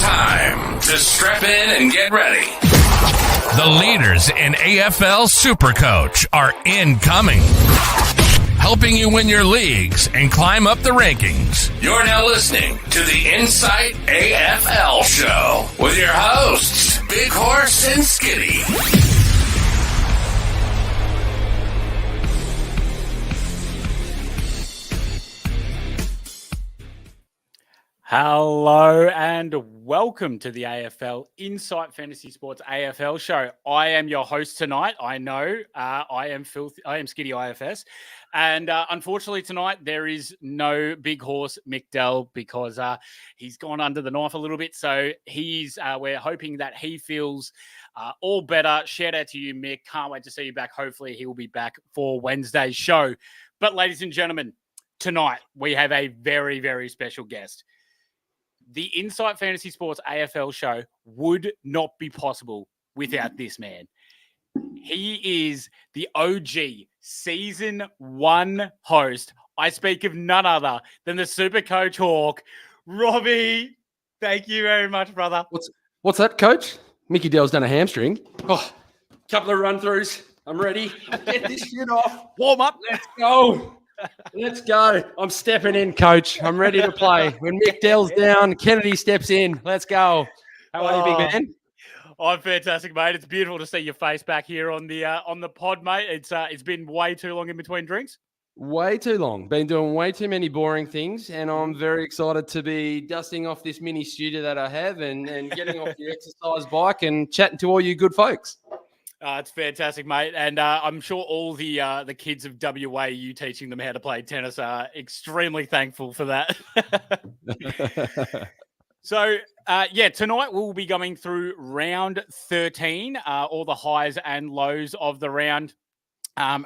time to strap in and get ready. The leaders in AFL Supercoach are incoming, helping you win your leagues and climb up the rankings. You're now listening to the Insight AFL Show with your hosts, Big Horse and Skiddy. Hello and welcome to the AFL Insight Fantasy Sports AFL Show. I am your host tonight. I know I am Skiddy IFS, and unfortunately tonight there is no Big Horse Mick Dell because he's gone under the knife a little bit. So we're hoping that he feels all better. Shout out to you, Mick. Can't wait to see you back. Hopefully he will be back for Wednesday's show. But ladies and gentlemen, tonight we have a very, very special guest. The Insight Fantasy Sports AFL show would not be possible without this man. He is the OG Season 1 host. I speak of none other than the Supercoach Hawk, Robbie. Thank you very much, brother. What's that, Coach? Mickey Dell's done a hamstring. Couple of run-throughs. I'm ready. Get this shit off. Warm up. Let's go. Let's go. I'm stepping in, Coach. I'm ready to play. When Mick Dell's down, Kennedy steps in. Let's go. How are you, big man? I'm fantastic, mate. It's beautiful to see your face back here on the pod, mate. It's been way too long in between drinks. Way too long. Been doing way too many boring things, and I'm very excited to be dusting off this mini studio that I have and getting off the exercise bike and chatting to all you good folks. It's fantastic, mate. And I'm sure all the kids of WA, you teaching them how to play tennis, are extremely thankful for that. So, tonight we'll be going through round 13, all the highs and lows of the round.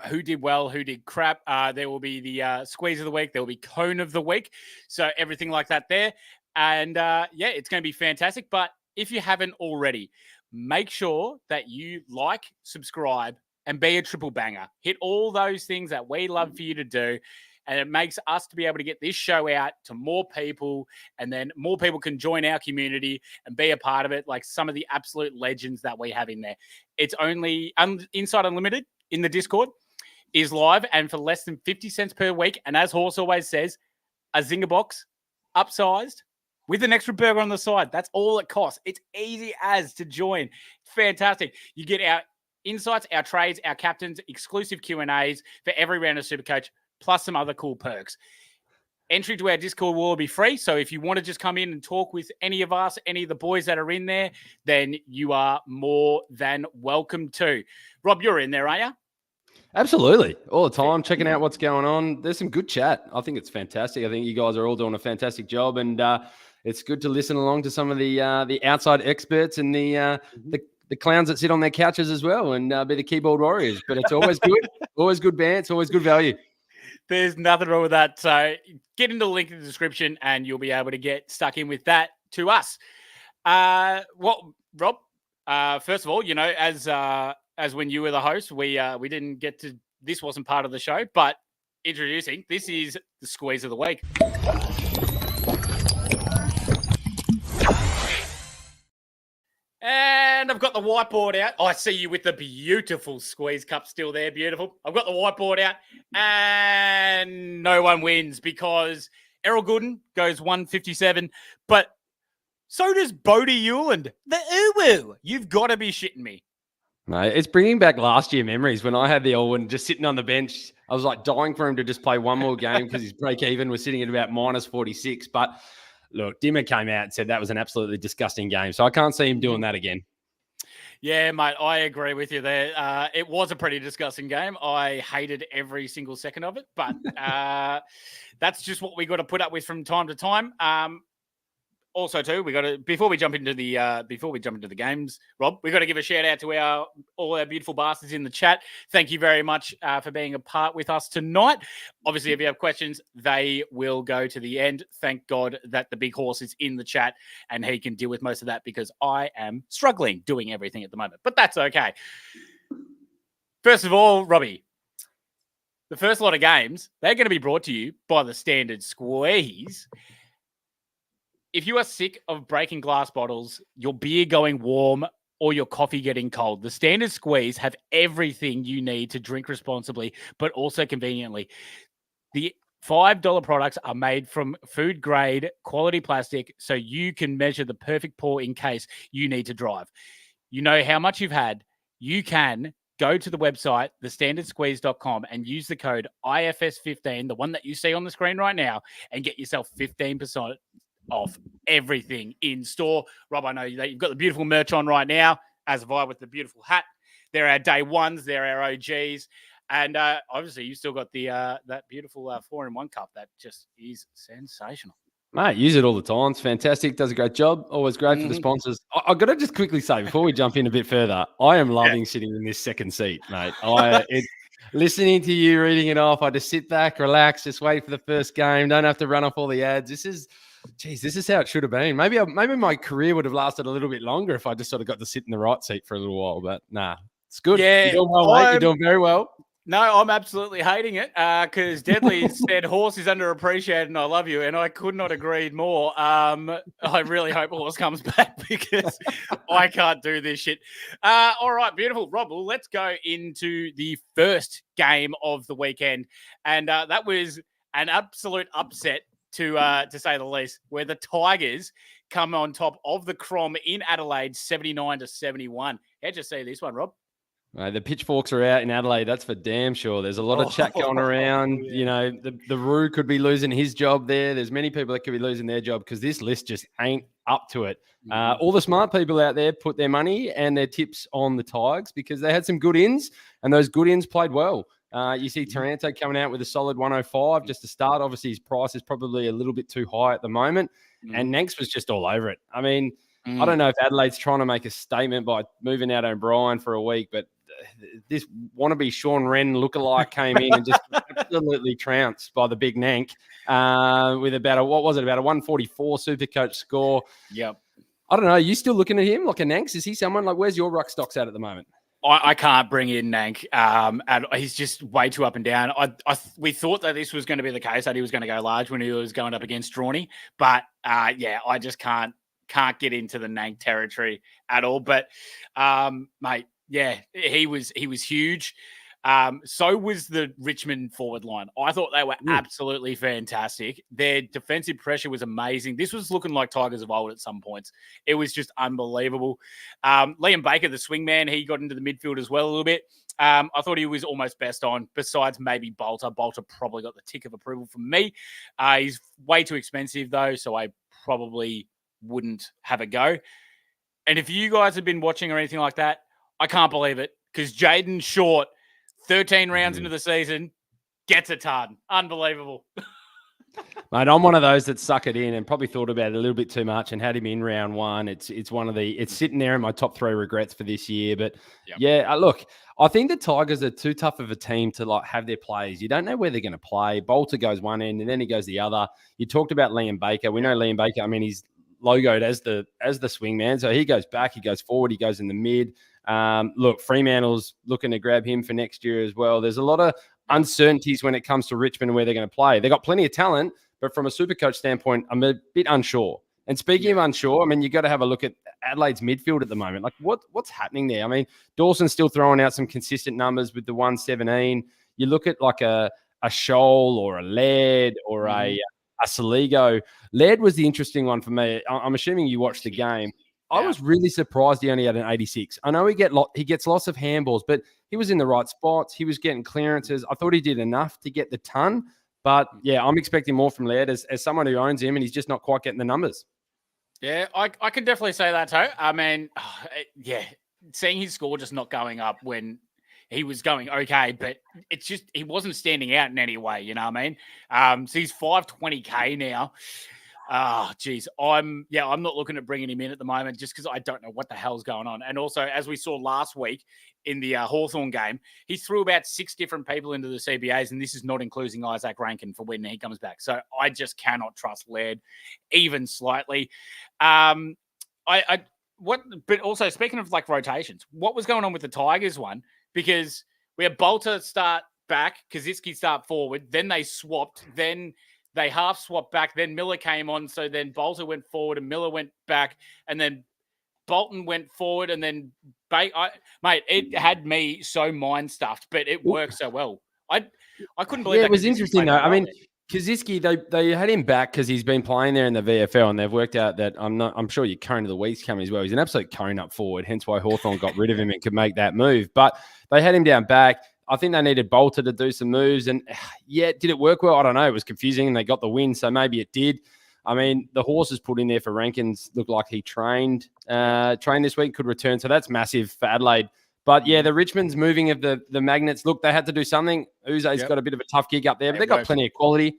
Who did well, who did crap. There will be the squeeze of the week. There will be cone of the week. So everything like that there. And, it's going to be fantastic. But if you haven't already, make sure that you like, subscribe, and be a triple banger. Hit all those things that we love for you to do. And it makes us to be able to get this show out to more people. And then more people can join our community and be a part of it, like some of the absolute legends that we have in there. It's only Inside Unlimited in the Discord is live and for less than 50 cents per week. And as Horse always says, a Zinger box, upsized, with an extra burger on the side. That's all it costs. It's easy as to join. Fantastic. You get our insights, our trades, our captains, exclusive Q&As for every round of Supercoach, plus some other cool perks. Entry to our Discord will be free. So if you want to just come in and talk with any of us, any of the boys that are in there, then you are more than welcome to. Rob, you're in there, aren't you? Absolutely. All the time, checking out what's going on. There's some good chat. I think it's fantastic. I think you guys are all doing a fantastic job, and it's good to listen along to some of the outside experts and the clowns that sit on their couches as well and be the keyboard warriors. But it's always good. Always good bands. Always good value. There's nothing wrong with that. So get into the link in the description and you'll be able to get stuck in with that to us. Rob, first of all, as when you were the host, we didn't get to, this wasn't part of the show, but introducing, this is the squeeze of the week. And I've got the whiteboard out. I see you with the beautiful squeeze cup still there. Beautiful. I've got the whiteboard out and no one wins because Errol Gooden goes 157, but so does Bodie Hewland. The uwu. You've got to be shitting me. Mate, it's bringing back last year memories when I had the old one just sitting on the bench. I was like dying for him to just play one more game because his break even was sitting at about minus 46. But look, Dimmer came out and said that was an absolutely disgusting game. So I can't see him doing that again. Yeah, mate, I agree with you there. It was a pretty disgusting game. I hated every single second of it, but that's just what we got to put up with from time to time. Also, too, we got to before we jump into the games, Rob, we got to give a shout out to all our beautiful bastards in the chat. Thank you very much for being a part with us tonight. Obviously, if you have questions, they will go to the end. Thank God that the big horse is in the chat and he can deal with most of that because I am struggling doing everything at the moment, but that's okay. First of all, Robbie, the first lot of games, they're going to be brought to you by the Standard Squeeze. if you are sick of breaking glass bottles, your beer going warm, or your coffee getting cold, the Standard Squeeze have everything you need to drink responsibly, but also conveniently. The $5 products are made from food grade quality plastic, so you can measure the perfect pour in case you need to drive. You know how much you've had. You can go to the website, thestandardsqueeze.com, and use the code IFS15, the one that you see on the screen right now, and get yourself 15% off everything in store. Rob, I know that you've got the beautiful merch on right now, as have I with the beautiful hat. They're our day ones. They're our OGs. And obviously, you still got the that beautiful 4-in-1 cup that just is sensational. Mate, use it all the time. It's fantastic. Does a great job. Always great for the sponsors. I've got to just quickly say, before we jump in a bit further, I am loving sitting in this second seat, mate. Listening to you reading it off, I just sit back, relax, just wait for the first game. Don't have to run off all the ads. This is how it should have been. Maybe my career would have lasted a little bit longer if I just sort of got to sit in the right seat for a little while. But nah, it's good. Yeah, you're doing well, mate. You're doing very well. No, I'm absolutely hating it because Deadly said Horse is underappreciated and I love you, and I could not agree more. I really hope Horse comes back because I can't do this shit. All right, beautiful. Rob, well, let's go into the first game of the weekend, and that was an absolute upset to say the least, where the Tigers come on top of the Crom in Adelaide, 79-71. How'd you see this one, Rob? The pitchforks are out in Adelaide. That's for damn sure. There's a lot of chat going around. Yeah. You know, the Roo could be losing his job there. There's many people that could be losing their job because this list just ain't up to it. All the smart people out there put their money and their tips on the Tigers because they had some good ins, and those good ins played well. You see Taranto coming out with a solid 105 just to start. Obviously, his price is probably a little bit too high at the moment. And Nanks was just all over it. I mean, I don't know if Adelaide's trying to make a statement by moving out O'Brien for a week, but this wannabe Sean Wren lookalike came in and just absolutely trounced by the big Nank with about a 144 Supercoach score. Yep. I don't know. Are you still looking at him like a Nanks? Is he someone like, where's your ruck stocks at the moment? I can't bring in Nank. He's just way too up and down. We thought that this was going to be the case, that he was going to go large when he was going up against Strawny. But, I just can't get into the Nank territory at all. But, mate, yeah, he was huge. So was the Richmond forward line. I thought they were absolutely fantastic. Their defensive pressure was amazing. This was looking like Tigers of old at some points. It was just unbelievable. Liam Baker, the swingman, he got into the midfield as well a little bit. I thought he was almost best on, besides maybe Bolter. Bolter probably got the tick of approval from me. He's way too expensive, though, so I probably wouldn't have a go. And if you guys have been watching or anything like that, I can't believe it because Jaden Short, 13 rounds into the season, gets a ton. Unbelievable. Mate, I'm one of those that suck it in and probably thought about it a little bit too much and had him in round one. It's sitting there in my top 3 regrets for this year. But look, I think the Tigers are too tough of a team to have their plays. You don't know where they're going to play. Bolter goes one end and then he goes the other. You talked about Liam Baker. We know Liam Baker. I mean, he's logoed as the swing man. So he goes back, he goes forward, he goes in the mid. Look, Fremantle's looking to grab him for next year as well. There's a lot of uncertainties when it comes to Richmond and where they're going to play. They've got plenty of talent, but from a Supercoach standpoint, I'm a bit unsure. And speaking of unsure, I mean, you got to have a look at Adelaide's midfield at the moment. Like, what's happening there? I mean, Dawson's still throwing out some consistent numbers with the 117. You look at like a Shoal or a Laird or a Saligo. Laird was the interesting one for me. I'm assuming you watched the game. I was really surprised he only had an 86. I know he gets lots of handballs, but he was in the right spots. He was getting clearances. I thought he did enough to get the ton. But, I'm expecting more from Laird as someone who owns him, and he's just not quite getting the numbers. Yeah, I can definitely say that too. I mean, seeing his score just not going up when he was going okay, but it's just he wasn't standing out in any way, you know what I mean? So he's 520K now. Geez, I'm not looking at bringing him in at the moment just because I don't know what the hell's going on. And also, as we saw last week in the Hawthorn game, he threw about 6 different people into the CBAs, and this is not including Isaac Rankin for when he comes back. So I just cannot trust Laird even slightly. But also speaking of like rotations, what was going on with the Tigers one? Because we had Bolter start back, Kaczynski start forward, then they swapped, then they half swapped back. Then Miller came on. So then Bolter went forward and Miller went back. And then Bolton went forward. And then, mate, it had me so mind stuffed, but it worked so well. I couldn't believe that. It was interesting, though. I mean, Kaczynski, they had him back because he's been playing there in the VFL, and they've worked out that I'm sure your cone of the week's coming as well. He's an absolute cone up forward, hence why Hawthorn got rid of him and could make that move. But they had him down back. I think they needed Bolter to do some moves, and did it work well? I don't know. It was confusing, and they got the win, so maybe it did. I mean, the horses put in there for Rankins looked like he trained this week, could return, so that's massive for Adelaide. But yeah, the Richmond's moving of the Magnets. Look, they had to do something. Uze's got a bit of a tough gig up there, but they've got plenty of quality.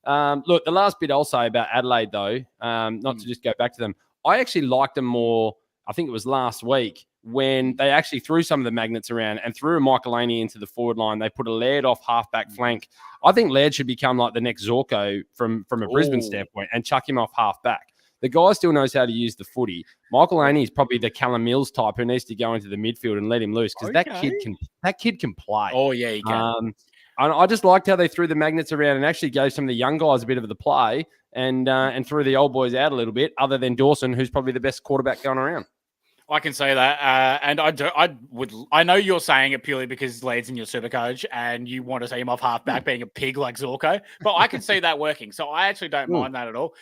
Look, the last bit I'll say about Adelaide, though, not to just go back to them, I actually liked them more. I think it was last week when they actually threw some of the Magnets around and threw a Michaelini into the forward line. They put a Laird off halfback flank. I think Laird should become like the next Zorko from a Brisbane standpoint and chuck him off halfback. The guy still knows how to use the footy. Michael Aney is probably the Callum Mills type who needs to go into the midfield and let him loose because that kid can play. Oh yeah, he can. I just liked how they threw the Magnets around and actually gave some of the young guys a bit of the play and threw the old boys out a little bit. Other than Dawson, who's probably the best quarterback going around. I can say that, and I know you're saying it purely because Laird's in your Supercoach and you want to see him off halfback being a pig like Zorko, but I can see that working, so I actually don't mind that at all.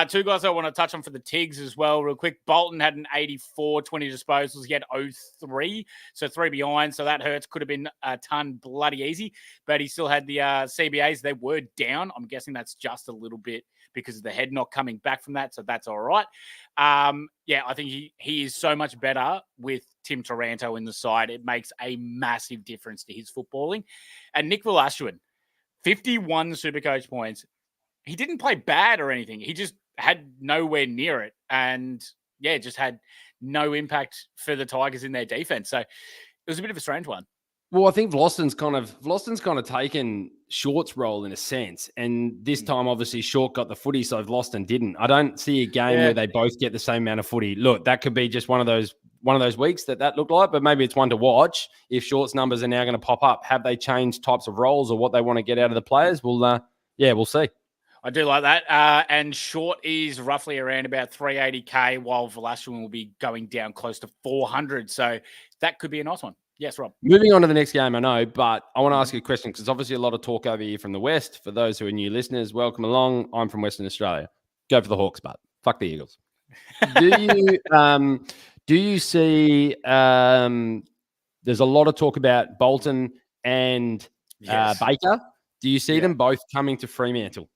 Two guys I want to touch on for the Tigs as well, real quick. Bolton had an 84, 20 disposals. He had 03, so 3 behind, so that hurts. Could have been a ton bloody easy, but he still had the CBAs. They were down. I'm guessing that's just a little bit because of the head not coming back from that, so that's all right. I think he is so much better with Tim Taranto in the side. It makes a massive difference to his footballing. And Nick Velasquez, 51 Supercoach points. He didn't play bad or anything. He just had nowhere near it. And, just had no impact for the Tigers in their defense. So it was a bit of a strange one. Well, I think Vlosten's kind of taken Short's role in a sense, and this time obviously Short got the footy, so Vlosten didn't. I don't see a game where they both get the same amount of footy. Look, that could be just one of those weeks that looked like, but maybe it's one to watch. If Short's numbers are now going to pop up, have they changed types of roles or what they want to get out of the players? We'll see. I do like that. And Short is roughly around about 380K, while Velasquez will be going down close to 400. So that could be a nice one. Yes, Rob. Moving on to the next game, I know, but I want to ask you a question because obviously a lot of talk over here from the West. For those who are new listeners, welcome along. I'm from Western Australia. Go for the Hawks, but fuck the Eagles. Do you see there's a lot of talk about Bolton and Baker. Do you see them both coming to Fremantle?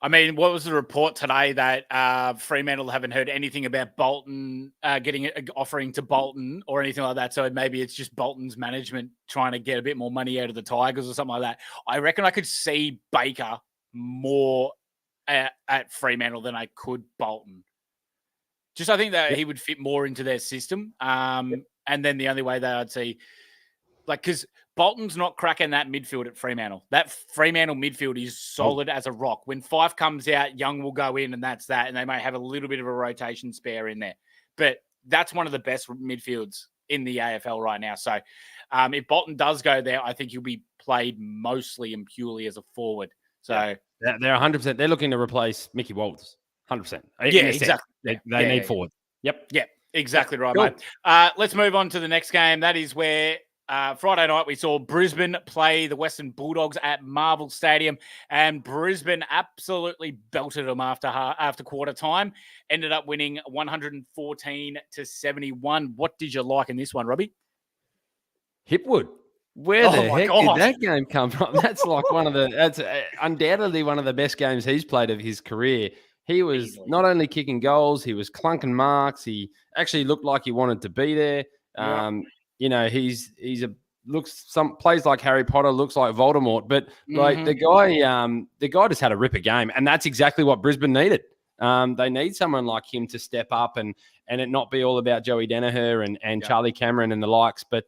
I mean, what was the report today that Fremantle haven't heard anything about Bolton getting an offering to Bolton or anything like that? So maybe it's just Bolton's management trying to get a bit more money out of the Tigers or something like that. I reckon I could see Baker more at Fremantle than I could Bolton. I think that he would fit more into their system. And then the only way that I'd see, because Bolton's not cracking that midfield at Fremantle. That Fremantle midfield is solid as a rock. When Fife comes out, Young will go in, and that's that. And they may have a little bit of a rotation spare in there. But that's one of the best midfields in the AFL right now. So if Bolton does go there, I think he'll be played mostly and purely as a forward. So they're 100%. They're looking to replace Mickey Walters. 100%. Yeah, exactly. They need forward. Yep. Yeah, exactly right, mate. Let's move on to the next game. That is where Friday night we saw Brisbane play the Western Bulldogs at Marvel Stadium, and Brisbane absolutely belted them after quarter time. Ended up winning 114-71. What did you like in this one, Robbie? Hipwood. Where the heck did that game come from? That's that's undoubtedly one of the best games he's played of his career. He was not only kicking goals, he was clunking marks. He actually looked like he wanted to be there. He's plays like Harry Potter, looks like Voldemort, but the guy just had a ripper game, and that's exactly what Brisbane needed. They need someone like him to step up and it not be all about Joey Danaher and Charlie Cameron and the likes. But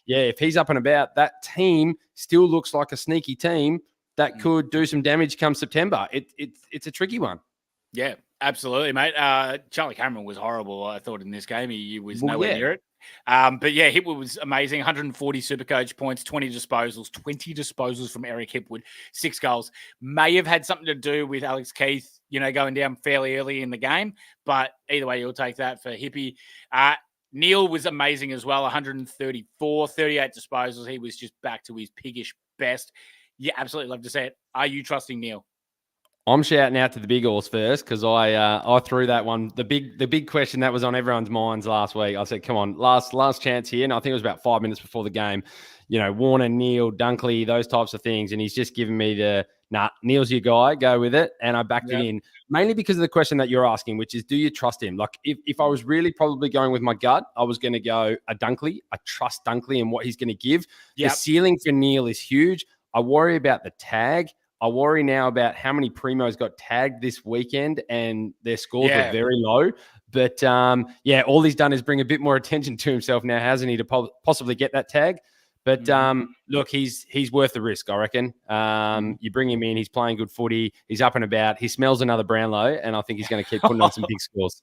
if he's up and about, that team still looks like a sneaky team that could do some damage come September. It's a tricky one. Yeah, absolutely, mate. Charlie Cameron was horrible, I thought, in this game. He was Well, nowhere yeah. near it. But yeah, Hipwood was amazing. 140 Supercoach points, 20 disposals from Eric Hipwood, 6 goals. May have had something to do with Alex Keith, going down fairly early in the game. But either way, you'll take that for Hippie. Neil was amazing as well, 134, 38 disposals. He was just back to his piggish best. Yeah, absolutely love to say it. Are you trusting Neil? I'm shouting out to the big horse first because I threw that one. The big question that was on everyone's minds last week. I said, come on, last chance here. And I think it was about 5 minutes before the game. Warner, Neil, Dunkley, those types of things. And he's just given me Neil's your guy, go with it. And I backed it in mainly because of the question that you're asking, which is, do you trust him? Like if I was really probably going with my gut, I was going to go a Dunkley. I trust Dunkley and what he's going to give. Yep. The ceiling for Neil is huge. I worry about the tag. I worry now about how many primos got tagged this weekend and their scores were very low. But, all he's done is bring a bit more attention to himself now, hasn't he, to possibly get that tag? But, look, he's worth the risk, I reckon. You bring him in, he's playing good footy, he's up and about, he smells another Brownlow, and I think he's going to keep putting on some big scores.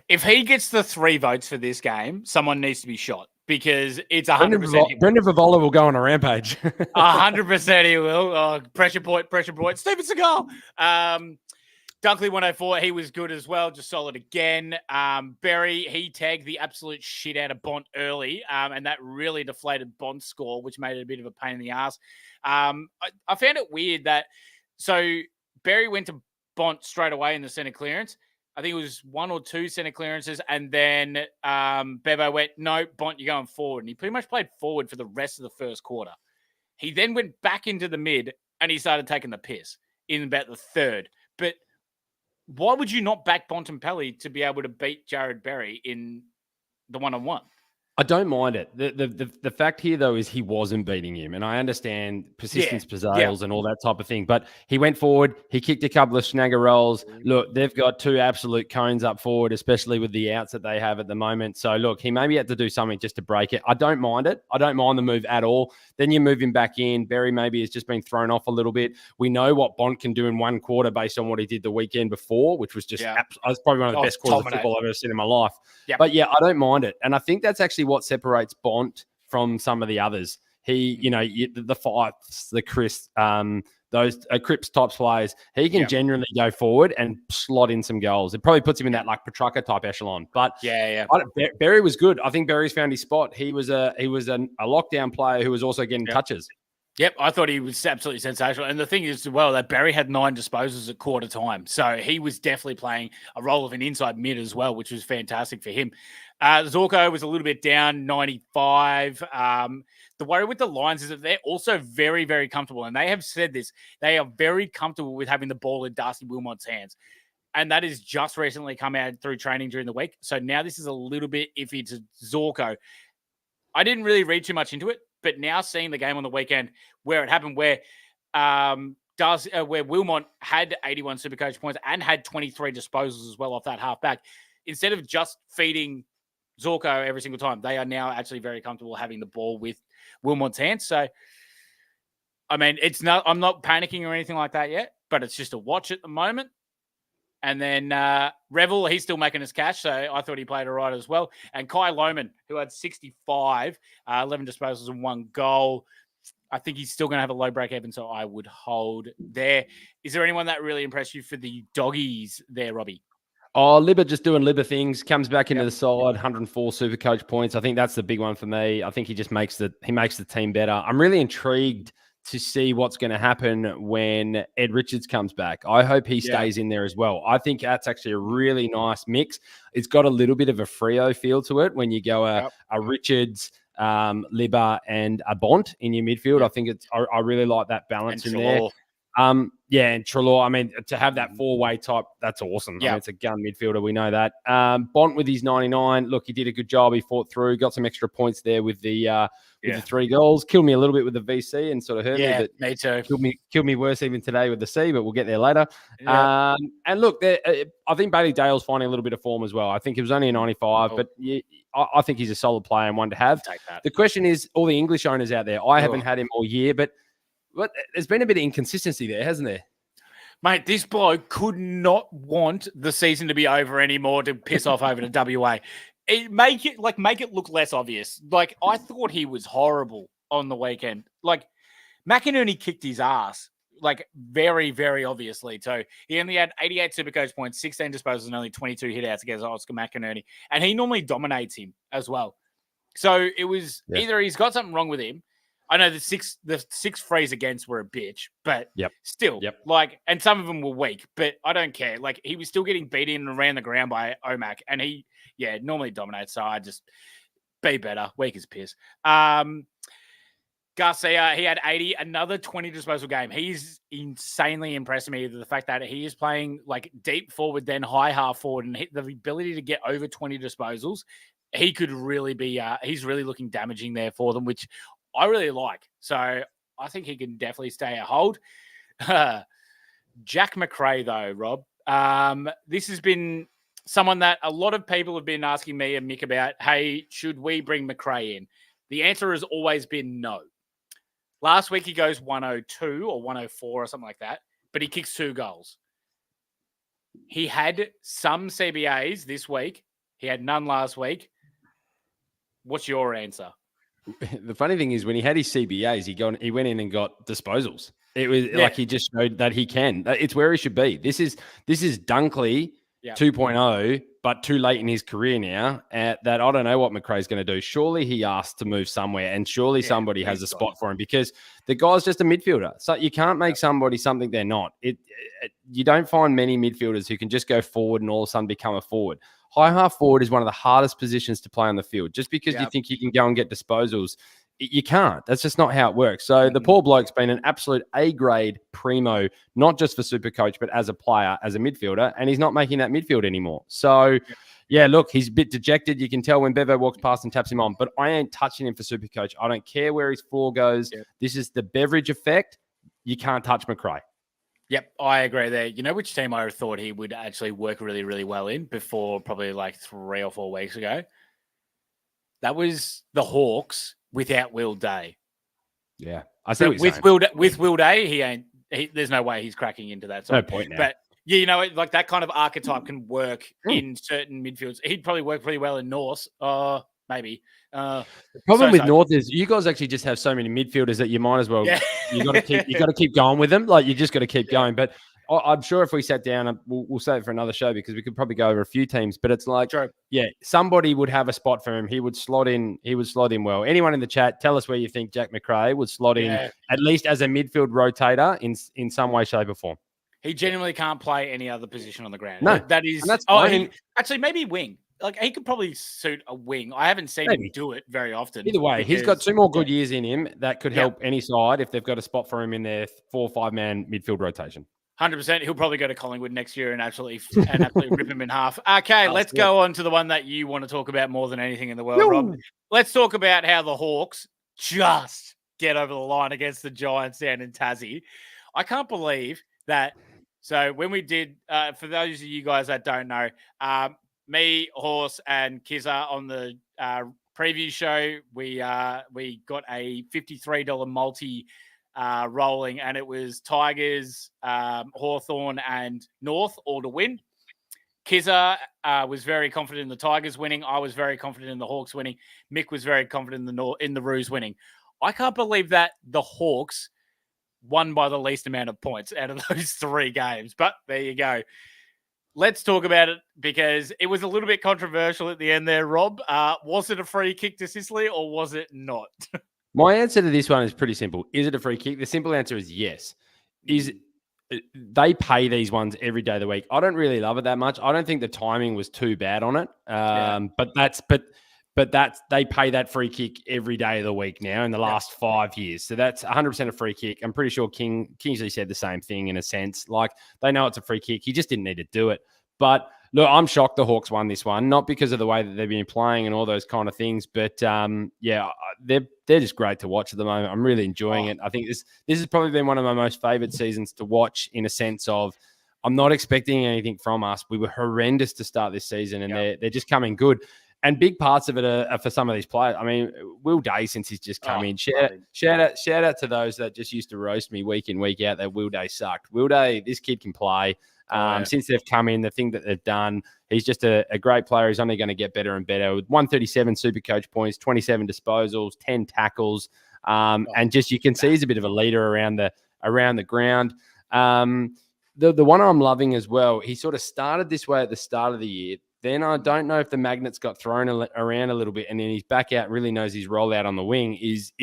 If he gets the 3 votes for this game, someone needs to be shot. Because it's 100%. Brendan Vavola will go on a rampage. 100% he will. Oh, pressure point. Steven Seagal. Dunkley 104, he was good as well, just solid again. Berry, he tagged the absolute shit out of Bont early, and that really deflated Bont's score, which made it a bit of a pain in the ass. I found it weird that, so Berry went to Bont straight away in the centre clearance. I think it was 1 or 2 centre clearances, and then Bebo went, no, Bont, you're going forward. And he pretty much played forward for the rest of the first quarter. He then went back into the mid, and he started taking the piss in about the third. But why would you not back Bontempelli to be able to beat Jared Berry in the one-on-one? I don't mind it. The fact here, though, is he wasn't beating him. And I understand persistence, pizzales, and all that type of thing. But he went forward. He kicked a couple of snagger rolls. Look, they've got 2 absolute cones up forward, especially with the outs that they have at the moment. So, look, he maybe had to do something just to break it. I don't mind it. I don't mind the move at all. Then you move him back in. Berry maybe has just been thrown off a little bit. We know what Bont can do in 1 quarter based on what he did the weekend before, which was just was probably one of the best quarters of football I've ever seen in my life. Yep. But, I don't mind it. And I think that's actually what separates Bont from some of the others. He, the Fights, the Chris, those Cripps types players, he can genuinely go forward and slot in some goals. It probably puts him in that like Petrarca type echelon. But Berry was good. I think Berry's found his spot. He was a lockdown player who was also getting touches. Yep, I thought he was absolutely sensational. And the thing is, as well, that Berry had 9 disposals at quarter time. So he was definitely playing a role of an inside mid as well, which was fantastic for him. Zorko was a little bit down, 95. The worry with the Lions is that they're also very, very comfortable. And they have said this. They are very comfortable with having the ball in Darcy Wilmot's hands. And that has just recently come out through training during the week. So now this is a little bit iffy to Zorko. I didn't really read too much into it. But now seeing the game on the weekend where it happened, where Wilmot had 81 Supercoach points and had 23 disposals as well off that halfback, instead of just feeding Zorko every single time, they are now actually very comfortable having the ball with Wilmot's hands. So, I mean, I'm not panicking or anything like that yet, but it's just a watch at the moment. And then Revel, he's still making his cash, so I thought he played all right as well. And Kai Lohman, who had 65, 11 disposals and 1 goal. I think he's still going to have a low break even, so I would hold there. Is there anyone that really impressed you for the doggies there, Robbie? Oh, Libba just doing Libba things, comes back into the side, 104 Supercoach points. I think that's the big one for me. I think he just makes the team better. I'm really intrigued to see what's going to happen when Ed Richards comes back. I hope he stays in there as well. I think that's actually a really nice mix. It's got a little bit of a Freo feel to it when you go a Richards, Libba, and a Bont in your midfield. I think I really like that balance in there. And Treloar, I mean, to have that 4-way type, that's awesome. I mean, it's a gun midfielder. We know that. Bont with his 99. Look, he did a good job. He fought through, got some extra points there with the 3 goals. Killed me a little bit with the VC and sort of hurt me. But me too. Killed me worse even today with the C, but we'll get there later. And look, I think Bailey Dale's finding a little bit of form as well. I think he was only a 95, but I think he's a solid player and one to have. The question is, all the English owners out there, I haven't had him all year, but there's been a bit of inconsistency there, hasn't there? Mate, this bloke could not want the season to be over anymore to piss off over to WA. Make it look less obvious. Like, I thought he was horrible on the weekend. Like, McInerney kicked his ass, like, very, very obviously. So he only had 88 Supercoach points, 16 disposals, and only 22 hitouts against Oscar McInerney. And he normally dominates him as well. So it was either he's got something wrong with him. I know the six frees against were a bitch, but still, like, and some of them were weak, but I don't care. Like, he was still getting beat in and around the ground by Omac, and he, normally dominates. So I just be better. Weak as piss. Garcia, he had 80, another 20 disposal game. He's insanely impressed me with the fact that he is playing like deep forward, then high half forward, and the ability to get over 20 disposals. He could really be, he's really looking damaging there for them, which I really like. So I think he can definitely stay a hold. Jack Macrae, though, Rob, this has been someone that a lot of people have been asking me and Mick about, hey, should we bring Macrae in? The answer has always been no. Last week he goes 102 or 104 or something like that, but he kicks 2 goals. He had some CBAs this week. He had none last week. What's your answer? The funny thing is when he had his CBAs, he went in and got disposals. It was like he just showed that he can. It's where he should be. This is Dunkley 2.0, but too late in his career now. That I don't know what Macrae's going to do. Surely he asked to move somewhere, and surely somebody has a spot for him because the guy's just a midfielder. So you can't make somebody something they're not. You don't find many midfielders who can just go forward and all of a sudden become a forward. High half forward is one of the hardest positions to play on the field. Just because you think you can go and get disposals, you can't. That's just not how it works. So the poor bloke's been an absolute A-grade primo, not just for Supercoach, but as a player, as a midfielder, and he's not making that midfield anymore. So, look, he's a bit dejected. You can tell when Bevo walks past and taps him on, but I ain't touching him for Supercoach. I don't care where his floor goes. This is the beverage effect. You can't touch Macrae. Yep, I agree there. You know which team I thought he would actually work really, really well in before probably like 3 or 4 weeks ago? That was the Hawks without Will Day. Yeah, I see with Will Day, there's no way he's cracking into that. No point now. But like that kind of archetype can work in certain midfields. He'd probably work pretty well in North. Maybe. The problem with North is you guys actually just have so many midfielders that you might as well. You got to keep going with them. Like you just got to keep going. But I'm sure if we sat down, we'll save it for another show because we could probably go over a few teams. But it's like, somebody would have a spot for him. He would slot in. He would slot in well. Anyone in the chat, tell us where you think Jack Macrae would slot in at least as a midfield rotator in some way, shape, or form. He genuinely can't play any other position on the ground. No, that's actually maybe wing. Like, he could probably suit a wing. I haven't seen him do it very often. Either way, he's got 2 more good years in him that could help any side if they've got a spot for him in their 4 or 5-man midfield rotation. 100%. He'll probably go to Collingwood next year and absolutely rip him in half. Okay, let's go on to the one that you want to talk about more than anything in the world, Rob. Let's talk about how the Hawks just get over the line against the Giants down in Tassie. I can't believe that. So when we did, for those of you guys that don't know, me, Horse, and Kizza on the preview show, we got a $53 multi rolling, and it was Tigers, Hawthorn, and North all to win. Kizza was very confident in the Tigers winning. I was very confident in the Hawks winning. Mick was very confident in the Roos winning. I can't believe that the Hawks won by the least amount of points out of those 3 games. But there you go. Let's talk about it because it was a little bit controversial at the end there, Rob. Was it a free kick to Sicily or was it not? My answer to this one is pretty simple. Is it a free kick? The simple answer is yes. They pay these ones every day of the week. I don't really love it that much. I don't think the timing was too bad on it. But they pay that free kick every day of the week now in the last 5 years. So that's 100% a free kick. I'm pretty sure Kingsley said the same thing in a sense. Like, they know it's a free kick. He just didn't need to do it. But look, I'm shocked the Hawks won this one, not because of the way that they've been playing and all those kind of things, but they're just great to watch at the moment. I'm really enjoying it. I think this has probably been one of my most favorite seasons to watch in a sense of I'm not expecting anything from us. We were horrendous to start this season, and they're just coming good. And big parts of it are for some of these players. I mean, Will Day, since he's just come in, shout out to those that just used to roast me week in, week out that Will Day sucked. Will Day, this kid can play. Since they've come in, the thing that they've done, he's just a great player. He's only going to get better and better with 137 Supercoach points, 27 disposals, 10 tackles. And just you can see he's a bit of a leader around the ground. The one I'm loving as well, he sort of started this way at the start of the year. Then I don't know if the magnets got thrown around a little bit, and then he's back out, really knows his role out on the wing is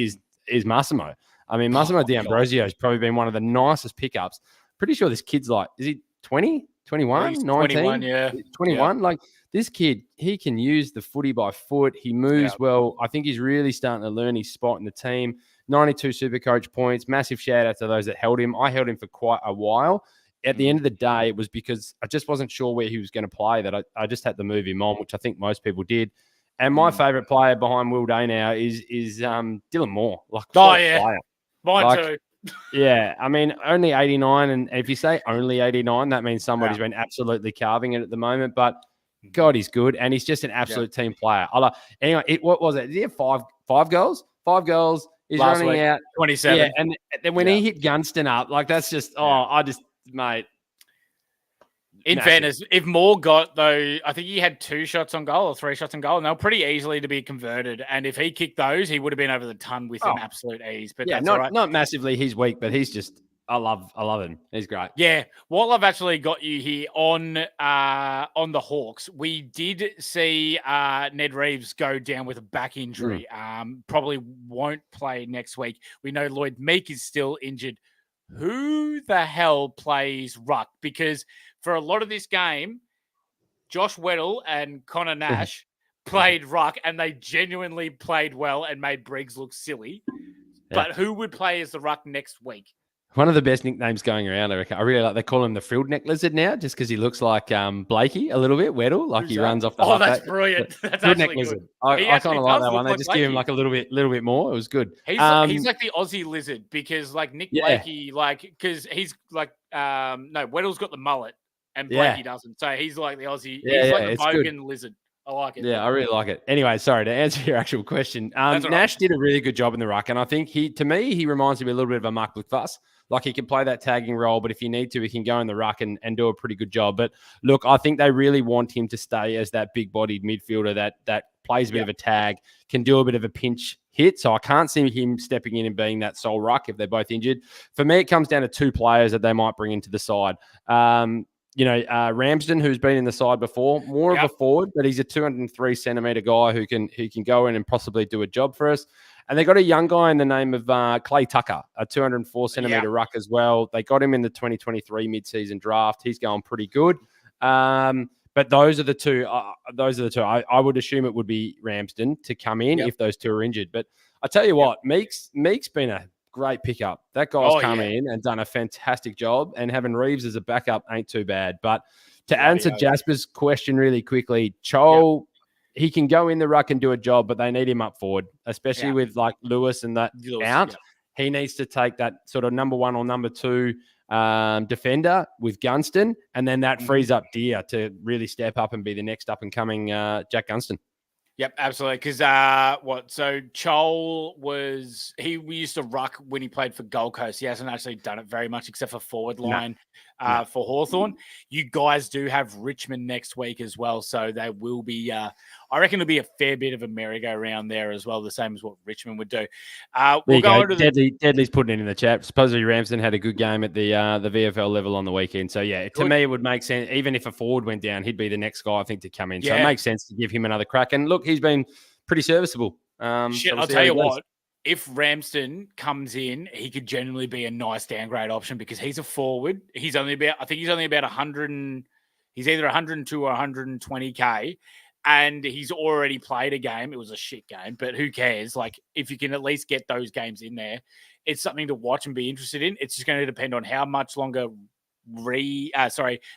Massimo. I mean, Massimo D'Ambrosio has probably been one of the nicest pickups. Pretty sure this kid's like, is he 20, 21, 19? 21, yeah. 21. Yeah. Like this kid, he can use the footy by foot. He moves well. I think he's really starting to learn his spot in the team. 92 Supercoach points. Massive shout out to those that held him. I held him for quite a while. At the end of the day, it was because I just wasn't sure where he was going to play that I just had to move him on, which I think most people did. And my favourite player behind Will Day now is Dylan Moore. Like, player. Mine too. Yeah, I mean, only 89. And if you say only 89, that means somebody's been absolutely carving it at the moment. But God, he's good. And he's just an absolute team player. Anyway, what was it? Did he have five goals? 5 goals. He's last running week, out. 27. Yeah, and then when he hit Gunston up, like that's just, mate. In fairness, if Moore got, though, I think he had 2 shots on goal or 3 shots on goal, and they were pretty easily to be converted. And if he kicked those, he would have been over the ton with an absolute ease. But that's not massively he's weak, but he's just, I love him. He's great. Yeah. While I've actually got you here on the Hawks, we did see Ned Reeves go down with a back injury. Probably won't play next week. We know Lloyd Meek is still injured. Who the hell plays ruck? Because for a lot of this game, Josh Weddle and Connor Nash played ruck, and they genuinely played well and made Briggs look silly. But who would play as the ruck next week? One of the best nicknames going around, I reckon. I really like, they call him the frilled neck lizard now, just because he looks like Blakey a little bit, Weddle, like he runs off the halfback. That's brilliant. That's frilled neck good. lizard. I kind of like that one. They just give him like a little bit more. It was good. He's like the Aussie lizard because like Nick Blakey, because he's like no, Weddle's got the mullet and Blakey doesn't. So he's like the Aussie. He's like the Bogan lizard. I like it. Yeah, I really like it. Anyway, sorry to answer your actual question. Nash did a really good job in the ruck, and I think he reminds me a little bit of a Mark Blickfuss. Like he can play that tagging role, but if you need to, he can go in the ruck and do a pretty good job. But look, I think they really want him to stay as that big-bodied midfielder that plays a bit of a tag, can do a bit of a pinch hit. So I can't see him stepping in and being that sole ruck if they're both injured. For me, it comes down to 2 players that they might bring into the side. Ramsden, who's been in the side before, more of a forward, but he's a 203 centimetre guy who can go in and possibly do a job for us. And they got a young guy in the name of Clay Tucker, a 204 centimetre ruck as well. They got him in the 2023 mid-season draft. He's going pretty good. But those are the two. I would assume it would be Ramsden to come in if those 2 are injured. But I tell you what, Meek's been a great pickup. That guy's come in and done a fantastic job. And having Reeves as a backup ain't too bad. But to answer Jasper's question really quickly, Chol, he can go in the ruck and do a job, but they need him up forward, especially with like Lewis and that out. Yeah. He needs to take that sort of number 1 or number 2 defender with Gunston, and then that frees up Deer to really step up and be the next up and coming Jack Gunston. Yep, absolutely. Because so Chol we used to ruck when he played for Gold Coast. He hasn't actually done it very much except for forward line for Hawthorn. You guys do have Richmond next week as well, so they will be. I reckon there'll be a fair bit of a merry-go-round there as well, the same as what Richmond would do. We'll go on to Deadly's putting it in the chat. Supposedly Ramsden had a good game at the VFL level on the weekend. So, to me, it would make sense. Even if a forward went down, he'd be the next guy, I think, to come in. So, it makes sense to give him another crack. And, look, he's been pretty serviceable. I'll tell you what. If Ramsden comes in, he could generally be a nice downgrade option because he's a forward. He's only about 100 he's either 102 or 120K. And he's already played a game. It was a shit game, but who cares? Like, if you can at least get those games in there, it's something to watch and be interested in. It's just going to depend on how much longer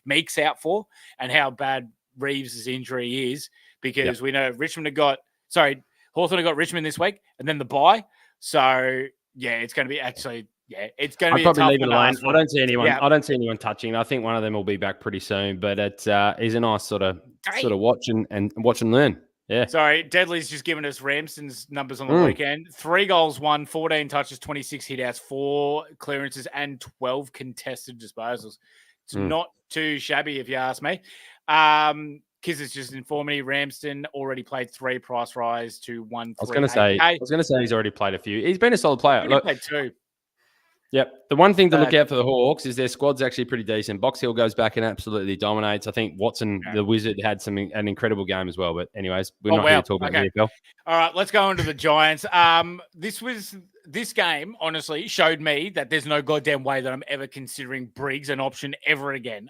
Meek's out for and how bad Reeves' injury is, because we know Hawthorn have got Richmond this week and then the bye. So, it's going to be it's going to be. I'd probably leave it alone. I don't see anyone. I don't see anyone touching. I think one of them will be back pretty soon. But it's a nice sort of watch and learn. Yeah. Sorry, Deadly's just given us Ramsden's numbers on the weekend. 3 goals, 14 touches, 26 hitouts, 4 clearances, and 12 contested disposals. It's not too shabby, if you ask me. Kiz is just informed me Ramsden already played 3, price rise to 138K. I was going to say he's already played a few. He's been a solid player. He played 2. Yep. The one thing to look out for the Hawks is their squad's actually pretty decent. Box Hill goes back and absolutely dominates. I think Watson, the Wizard, had an incredible game as well. But anyways, we're not here to talk about the AFL. All right, let's go on to the Giants. This game, honestly, showed me that there's no goddamn way that I'm ever considering Briggs an option ever again.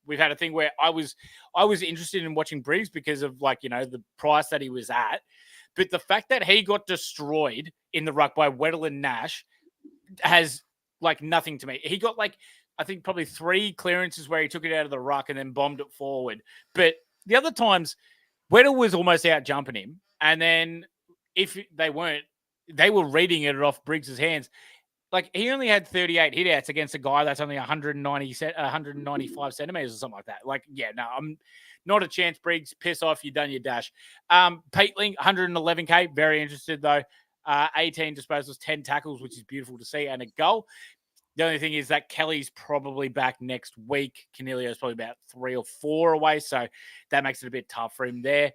We've had a thing where I was interested in watching Briggs because of the price that he was at. But the fact that he got destroyed in the ruck by Weddle and Nash has nothing to me. He got I think probably 3 clearances where he took it out of the ruck and then bombed it forward. But the other times, Weddle was almost out jumping him. And then if they weren't, they were reading it off Briggs's hands. He only had 38 hitouts against a guy that's only 195 centimeters or something like that. I'm not a chance, Briggs. Piss off. You've done your dash. Peatling, 111K. Very interested, though. 18 disposals, 10 tackles, which is beautiful to see, and a goal. The only thing is that Kelly's probably back next week. Canelio's probably about 3 or 4 away, so that makes it a bit tough for him there.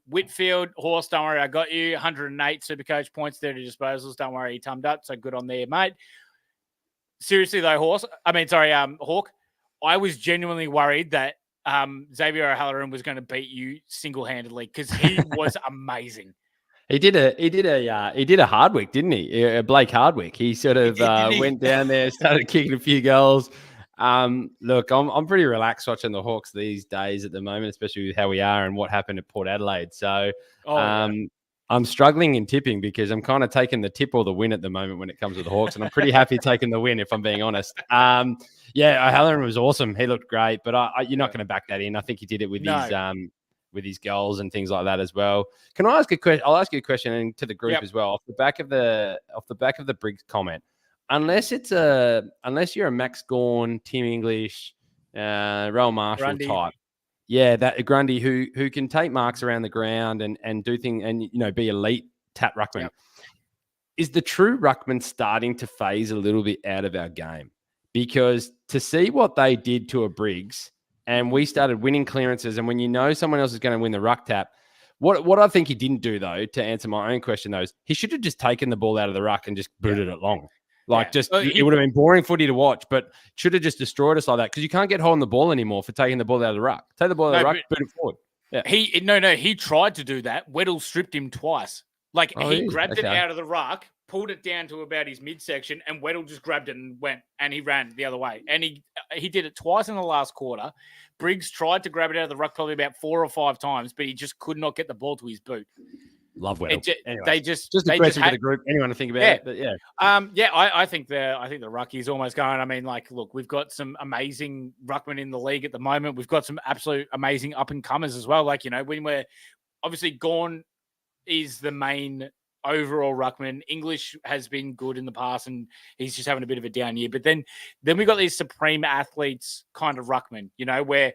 Whitfield, Horse, don't worry, I got you. 108 Supercoach points, 30 disposals. Don't worry, he tummed up, so good on there, mate. Seriously, though, Hawk, I was genuinely worried that Xavier O'Halloran was going to beat you single-handedly because he was amazing. He did a Hardwick, didn't he? Blake Hardwick. He sort of went down there, started kicking a few goals. Look, I'm pretty relaxed watching the Hawks these days at the moment, especially with how we are and what happened at Port Adelaide. So I'm struggling in tipping because I'm kind of taking the tip or the win at the moment when it comes to the Hawks, and I'm pretty happy taking the win if I'm being honest. O'Halloran was awesome. He looked great, but you're not going to back that in. I think he did it with his goals and things like that as well. Can I ask a question? I'll ask you a question to the group as well. Off the back of the Briggs comment, unless you're a Max Gawn, Tim English, Rowan Marshall Grundy type, that Grundy who can take marks around the ground and do things and be elite tap ruckman. Yep. Is the true ruckman starting to phase a little bit out of our game? Because to see what they did to a Briggs. And we started winning clearances. And when someone else is going to win the ruck tap, what I think he didn't do, though, to answer my own question, though, is he should have just taken the ball out of the ruck and just booted it long. It would have been boring footy to watch, but should have just destroyed us like that because you can't get hold of the ball anymore for taking the ball out of the ruck. Take the ball out of the ruck, boot it forward. Yeah. He tried to do that. Weddle stripped him twice. He grabbed it out of the ruck, pulled it down to about his midsection, and Weddle just grabbed it and went, and he ran the other way. And he did it twice in the last quarter. Briggs tried to grab it out of the ruck probably about 4 or 5 times, but he just could not get the ball to his boot. Love Weddle. Anyway, just a question for the group. Anyone to think about it? But I think the ruck is almost going. I mean, look, we've got some amazing ruckmen in the league at the moment. We've got some absolute amazing up and comers as well. When we're obviously Gawn is the main overall ruckman. English has been good in the past, and he's just having a bit of a down year. But then we've got these supreme athletes kind of ruckman, where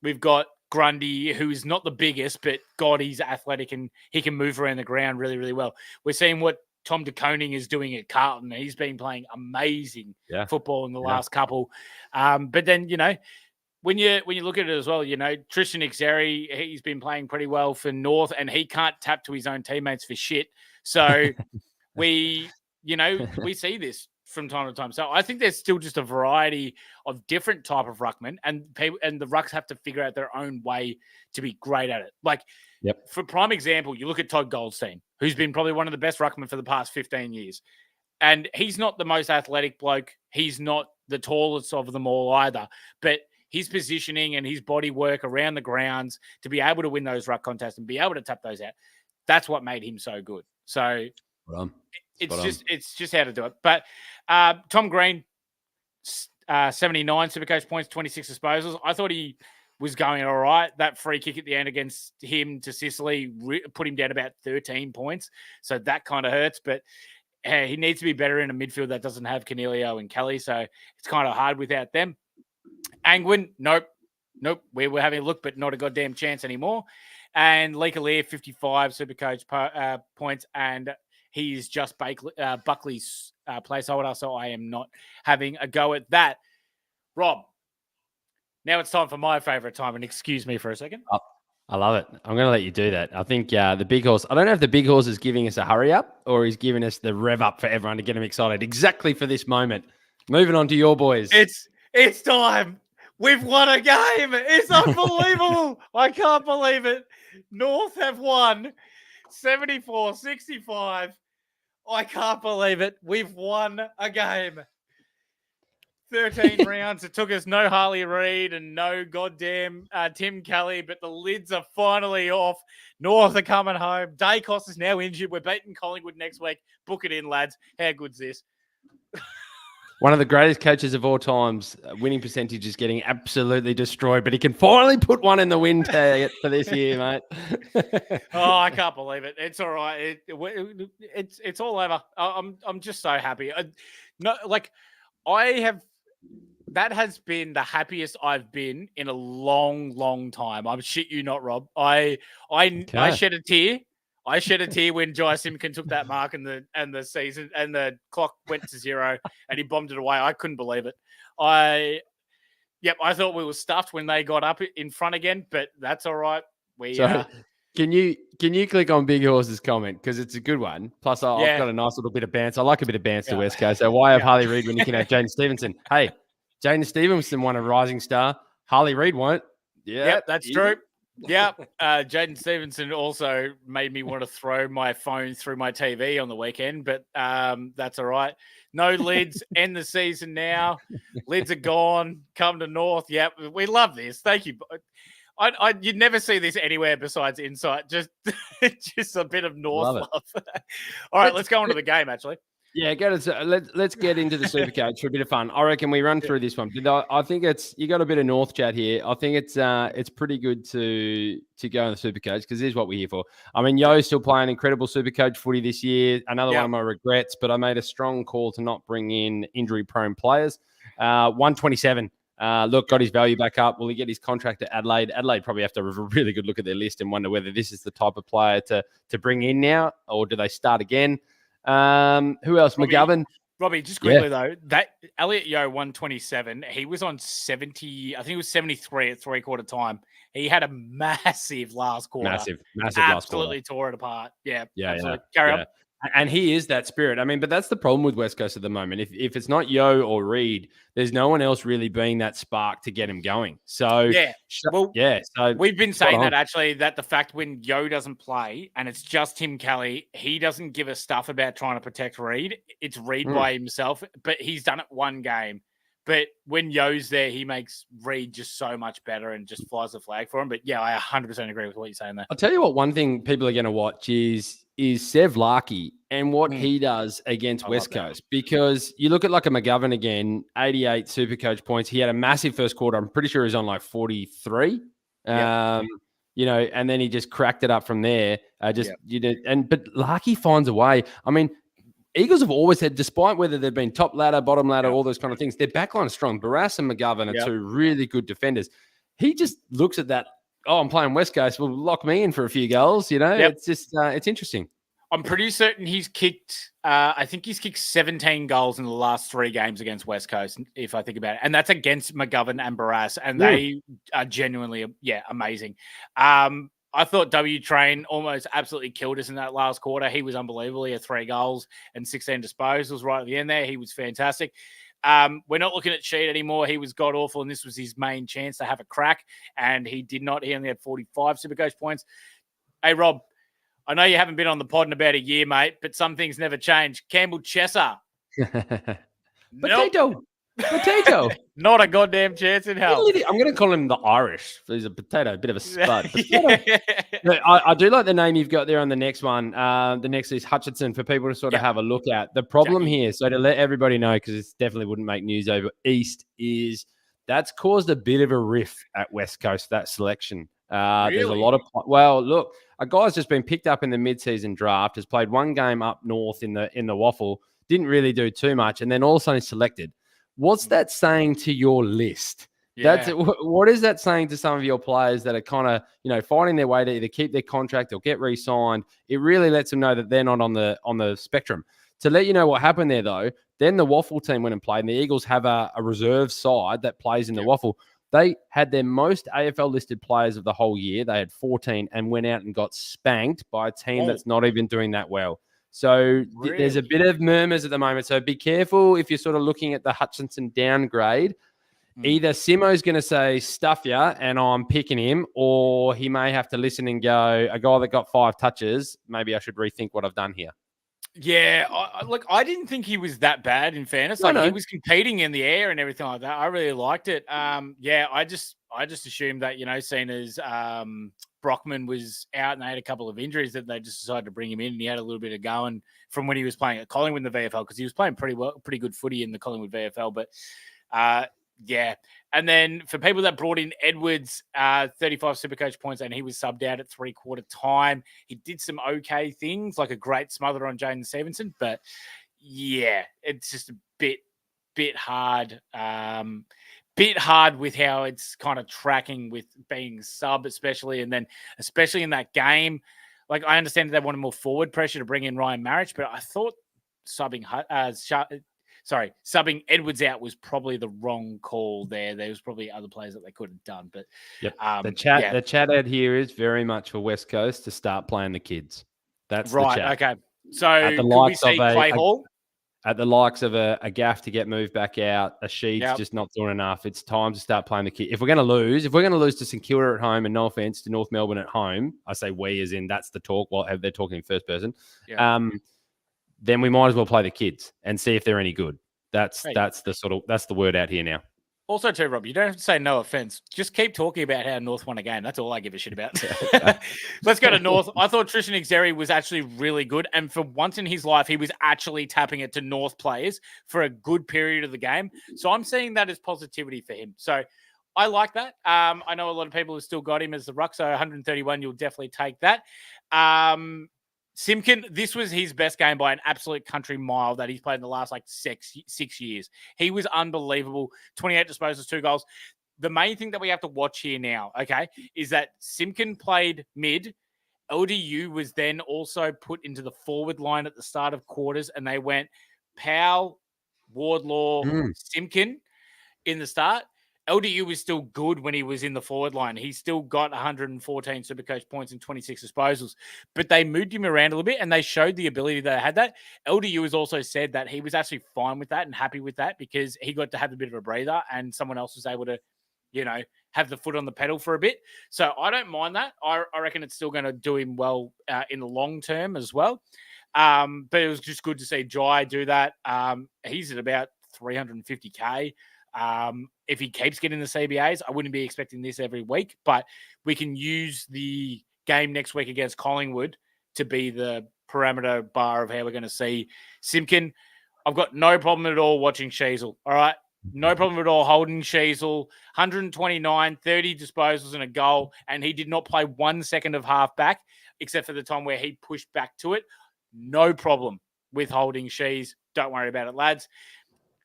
we've got Grundy, who is not the biggest, but God, he's athletic and he can move around the ground really, really well. We're seeing what Tom de Koning is doing at Carlton. He's been playing amazing football in the last couple. But then, when you look at it as well, Tristan Xeri, he's been playing pretty well for North, and he can't tap to his own teammates for shit. So we see this from time to time. So I think there's still just a variety of different type of ruckmen, and the rucks have to figure out their own way to be great at it. For prime example, you look at Todd Goldstein, who's been probably one of the best ruckmen for the past 15 years. And he's not the most athletic bloke. He's not the tallest of them all either. But his positioning and his body work around the grounds to be able to win those ruck contests and be able to tap those out, that's what made him so good. So it's just how to do it. But Tom Green, 79 Supercoach points, 26 disposals. I thought he was going all right. That free kick at the end against him to Sicily put him down about 13 points. So that kind of hurts. But he needs to be better in a midfield that doesn't have Canelio and Kelly. So it's kind of hard without them. Angwin, nope. We were having a look, but not a goddamn chance anymore. And Leakalier, 55 Supercoach points, and he's just Buckley's placeholder, so I am not having a go at that. Rob, now it's time for my favourite time, and excuse me for a second. I love it. I'm going to let you do that. I think the big horse, I don't know if the big horse is giving us a hurry up or he's giving us the rev up for everyone to get them excited exactly for this moment. Moving on to your boys. It's time. We've won a game. It's unbelievable. I can't believe it. North have won 74-65. I can't believe it. We've won a game. 13 rounds. It took us no Harley Reid and no goddamn Tim Kelly, but the lids are finally off. North are coming home. Dacos is now injured. We're beating Collingwood next week. Book it in, lads. How good's this? One of the greatest coaches of all times. Winning percentage is getting absolutely destroyed, but he can finally put one in the wind for this year, mate. Oh, I can't believe it. It's all right. It's all over. I'm just so happy. That has been the happiest I've been in a long, long time. I'm shit you not, Rob. I shed a tear. I shed a tear when Jai Simpkin took that mark and the season and the clock went to 0 and he bombed it away. I couldn't believe it. I thought we were stuffed when they got up in front again, but that's all right. Can you click on Big Horse's comment because it's a good one? Plus, I've got a nice little bit of bounce. I like a bit of bounce to West Coast. So why have Harley Reid when you can have Jaden Stevenson? Hey, Jaden Stevenson won a Rising Star. Harley Reid won't. Yeah, yep, that's true. Yeah, Jaden Stevenson also made me want to throw my phone through my TV on the weekend, but that's all right. No lids. End the season now. Lids are gone. Come to North. Yep, we love this. Thank you. You'd never see this anywhere besides Insight. Just a bit of North love. All right, let's go on to the game, actually. Yeah, let's get into the Supercoach for a bit of fun. I reckon we run through this one. I think you got a bit of North chat here. I think it's pretty good to go on the Supercoach because this is what we're here for. I mean, Yo's still playing incredible Supercoach footy this year. Another one of my regrets, but I made a strong call to not bring in injury-prone players. 127. Got his value back up. Will he get his contract at Adelaide? Adelaide probably have to have a really good look at their list and wonder whether this is the type of player to bring in now, or do they start again? Who else? McGovern. Robbie, just quickly though, that Elliot Yeo 127, he was on 70, I think it was 73 at 3/4 time. He had a massive last quarter. Massive last quarter. Absolutely tore it apart. Yeah. Carry on. And he is that spirit. I mean, but that's the problem with West Coast at the moment. If it's not Yo or Reid, there's no one else really being that spark to get him going. So So we've been saying that actually, that the fact when Yo doesn't play and it's just Tim Kelly, he doesn't give a stuff about trying to protect Reid. It's Reid by himself, but he's done it one game. But when Yo's there, he makes Reid just so much better and just flies the flag for him. But yeah, I 100% agree with what you're saying there. I'll tell you what, one thing people are going to watch is Sev Larkey and what he does against West Coast. Because you look at like a McGovern again, 88 Supercoach points. He had a massive first quarter. I'm pretty sure he's on like 43. And then he just cracked it up from there. But Larkey finds a way. I mean, Eagles have always had, despite whether they've been top ladder, bottom ladder, all those kind of things, their backline is strong. Barras and McGovern are two really good defenders. He just looks at that, I'm playing West Coast, well, lock me in for a few goals, It's just, it's interesting. I'm pretty certain he's kicked, I think he's kicked 17 goals in the last 3 games against West Coast, if I think about it. And that's against McGovern and Barras, and they are genuinely, amazing. I thought W Train almost absolutely killed us in that last quarter. He was unbelievable. He had 3 goals and 16 disposals right at the end there. He was fantastic. We're not looking at Sheed anymore. He was god-awful, and this was his main chance to have a crack, and he did not. He only had 45 Supercoach points. Hey, Rob, I know you haven't been on the pod in about a year, mate, but some things never change. Campbell Chesser. Potato. Not a goddamn chance in hell. I'm going to call him the Irish. He's a potato, a bit of a spud. I do like the name you've got there on the next one. The next is Hutchinson for people to sort of have a look at. The problem here, so to let everybody know, because it definitely wouldn't make news over East, is that's caused a bit of a rift at West Coast, that selection. There's a lot of, look, a guy's just been picked up in the mid-season draft, has played 1 game up north in the waffle, didn't really do too much, and then all of a sudden he's selected. What's that saying to your list? That's Yeah. what is that saying to some of your players that are kind of, finding their way to either keep their contract or get re-signed? It really lets them know that they're not on the spectrum. To let you know what happened there, though, then the Waffle team went and played, and the Eagles have a reserve side that plays in the Waffle. They had their most AFL listed players of the whole year. They had 14 and went out and got spanked by a team that's not even doing that well. So there's a bit of murmurs at the moment. So be careful if you're sort of looking at the Hutchinson downgrade. Either Simo's going to say, stuff ya, and I'm picking him, or he may have to listen and go, a guy that got 5 touches, maybe I should rethink what I've done here. Yeah, I didn't think he was that bad, in fairness. He was competing in the air and everything like that. I really liked it. I just assumed that, seeing as Brockman was out and they had a couple of injuries, that they just decided to bring him in, and he had a little bit of going from when he was playing at Collingwood in the VFL, because he was playing pretty good footy in the Collingwood VFL. But yeah. And then for people that brought in Edwards, 35 Supercoach points, and he was subbed out at 3/4 time. He did some okay things, like a great smother on Jaden Stevenson. But yeah, it's just a bit hard. Bit hard with how it's kind of tracking with being sub, especially. And then especially in that game, like, I understand that they wanted more forward pressure to bring in Ryan Marich, but I thought subbing Edwards out was probably the wrong call there. There was probably other players that they could have done. But the chat ad here is very much for West Coast to start playing the kids. That's right. The chat. Okay. So could we see Clay Hall? At the likes of a Gaff to get moved back out, a Sheets just not doing enough. It's time to start playing the kid. If we're going to lose to St Kilda at home, and no offense to North Melbourne at home, I say we as in that's the talk while they're talking in first person. Yeah. Then we might as well play the kids and see if they're any good. That's the word out here now. Also, too, Rob, you don't have to say no offense. Just keep talking about how North won a game. That's all I give a shit about. Let's go to North. I thought Tristan Xerri was actually really good. And for once in his life, he was actually tapping it to North players for a good period of the game. So I'm seeing that as positivity for him. So I like that. I know a lot of people have still got him as the ruck. So 131, you'll definitely take that. Simpkin, this was his best game by an absolute country mile that he's played in the last 6 years. He was unbelievable. 28 disposals, 2 goals. The main thing that we have to watch here now, okay, is that Simpkin played mid. LDU was then also put into the forward line at the start of quarters, and they went Powell, Wardlaw, Simpkin in the start. LDU was still good when he was in the forward line. He still got 114 Supercoach points and 26 disposals. But they moved him around a little bit, and they showed the ability that they had that. LDU has also said that he was actually fine with that and happy with that, because he got to have a bit of a breather and someone else was able to, have the foot on the pedal for a bit. So I don't mind that. I reckon it's still going to do him well in the long term as well. But it was just good to see Jai do that. He's at about 350K. If he keeps getting the CBAs, I wouldn't be expecting this every week, but we can use the game next week against Collingwood to be the parameter bar of how we're going to see Simpkin. I've got no problem at all watching Sheasel. All right. No problem at all holding Sheasel. 129, 30 disposals and a goal. And he did not play 1 second of half back, except for the time where he pushed back to it. No problem with holding Shees. Don't worry about it, lads.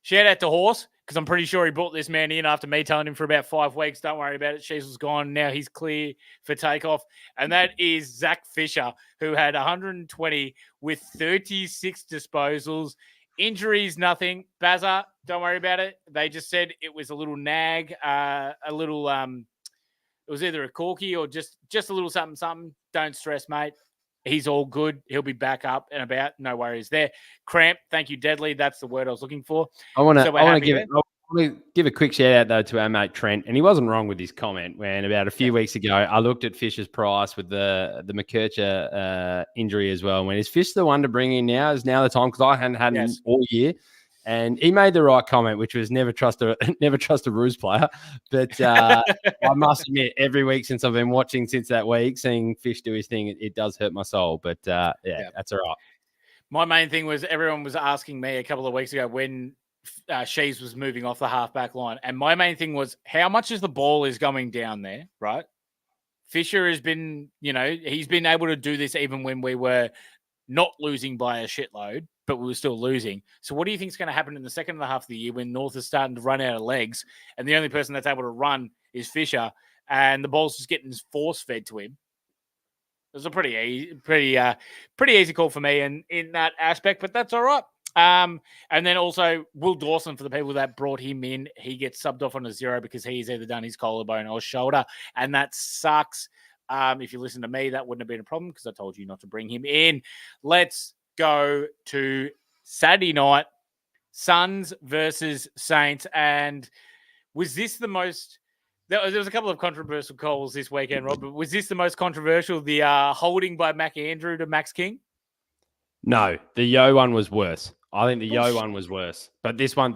Shout out to Horse, because I'm pretty sure he brought this man in after me telling him for about 5 weeks, don't worry about it. Sheasel was gone. Now he's clear for takeoff. And that is Zach Fisher, who had 120 with 36 disposals. Injuries, nothing. Bazza, don't worry about it. They just said it was a little nag, it was either a corky or just a little something. Don't stress, mate. He's all good. He'll be back up and about. No worries there. Cramp. Thank you, Deadly. That's the word I was looking for. I want to give a quick shout out though to our mate Trent, and he wasn't wrong with his comment when about a few weeks ago I looked at Fisher's price with the McKercher injury as well. When is Fish the one to bring in now? Is now the time? Because I hadn't had him all year. And he made the right comment, which was never trust a ruse player. But I must admit, every week since I've been watching since that week, seeing Fish do his thing, it does hurt my soul. But that's all right. My main thing was everyone was asking me a couple of weeks ago when Shees was moving off the halfback line. And my main thing was how much is the ball is going down there, right? Fisher has been, he's been able to do this even when we were not losing by a shitload, but we were still losing. So what do you think is going to happen in the second half of the year when North is starting to run out of legs and the only person that's able to run is Fisher and the ball's just getting force fed to him? It was a pretty easy call for me in that aspect, but that's all right. And then also Will Dawson, for the people that brought him in, he gets subbed off on a 0 because he's either done his collarbone or shoulder, and that sucks. If you listen to me, that wouldn't have been a problem because I told you not to bring him in. Let's go to Saturday night, Suns versus Saints. And was this the most... There was a couple of controversial calls this weekend, Rob, but was this the most controversial, the holding by Mac Andrew to Max King? No, the Yo one was worse. I think the Yo one was worse, but this one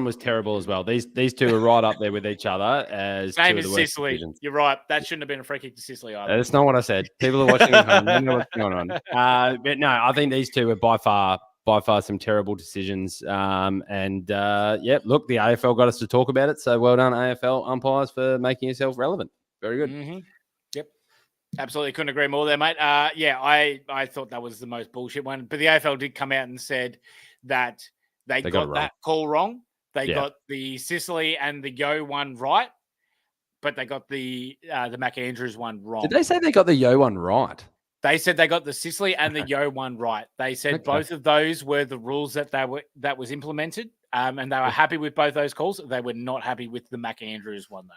was terrible as well. These two are right up there with each other as same two as of the worst Sicily. decisions. You're right. That shouldn't have been a free kick to Sicily either. That's not what I said. People are watching at home. They know what's going on. But no, I think these two are by far some terrible decisions. Look, the AFL got us to talk about it. So well done, AFL umpires, for making yourself relevant. Very good. Mm-hmm. Yep. Absolutely couldn't agree more there, mate. I thought that was the most bullshit one. But the AFL did come out and said that they got that call wrong. They got the Sicily and the Yo one right, but they got the Mac Andrews one wrong. Did they say they got the Yo one right? They said they got the Sicily and the Yo one right. They said both of those were the rules that was implemented, and they were happy with both those calls. They were not happy with the Mac Andrews one, though.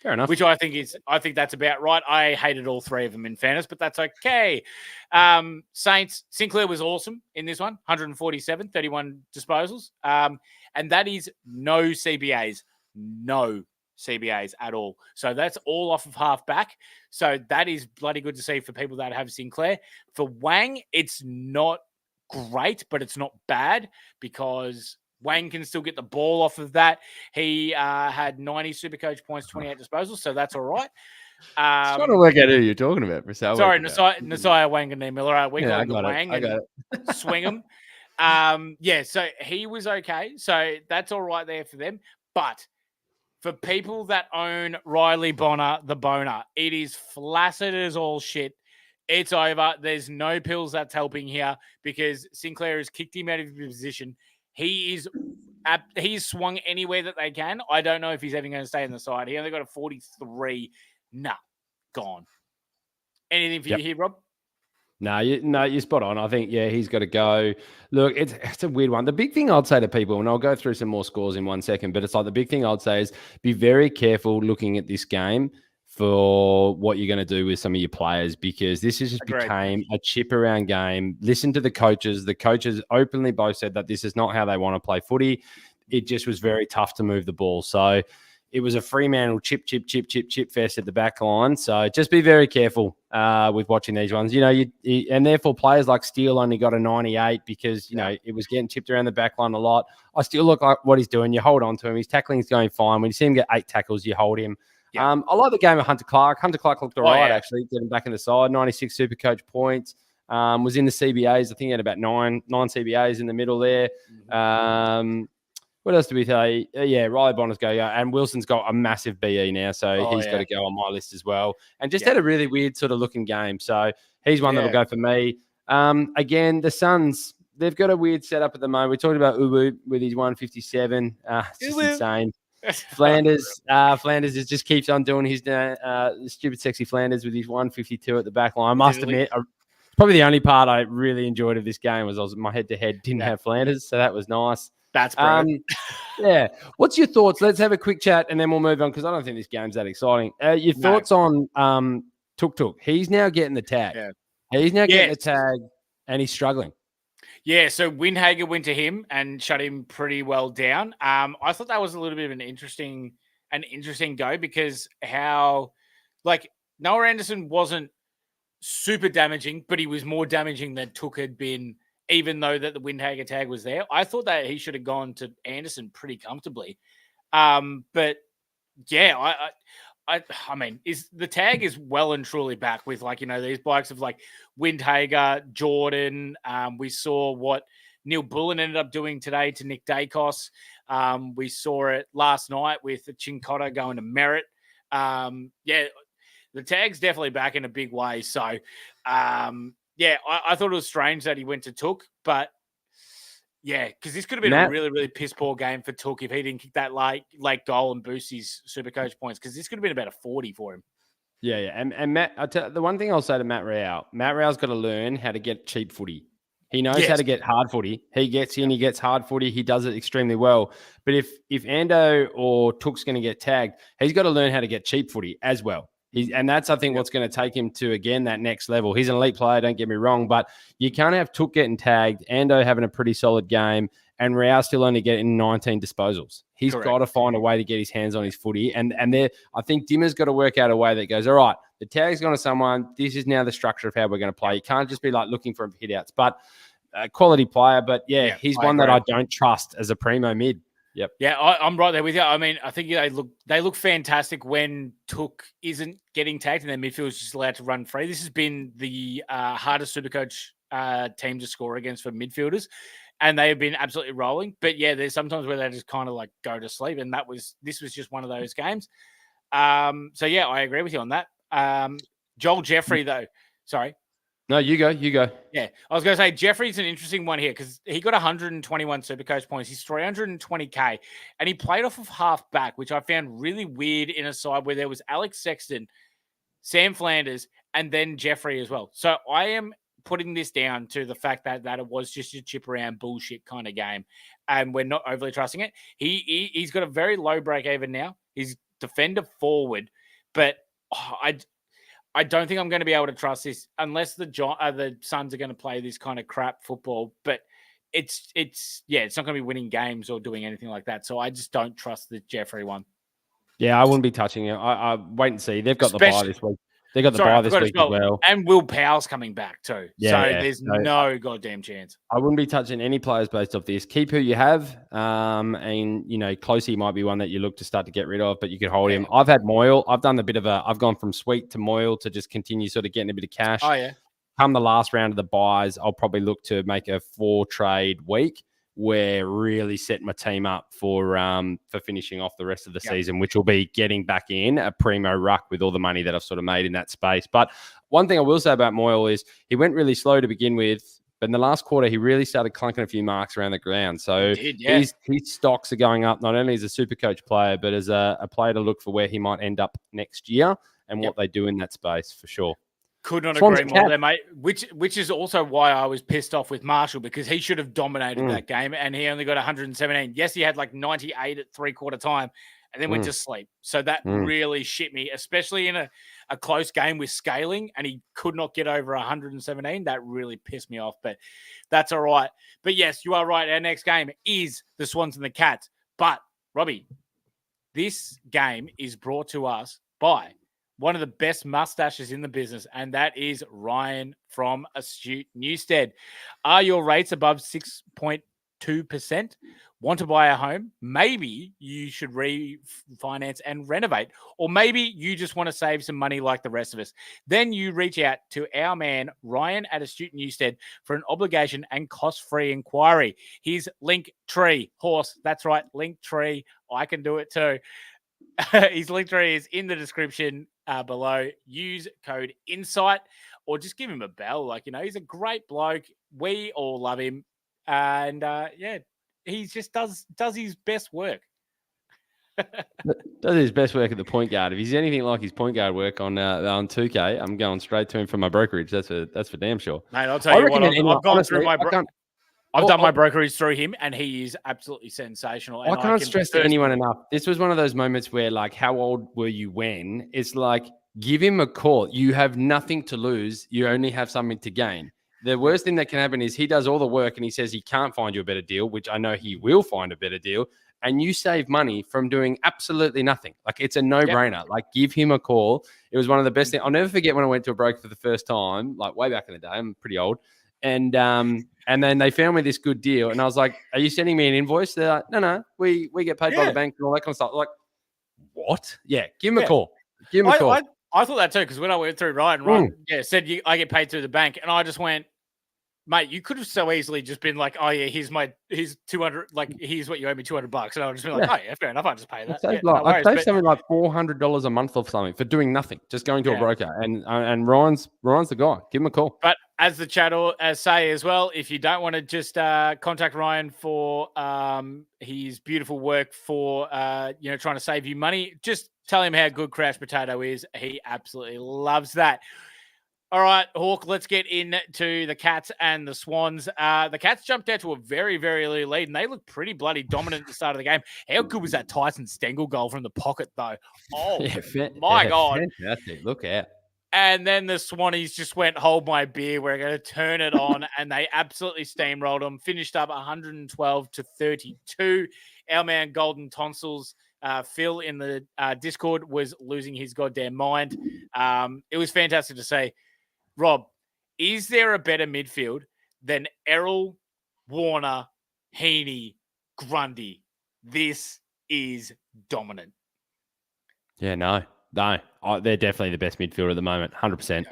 Fair enough. Which I think that's about right. I hated all three of them, in fairness, but that's okay. Saints, Sinclair was awesome in this one, 147, 31 disposals. And that is no CBAs at all. So that's all off of half back. So that is bloody good to see for people that have Sinclair. For Wang, it's not great, but it's not bad because Wang can still get the ball off of that. He had 90 Supercoach points, 28 disposals, so that's all right. Trying to work out who you're talking about. Sorry, Nasiah Wanganeen-Miller. We call him the Wang. I got it. Swing him. So he was okay. So that's all right there for them. But for people that own Riley Bonner, the Boner, it is flaccid as all shit. It's over. There's no pills that's helping here because Sinclair has kicked him out of his position. He's swung anywhere that they can. I don't know if he's even going to stay in the side. He only got a 43. Nah, gone. Anything for you here, Rob? No, you're spot on. I think, he's got to go. Look, it's a weird one. The big thing I'd say to people, and I'll go through some more scores in 1 second, but it's like the big thing I'd say is be very careful looking at this game for what you're going to do with some of your players, because this has just became a chip around game. Listen to the coaches. The coaches openly both said that this is not how they want to play footy. It just was very tough to move the ball. So it was a Fremantle chip fest at the back line. So just be very careful with watching these ones. And therefore players like Steele only got a 98 because, it was getting chipped around the back line a lot. I still look like what he's doing. You hold on to him. His tackling is going fine. When you see him get 8 tackles, you hold him. Yeah. I like the game of Hunter Clark. Hunter Clark looked all right, actually, getting back in the side. 96 Supercoach points. Was in the CBAs. I think he had about nine CBAs in the middle there. What else do we say? Riley Bonner's go. And Wilson's got a massive BE now, so he's got to go on my list as well. And just had a really weird sort of looking game. So he's one that'll go for me. Again, the Suns, they've got a weird setup at the moment. We talked about Ubu with his 157. It's just insane. Flanders just keeps on doing his stupid sexy Flanders with his 152 at the back line. I must admit, probably the only part I really enjoyed of this game was my head-to-head didn't have Flanders, so that was nice. That's brilliant. What's your thoughts? Let's have a quick chat and then we'll move on because I don't think this game's that exciting. Your thoughts on Tuk. He's now getting the tag. Yeah. He's now getting the tag and he's struggling. Yeah, so Windhager went to him and shut him pretty well down. I thought that was a little bit of an interesting go because Noah Anderson wasn't super damaging, but he was more damaging than Took had been, even though that the Windhager tag was there. I thought that he should have gone to Anderson pretty comfortably. But yeah, I mean, the tag is well and truly back with these bikes of Windhager, Jordan. We saw what Neil Bullen ended up doing today to Nick Dacos. We saw it last night with Chincotta going to Merritt. The tag's definitely back in a big way. So, Yeah, I thought it was strange that he went to Took, but yeah, because this could have been a really, really piss poor game for Took if he didn't kick that late goal and boost his Supercoach points, because this could have been about a 40 for him. Yeah. And Matt, the one thing I'll say to Matt Rao's got to learn how to get cheap footy. He knows how to get hard footy. He gets in, he gets hard footy. He does it extremely well. But if Ando or Took's going to get tagged, he's got to learn how to get cheap footy as well. And that's, I think, what's going to take him to, again, that next level. He's an elite player, don't get me wrong, but you can't have Took getting tagged, Ando having a pretty solid game, and Rao still only getting 19 disposals. He's got to find a way to get his hands on his footy. And there, I think Dimmer's got to work out a way that goes, all right, the tag's gone to someone. This is now the structure of how we're going to play. You can't just be like looking for hit outs, but a quality player. But yeah, he's one that I don't trust as a primo mid. Yep. Yeah, I'm right there with you. I mean, I think they look fantastic when Took isn't getting tagged and their midfield is just allowed to run free. This has been the hardest Supercoach team to score against for midfielders, and they have been absolutely rolling. But yeah, there's sometimes where they just kind of like go to sleep, and this was just one of those games. So yeah, I agree with you on that. Joel Jeffrey, though, sorry. No, you go. Yeah, I was going to say Jeffrey's an interesting one here because he got 121 Supercoach points. He's 320K, and he played off of half back, which I found really weird in a side where there was Alex Sexton, Sam Flanders, and then Jeffrey as well. So I am putting this down to the fact that it was just a chip around bullshit kind of game, and we're not overly trusting it. He's got a very low break even now. He's defender forward, but I don't think I'm going to be able to trust this unless the Suns are going to play this kind of crap football. But it's not going to be winning games or doing anything like that. So I just don't trust the Jeffrey one. Yeah, I wouldn't be touching it. I wait and see. They've got the bye this week. They got the bye this week as well. And Will Powell's coming back too. So there's no goddamn chance. I wouldn't be touching any players based off this. Keep who you have. And, Closey might be one that you look to start to get rid of, but you could hold him. I've had Moyle. I've done I've gone from Sweet to Moyle to just continue sort of getting a bit of cash. Oh, yeah. Come the last round of the buys, I'll probably look to make a 4-trade week where really set my team up for finishing off the rest of the season, which will be getting back in a primo ruck with all the money that I've sort of made in that space. But one thing I will say about Moyle is he went really slow to begin with, but in the last quarter, he really started clunking a few marks around the ground. So his stocks are going up, not only as a Supercoach player, but as a player to look for where he might end up next year and what they do in that space for sure. Could not agree more there, mate. Which is also why I was pissed off with Marshall, because he should have dominated that game and he only got 117. Yes, he had like 98 at 3/4 time and then went to sleep. So that really shit me, especially in a close game with scaling, and he could not get over 117. That really pissed me off, but that's all right. But yes, you are right. Our next game is the Swans and the Cats. But, Robbie, this game is brought to us by one of the best mustaches in the business, and that is Ryan from Astute Newstead. Are your rates above 6.2%? Want to buy a home? Maybe you should refinance and renovate. Or maybe you just want to save some money like the rest of us. Then you reach out to our man, Ryan at Astute Newstead, for an obligation and cost-free inquiry. His Linktree, horse, that's right, Linktree. I can do it too. His Linktree is in the description below. Use code INSIGHT or just give him a bell. He's a great bloke. We all love him. And he just does his best work. Does his best work at the point guard. If he's anything like his point guard work on 2K, I'm going straight to him for my brokerage. That's for damn sure. Mate, I'll tell you what, I've gone through I've done my brokerage through him, and he is absolutely sensational. And I can't stress to anyone enough. This was one of those moments where, how old were you when? It's like, give him a call. You have nothing to lose. You only have something to gain. The worst thing that can happen is he does all the work and he says he can't find you a better deal, which I know he will find a better deal, and you save money from doing absolutely nothing. It's a no-brainer. Give him a call. It was one of the best things. I'll never forget when I went to a broker for the first time, way back in the day. I'm pretty old. And then they found me this good deal. And I was like, are you sending me an invoice? They're like, no, we get paid by the bank and all that kind of stuff. What? Yeah, give him a call. Give him a call. I thought that too, because when I went through Ryan said I get paid through the bank. And I just went, Mate, you could have so easily just been like, "Oh yeah, here's 200. Like, here's what you owe me, $200," and I would just be like, Yeah. "Oh yeah, fair enough. I'll just pay that." I'd save something like $400 a month or something for doing nothing, just going to a broker. And Ryan's the guy. Give him a call. But as the chat say as well, if you don't want to just contact Ryan for his beautiful work for trying to save you money, just tell him how good Crouch Potato is. He absolutely loves that. All right, Hawk, let's get into the Cats and the Swans. The Cats jumped out to a very, very early lead, and they looked pretty bloody dominant at the start of the game. How good was that Tyson Stengel goal from the pocket, though? Oh, my God. Fantastic. Look out. And then the Swannies just went, hold my beer, we're going to turn it on, and they absolutely steamrolled them, finished up 112-32. Our man Golden Tonsils, Phil in the Discord, was losing his goddamn mind. It was fantastic to see. Rob, is there a better midfield than Errol, Warner, Heaney, Grundy? This is dominant. Yeah, no. They're definitely the best midfielder at the moment, 100%.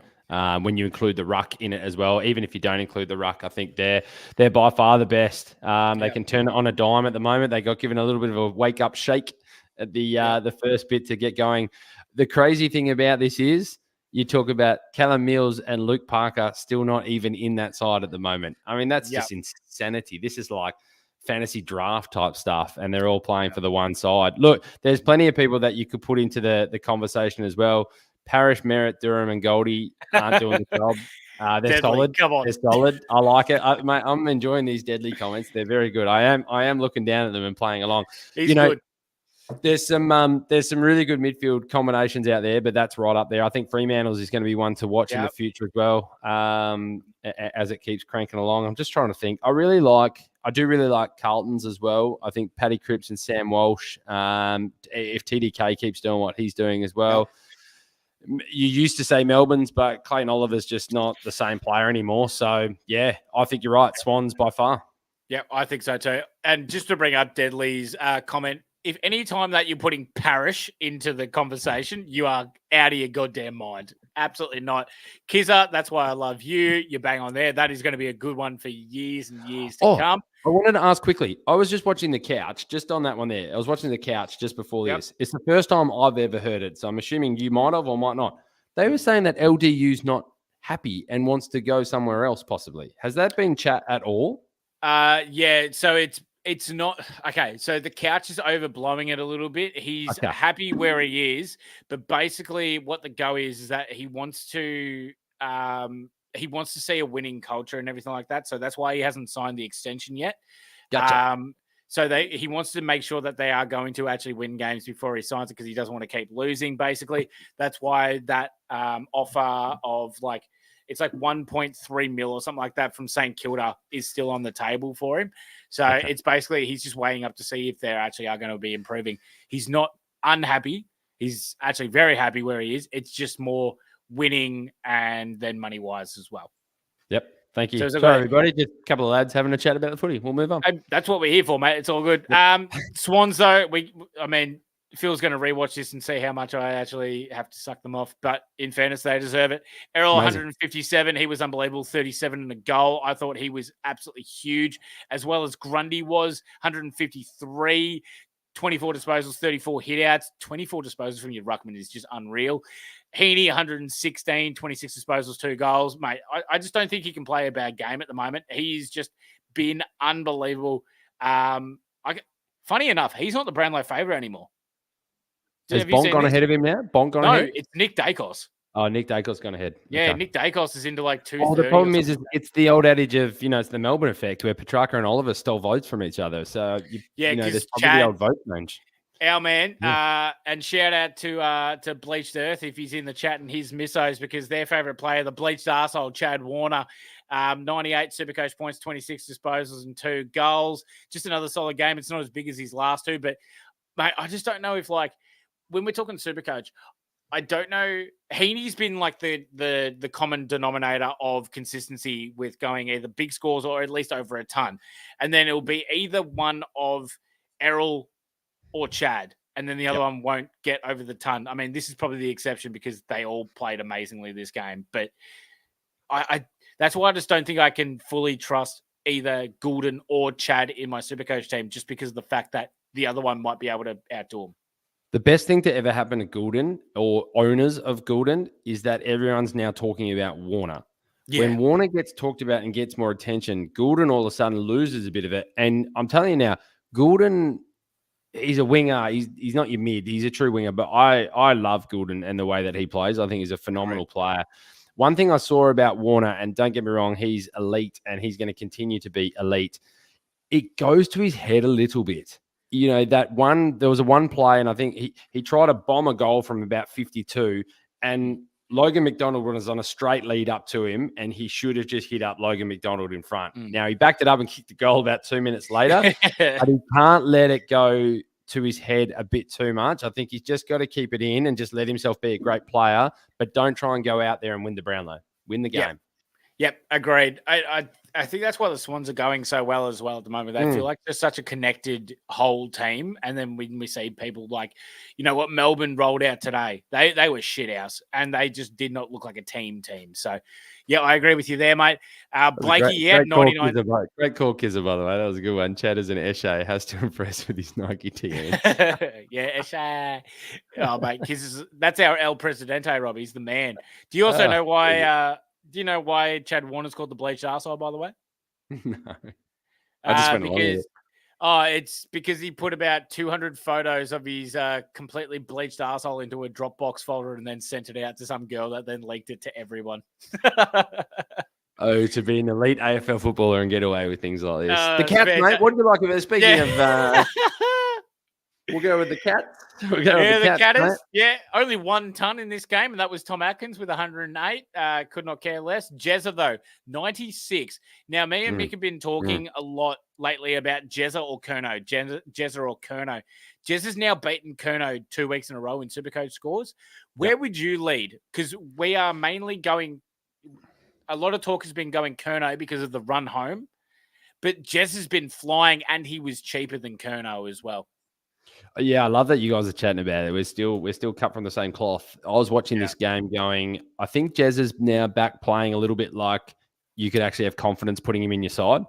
When you include the ruck in it as well, even if you don't include the ruck, I think they're by far the best. They can turn it on a dime at the moment. They got given a little bit of a wake up shake at the first bit to get going. The crazy thing about this is, you talk about Callum Mills and Luke Parker still not even in that side at the moment. I mean, that's just insanity. This is like fantasy draft type stuff, and they're all playing for the one side. Look, there's plenty of people that you could put into the conversation as well. Parrish, Merritt, Durham, and Goldie aren't doing the job. They're solid. Come on. They're solid. I like it. Mate, I'm enjoying these deadly comments. They're very good. I am looking down at them and playing along. He's good. There's some really good midfield combinations out there, but that's right up there. I think Fremantle's is going to be one to watch in the future as well, as it keeps cranking along. I'm just trying to think. I do really like Carlton's as well. I think Paddy Cripps and Sam Walsh. If TDK keeps doing what he's doing as well. You used to say Melbourne's, but Clayton Oliver's just not the same player anymore. So, yeah, I think you're right. Swans by far. Yeah, I think so too. And just to bring up Deadly's comment, if any time that you're putting Parrish into the conversation, you are out of your goddamn mind. Absolutely not. Kizza, that's why I love you. You're bang on there. That is going to be a good one for years and years to come. I wanted to ask quickly. I was just watching The Couch, just on that one there. I was watching The Couch just before this. It's the first time I've ever heard it, so I'm assuming you might have or might not. They were saying that LDU's not happy and wants to go somewhere else possibly. Has that been chat at all? Yeah, so it's not okay. So the Couch is overblowing it a little bit. He's happy where he is, but basically what the go is that he wants to see a winning culture and everything like that. So that's why he hasn't signed the extension yet. Gotcha. So he wants to make sure that they are going to actually win games before he signs it, because he doesn't want to keep losing. Basically, that's why that offer of it's like 1.3 mil or something like that from St. Kilda is still on the table for him. So it's basically he's just weighing up to see if they actually are going to be improving. He's not unhappy. He's actually very happy where he is. It's just more winning and then money-wise as well. Yep. Thank you. So sorry, everybody. Just a couple of lads having a chat about the footy. We'll move on. That's what we're here for, mate. It's all good. Swans, though, Phil's going to rewatch this and see how much I actually have to suck them off. But in fairness, they deserve it. Errol, 157. He was unbelievable. 37 and a goal. I thought he was absolutely huge, as well as Grundy was 153. 24 disposals, 34 hitouts. 24 disposals from your ruckman is just unreal. Heaney, 116, 26 disposals, 2 goals. Mate, I just don't think he can play a bad game at the moment. He's just been unbelievable. Funny enough, he's not the Brownlow favourite anymore. Has Bonk gone ahead of him now? Bonk gone ahead? No, it's Nick Dacos. Oh, Nick Dacos gone ahead. Yeah, okay. Nick Dacos is into like 230. The problem is it's the old adage of, it's the Melbourne effect where Petrarca and Oliver stole votes from each other. So, there's probably the old vote range. Our man, and shout out to Bleached Earth if he's in the chat and his missos, because their favourite player, the bleached arsehole, Chad Warner, 98 Supercoach points, 26 disposals and 2 goals. Just another solid game. It's not as big as his last two, but mate, I just don't know if when we're talking Supercoach, I don't know. Heaney's been like the common denominator of consistency with going either big scores or at least over a ton. And then it'll be either one of Errol or Chad, and then the other one won't get over the ton. I mean, this is probably the exception because they all played amazingly this game. But I that's why I just don't think I can fully trust either Goulden or Chad in my Supercoach team, just because of the fact that the other one might be able to outdo him. The best thing to ever happen to Goulden or owners of Goulden is that everyone's now talking about Warner. Yeah. When Warner gets talked about and gets more attention, Goulden all of a sudden loses a bit of it. And I'm telling you now, Goulden, he's a winger. He's not your mid. He's a true winger. But I love Goulden and the way that he plays. I think he's a phenomenal player. One thing I saw about Warner, and don't get me wrong, he's elite and he's going to continue to be elite. It goes to his head a little bit. You know, there was one play, and I think he tried to bomb a goal from about 52, and Logan McDonald was on a straight lead up to him, and he should have just hit up Logan McDonald in front. Now, he backed it up and kicked the goal about 2 minutes later, but he can't let it go to his head a bit too much. I think he's just got to keep it in and just let himself be a great player, but don't try and go out there and win the Brownlow. Win the game. Yep, agreed. I think that's why the Swans are going so well as well at the moment. They feel like they're such a connected whole team. And then when we see people like, you know what, Melbourne rolled out today, they were shit house and they just did not look like a team. So, yeah, I agree with you there, mate. Blakey, great 99. Great call, Kizza, by the way. That was a good one. Chatters and Eshe has to impress with his Nike team. Yeah, Eshe. Oh, mate, that's our El Presidente, Rob. He's the man. Do you also know why... do you know why Chad Warner's called the bleached arsehole, by the way? No. I just went along with it. It's because he put about 200 photos of his completely bleached arsehole into a Dropbox folder and then sent it out to some girl that then leaked it to everyone. To be an elite AFL footballer and get away with things like this. The Cats, mate. What do you like of it? Speaking of... We'll go with the Cats. We'll go with the Cats. Only 1 ton in this game, and that was Tom Atkins with 108. Could not care less. Jezza, though, 96. Now, me and Mick have been talking a lot lately about Jezza or Curnow. Jezza or Curnow. Jezza's now beaten Curnow 2 weeks in a row in Supercoach scores. Where would you lead? Because we are mainly going... A lot of talk has been going Curnow because of the run home, but Jezza's been flying, and he was cheaper than Curnow as well. Yeah, I love that you guys are chatting about it. We're still cut from the same cloth. I was watching this game going, I think Jez is now back playing a little bit like you could actually have confidence putting him in your side.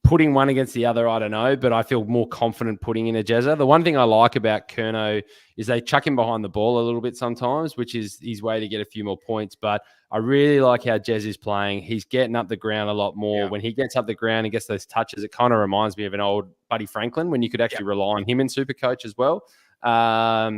Putting one against the other, I don't know, but I feel more confident putting in a Jezza. The one thing I like about Curnow is they chuck him behind the ball a little bit sometimes, which is his way to get a few more points. But I really like how Jez is playing. He's getting up the ground a lot more. Yeah. When he gets up the ground and gets those touches, it kind of reminds me of an old Buddy Franklin when you could actually rely on him in Supercoach as well. I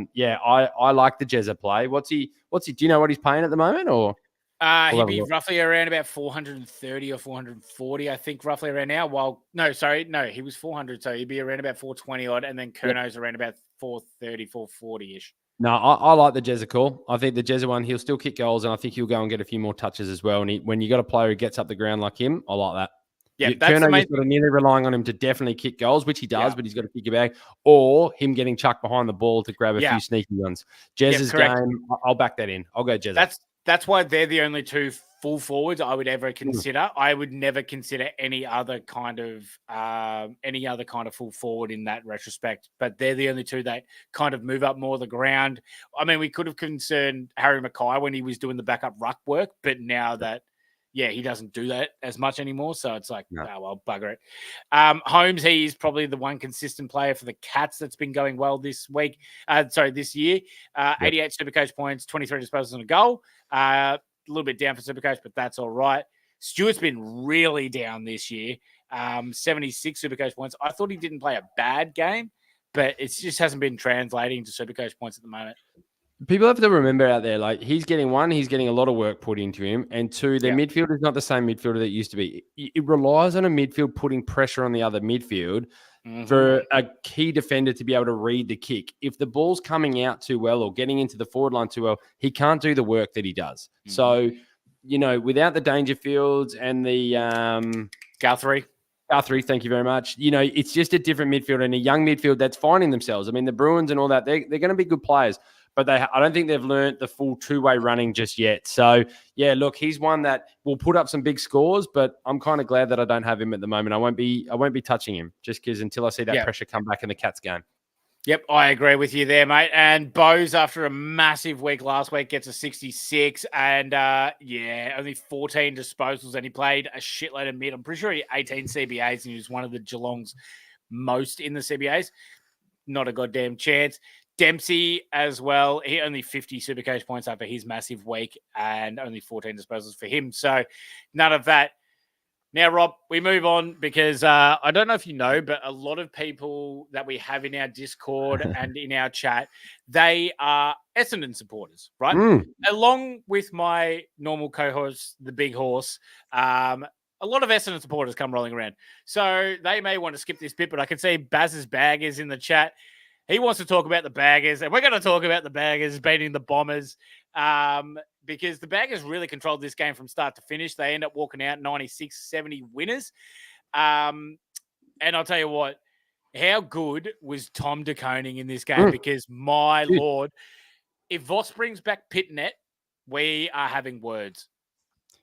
like the Jezza play. What's he? Do you know what he's paying at the moment, or? He'd be roughly around about 430 or 440, I think, roughly around now. He was 400, so he'd be around about 420 odd, and then Curnow's around about 430, 440-ish. No, I like the Jezza call. I think the Jezza one, he'll still kick goals, and I think he'll go and get a few more touches as well. And when you got a player who gets up the ground like him, I like that. Yeah, that's Curnow is sort of nearly relying on him to definitely kick goals, which he does, but he's got to kick it back, or him getting chucked behind the ball to grab a few sneaky ones. Jezza's game, I'll back that in. I'll go Jezza. That's why they're the only two full forwards I would ever consider. I would never consider any other kind of full forward in that retrospect. But they're the only two that kind of move up more of the ground. I mean, we could have concerned Harry Mackay when he was doing the backup ruck work, but now that he doesn't do that as much anymore. So it's like, bugger it. Holmes, he's probably the one consistent player for the Cats that's been going well this year. 88 Supercoach points, 23 disposals and a goal. A little bit down for Supercoach, but that's all right. Stewart's been really down this year. 76 Supercoach points. I thought he didn't play a bad game, but it just hasn't been translating to Supercoach points at the moment. People have to remember out there, like he's getting a lot of work put into him. And two, the midfield is not the same midfielder that it used to be. It relies on a midfield putting pressure on the other midfield for a key defender to be able to read the kick. If the ball's coming out too well or getting into the forward line too well, he can't do the work that he does. So, without the Dangerfields and the Guthrie, thank you very much. It's just a different midfield and a young midfield that's finding themselves. I mean, the Bruins and all that, they're going to be good players. But I don't think they've learned the full two-way running just yet. So, look, he's one that will put up some big scores, but I'm kind of glad that I don't have him at the moment. I won't be touching him just because until I see that pressure come back in the Cats game. Yep, I agree with you there, mate. And Bose, after a massive week last week, gets a 66 and, only 14 disposals, and he played a shitload of mid. I'm pretty sure he had 18 CBAs, and he was one of the Geelong's most in the CBAs. Not a goddamn chance. Dempsey as well. He only 50 Supercoach points after his massive week and only 14 disposals for him. So none of that. Now, Rob, we move on because I don't know if you know, but a lot of people that we have in our Discord and in our chat, they are Essendon supporters, right? Along with my normal co-host, the Big Horse, a lot of Essendon supporters come rolling around. So they may want to skip this bit, but I can see Baz's Baggers in the chat. He wants to talk about the Baggers, and we're going to talk about the Baggers beating the Bombers because the Baggers really controlled this game from start to finish. They end up walking out 96-70 winners. And I'll tell you what, how good was Tom De Koning in this game? Because, my Lord, if Voss brings back Pitnet, we are having words.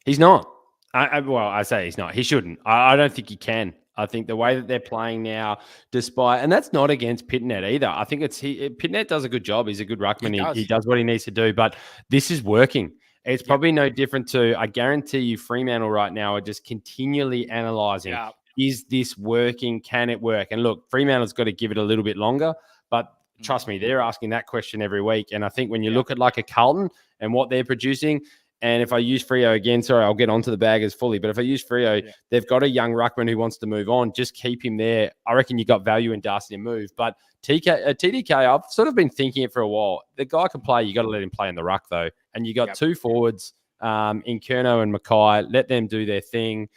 He's not. I say he's not. He shouldn't. I don't think he can. I think the way that they're playing now, and that's not against Pitnet either. I think Pitnet does a good job. He's a good ruckman. He does what he needs to do, but this is working. It's probably no different to, I guarantee you, Fremantle right now are just continually analysing. Yep. Is this working? Can it work? And look, Fremantle's got to give it a little bit longer, but trust me, they're asking that question every week. And I think when you look at like a Carlton and what they're producing, and if I use Freo again, sorry, I'll get onto the Baggers fully. But if I use Freo, they've got a young ruckman who wants to move on. Just keep him there. I reckon you got value in Darcy to move. But TDK, I've sort of been thinking it for a while. The guy can play. You got to let him play in the ruck, though. And you got two forwards in Kerno and Mackay. Let them do their thing.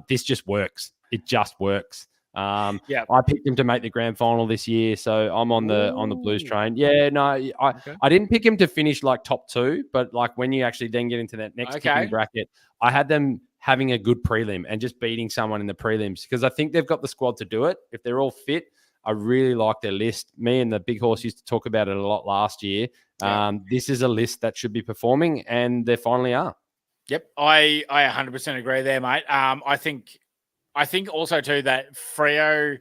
This just works. It just works. I picked him to make the grand final this year, so I'm on the Blues train. Yeah, no, I didn't pick him to finish like top 2, but like when you actually then get into that next kicking bracket, I had them having a good prelim and just beating someone in the prelims because I think they've got the squad to do it. If they're all fit, I really like their list. Me and the Big Horse used to talk about it a lot last year. This is a list that should be performing, and they finally are. Yep, I 100% agree there, mate. I think also, too, that Freo,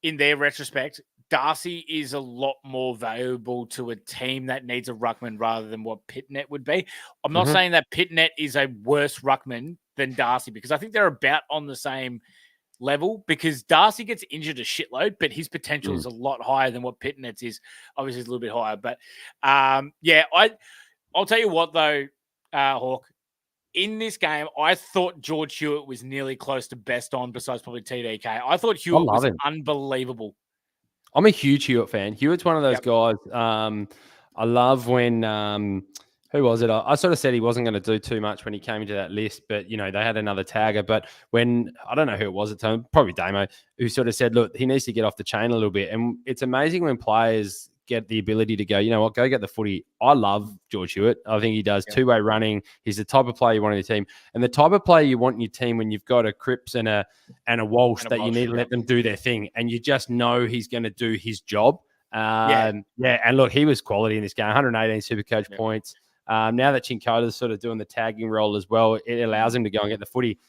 in their retrospect, Darcy is a lot more valuable to a team that needs a ruckman rather than what Pitnet would be. I'm not saying that Pitnet is a worse ruckman than Darcy because I think they're about on the same level because Darcy gets injured a shitload, but his potential is a lot higher than what Pitnet's is. Obviously, it's a little bit higher. But, I'll tell you what, though, Hawk. In this game, I thought George Hewitt was nearly close to best on besides probably TDK. I thought Hewitt was unbelievable. I'm a huge Hewitt fan. Hewitt's one of those guys. I love when, who was it? I sort of said he wasn't going to do too much when he came into that list, but, they had another tagger. But when, I don't know who it was at the time, probably Damo, who sort of said, look, he needs to get off the chain a little bit. And it's amazing when players get the ability to go, you know what, go get the footy. I love George Hewitt. I think he does two-way running. He's the type of player you want in your team. And the type of player you want in your team when you've got a Cripps and a Walsh that you need to let them do their thing. And you just know he's going to do his job. And look, he was quality in this game, 118 Supercoach points. Now that Chinkota's sort of doing the tagging role as well, it allows him to go and get the footy.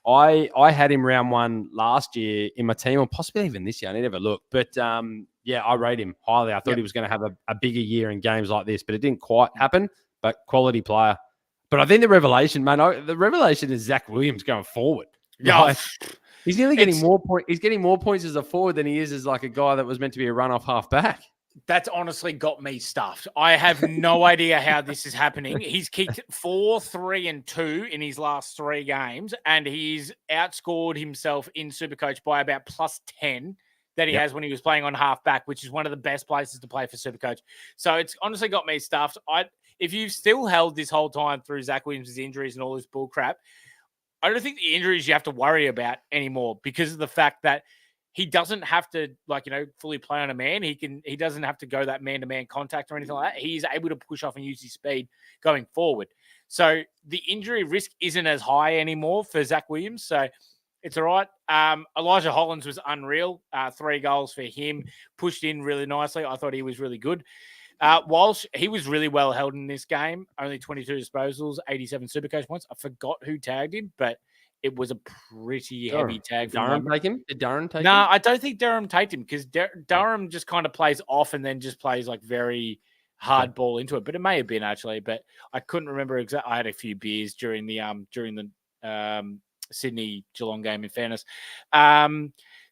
I had him round 1 last year in my team, or possibly even this year. I need to have a look. But, I rate him highly. I thought he was going to have a bigger year in games like this, but it didn't quite happen. But quality player. But I think the revelation, man, the revelation is Zach Williams going forward. Yeah. He's nearly getting more points. He's getting more points as a forward than he is as like a guy that was meant to be a run-off half-back. That's honestly got me stuffed. I have no idea how this is happening. He's kicked 4, 3, and 2 in his last 3 games, and he's outscored himself in Supercoach by about plus 10 that he has when he was playing on halfback, which is one of the best places to play for Supercoach. So it's honestly got me stuffed. If you've still held this whole time through Zach Williams' injuries and all this bull crap, I don't think the injuries you have to worry about anymore because of the fact that he doesn't have to, fully play on a man. He doesn't have to go that man-to-man contact or anything like that. He's able to push off and use his speed going forward. So the injury risk isn't as high anymore for Zach Williams. So it's all right. Elijah Hollins was unreal. 3 goals for him. Pushed in really nicely. I thought he was really good. Walsh, he was really well held in this game. Only 22 disposals, 87 Supercoach points. I forgot who tagged him, but it was a pretty heavy tag. Did Durham take him? Did Durham take him? No, I don't think Durham taked him because Durham just kind of plays off and then just plays like very hard ball into it. But it may have been actually, but I couldn't remember exactly. I had a few beers during the Sydney Geelong game, in fairness.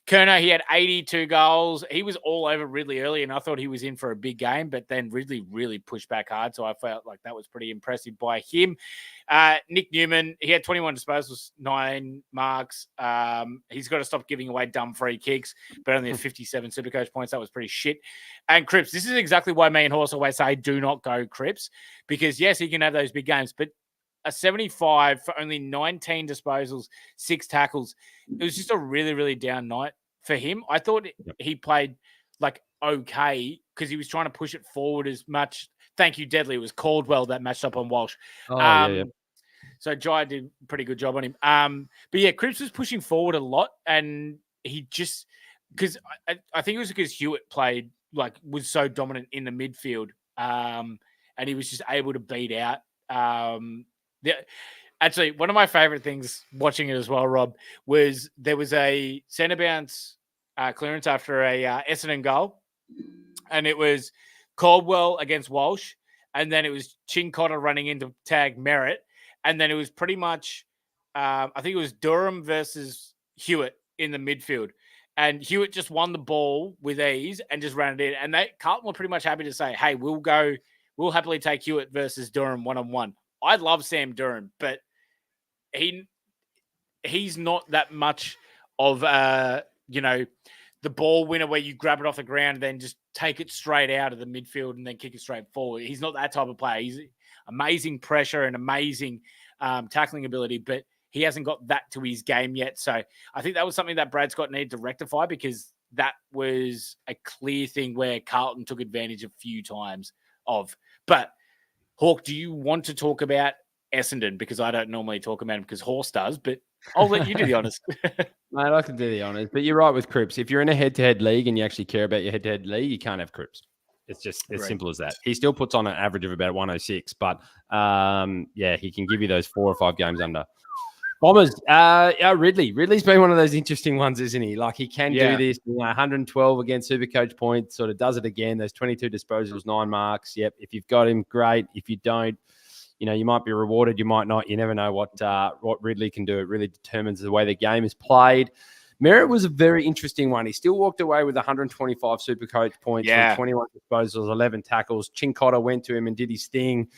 Kerner, he had 82 goals. He was all over Ridley early, and I thought he was in for a big game, but then Ridley really pushed back hard, so I felt like that was pretty impressive by him. Nick Newman, he had 21 disposals, 9 marks. He's got to stop giving away dumb free kicks, but only had 57 Supercoach points. That was pretty shit. And Cripps, this is exactly why me and Horse always say do not go Cripps, because, yes, he can have those big games, but a 75 for only 19 disposals, 6 tackles. It was just a really, really down night for him. I thought he played like okay because he was trying to push it forward as much. Thank you, Deadly. It was Caldwell that matched up on Walsh. So Jai did a pretty good job on him. But yeah, Cripps was pushing forward a lot, and he just because I think it was because Hewitt was so dominant in the midfield, and he was just able to beat out. Actually, one of my favorite things watching it as well, Rob, was there was a centre bounce clearance after a Essendon goal, and it was Caldwell against Walsh, and then it was Chincotta running into tag Merritt, and then it was pretty much, I think it was Durham versus Hewitt in the midfield, and Hewitt just won the ball with ease and just ran it in, and Carlton were pretty much happy to say, hey, we'll happily take Hewitt versus Durham one-on-one. I love Sam Durham, but he's not that much of the ball winner where you grab it off the ground and then just take it straight out of the midfield and then kick it straight forward. He's not that type of player. He's amazing pressure and amazing tackling ability, but he hasn't got that to his game yet. So I think that was something that Brad Scott needed to rectify, because that was a clear thing where Carlton took advantage a few times of. But Hawk, do you want to talk about Essendon? Because I don't normally talk about him because Horse does, but I'll let you do the honors. Mate, I can do the honors. But you're right with Cripps. If you're in a head-to-head league and you actually care about your head-to-head league, you can't have Cripps. It's just as simple as that. He still puts on an average of about 106, but he can give you those 4 or 5 games under. Bombers, Ridley. Ridley's been one of those interesting ones, isn't he? Like, he can do this, 112 against Supercoach points, sort of does it again. Those 22 disposals, 9 marks. Yep. If you've got him, great. If you don't, you might be rewarded. You might not. You never know what Ridley can do. It really determines the way the game is played. Merritt was a very interesting one. He still walked away with 125 Supercoach points from 21 disposals, 11 tackles. Chincotta went to him and did his thing.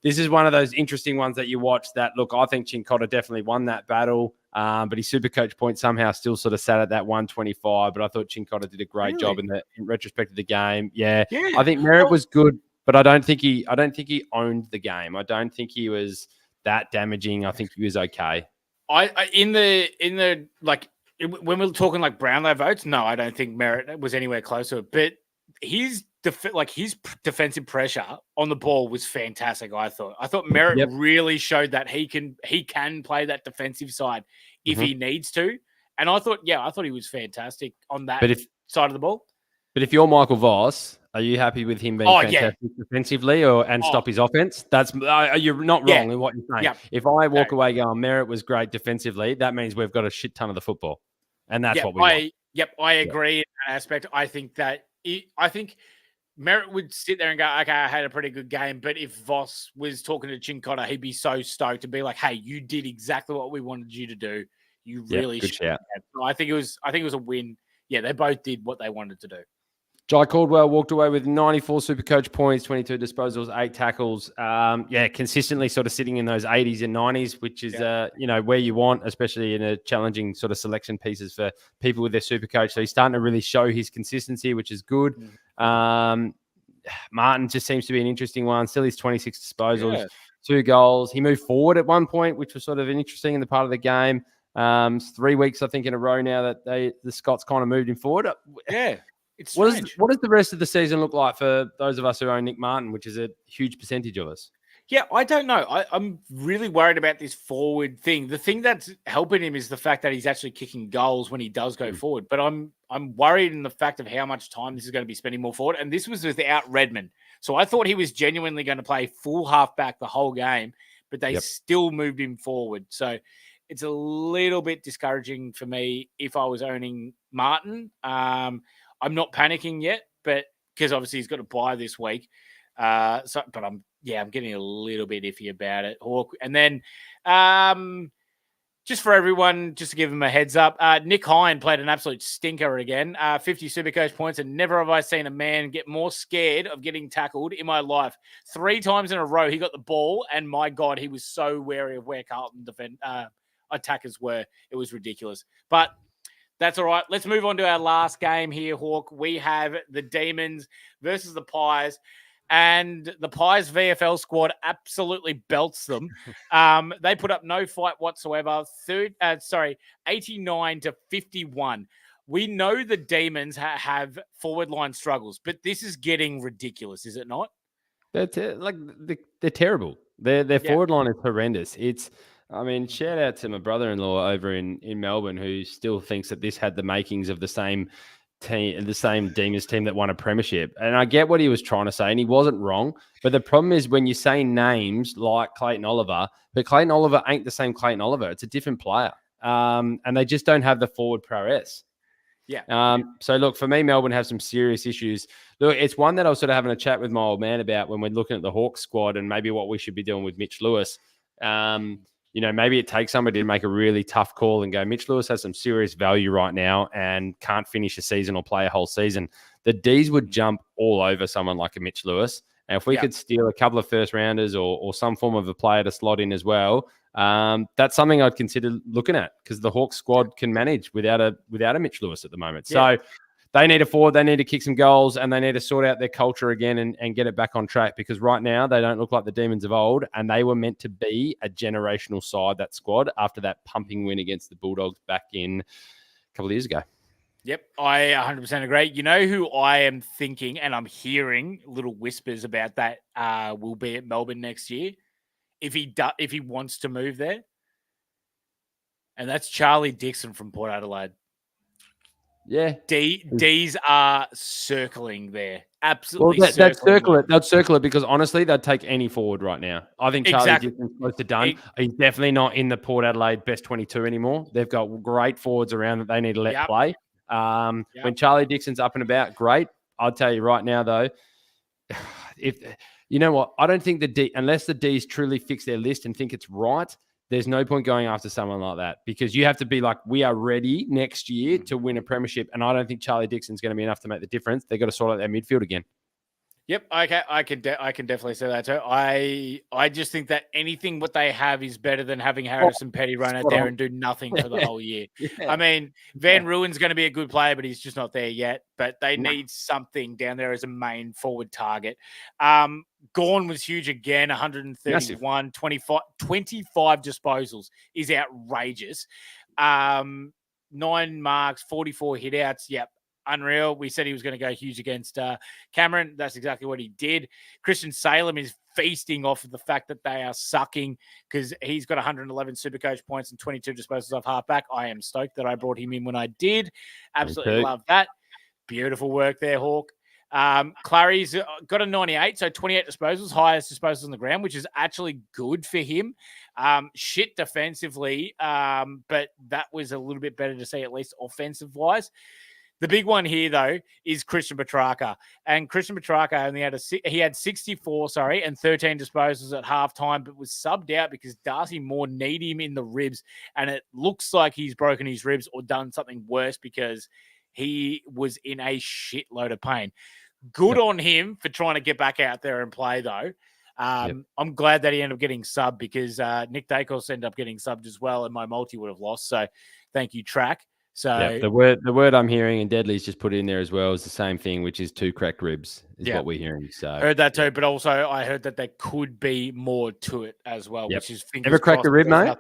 This is one of those interesting ones that you watch that, look, I think Chincotta definitely won that battle, but his Supercoach point somehow still sort of sat at that 125, but I thought Chincotta did a great job in retrospect of the game. Yeah. I think Merritt was good, but I don't think he owned the game. I don't think he was that damaging. I think he was okay. When we're talking like Brownlow votes, no, I don't think Merritt was anywhere close to it, but his defensive pressure on the ball was fantastic. I thought Merritt really showed that he can play that defensive side if he needs to, and I thought he was fantastic on that side of the ball. But if you're Michael Voss, are you happy with him being fantastic defensively and stop his offense? That's you're not wrong in what you're saying. Yep. If I walk away going, Merritt was great defensively, that means we've got a shit ton of the football, and that's what we want. I agree in that aspect. I think Merritt would sit there and go, okay, I had a pretty good game. But if Voss was talking to Chincotta, he'd be so stoked to be like, hey, you did exactly what we wanted you to do. You really should. So I think it was a win. Yeah, they both did what they wanted to do. Jai Caldwell walked away with 94 Supercoach points, 22 disposals, 8 tackles. Consistently sort of sitting in those 80s and 90s, which is where you want, especially in a challenging sort of selection pieces for people with their Supercoach. So he's starting to really show his consistency, which is good. Martin just seems to be an interesting one. Still his 26 disposals, 2 goals. He moved forward at one point, which was sort of an interesting in the part of the game. 3 weeks, I think, in a row now that the Scots kind of moved him forward. Yeah. What does the rest of the season look like for those of us who own Nick Martin, which is a huge percentage of us? Yeah, I don't know. I'm really worried about this forward thing. The thing that's helping him is the fact that he's actually kicking goals when he does go forward. But I'm worried in the fact of how much time this is going to be spending more forward. And this was without Redmond. So I thought he was genuinely going to play full halfback the whole game, but they still moved him forward. So it's a little bit discouraging for me if I was owning Martin. I'm not panicking yet, but because obviously he's got to buy this week. But I'm getting a little bit iffy about it. Hawk. And then just for everyone, just to give them a heads up, Nick Hine played an absolute stinker again. 50 Supercoach points, and never have I seen a man get more scared of getting tackled in my life. 3 times in a row, he got the ball, and my God, he was so wary of where Carlton attackers were. It was ridiculous. But that's all right. Let's move on to our last game here, Hawk. We have the Demons versus the Pies. And the Pies VFL squad absolutely belts them. They put up no fight whatsoever. 89-51. We know the Demons have forward line struggles, but this is getting ridiculous, is it not? They're terrible. Their forward line is horrendous. Shout out to my brother-in-law over in Melbourne who still thinks that this had the makings of the same team, the same Demons team that won a premiership. And I get what he was trying to say, and he wasn't wrong. But the problem is when you say names like Clayton Oliver, but Clayton Oliver ain't the same Clayton Oliver. It's a different player. And they just don't have the forward prowess. Yeah. So look, for me, Melbourne have some serious issues. Look, it's one that I was sort of having a chat with my old man about when we're looking at the Hawks squad and maybe what we should be doing with Mitch Lewis. Maybe it takes somebody to make a really tough call and go, Mitch Lewis has some serious value right now and can't finish a season or play a whole season. The Ds would jump all over someone like a Mitch Lewis. And if we could steal a couple of first rounders or some form of a player to slot in as well, that's something I'd consider looking at because the Hawks squad can manage without a Mitch Lewis at the moment. Yeah. So they need a forward, they need to kick some goals, and they need to sort out their culture again and get it back on track because right now they don't look like the Demons of old, and they were meant to be a generational side, that squad, after that pumping win against the Bulldogs back in a couple of years ago. Yep, I 100% agree. You know who I am thinking, and I'm hearing little whispers about that will be at Melbourne next year if he wants to move there, and that's Charlie Dixon from Port Adelaide. Yeah. D's are circling there. Absolutely. Well, they'd circle it. They'd circle it because honestly, they'd take any forward right now. I think Charlie Dixon's close to done. He's definitely not in the Port Adelaide best 22 anymore. They've got great forwards around that they need to let play. When Charlie Dixon's up and about, great. I'll tell you right now, though, if you know what, I don't think unless the Ds truly fix their list and think it's right, there's no point going after someone like that because you have to be like, we are ready next year to win a premiership. And I don't think Charlie Dixon's going to be enough to make the difference. They've got to sort out their midfield again. Yep. Okay. I can definitely say that too. I just think that anything what they have is better than having Harrison Petty run out there and do nothing for the whole year. Yeah. I mean, Van Ruin's going to be a good player, but he's just not there yet. But they need something down there as a main forward target. Gawn was huge again, 131, 25 disposals is outrageous. 9 marks, 44 hitouts. Yep. Unreal. We said he was going to go huge against Cameron. That's exactly what he did. Christian Salem is feasting off of the fact that they are sucking because he's got 111 Supercoach points and 22 disposals off halfback. I am stoked that I brought him in when I did. Absolutely love that. Beautiful work there, Hawk. Clary's got a 98, so 28 disposals, highest disposals on the ground, which is actually good for him. Shit defensively, but that was a little bit better to see, at least offensive-wise. The big one here, though, is Christian Petrarca. And Christian Petrarca only had 64, and 13 disposals at halftime, but was subbed out because Darcy Moore needed him in the ribs. And it looks like he's broken his ribs or done something worse because he was in a shitload of pain. Good on him for trying to get back out there and play, though. I'm glad that he ended up getting subbed because Nick Dacos ended up getting subbed as well, and my multi would have lost. So thank you, Track. So the word I'm hearing, and Deadly's just put in there as well, is the same thing, which is 2 cracked ribs is what we're hearing. So heard that too, but also I heard that there could be more to it as well, which is fingers Ever cracked a rib, mate?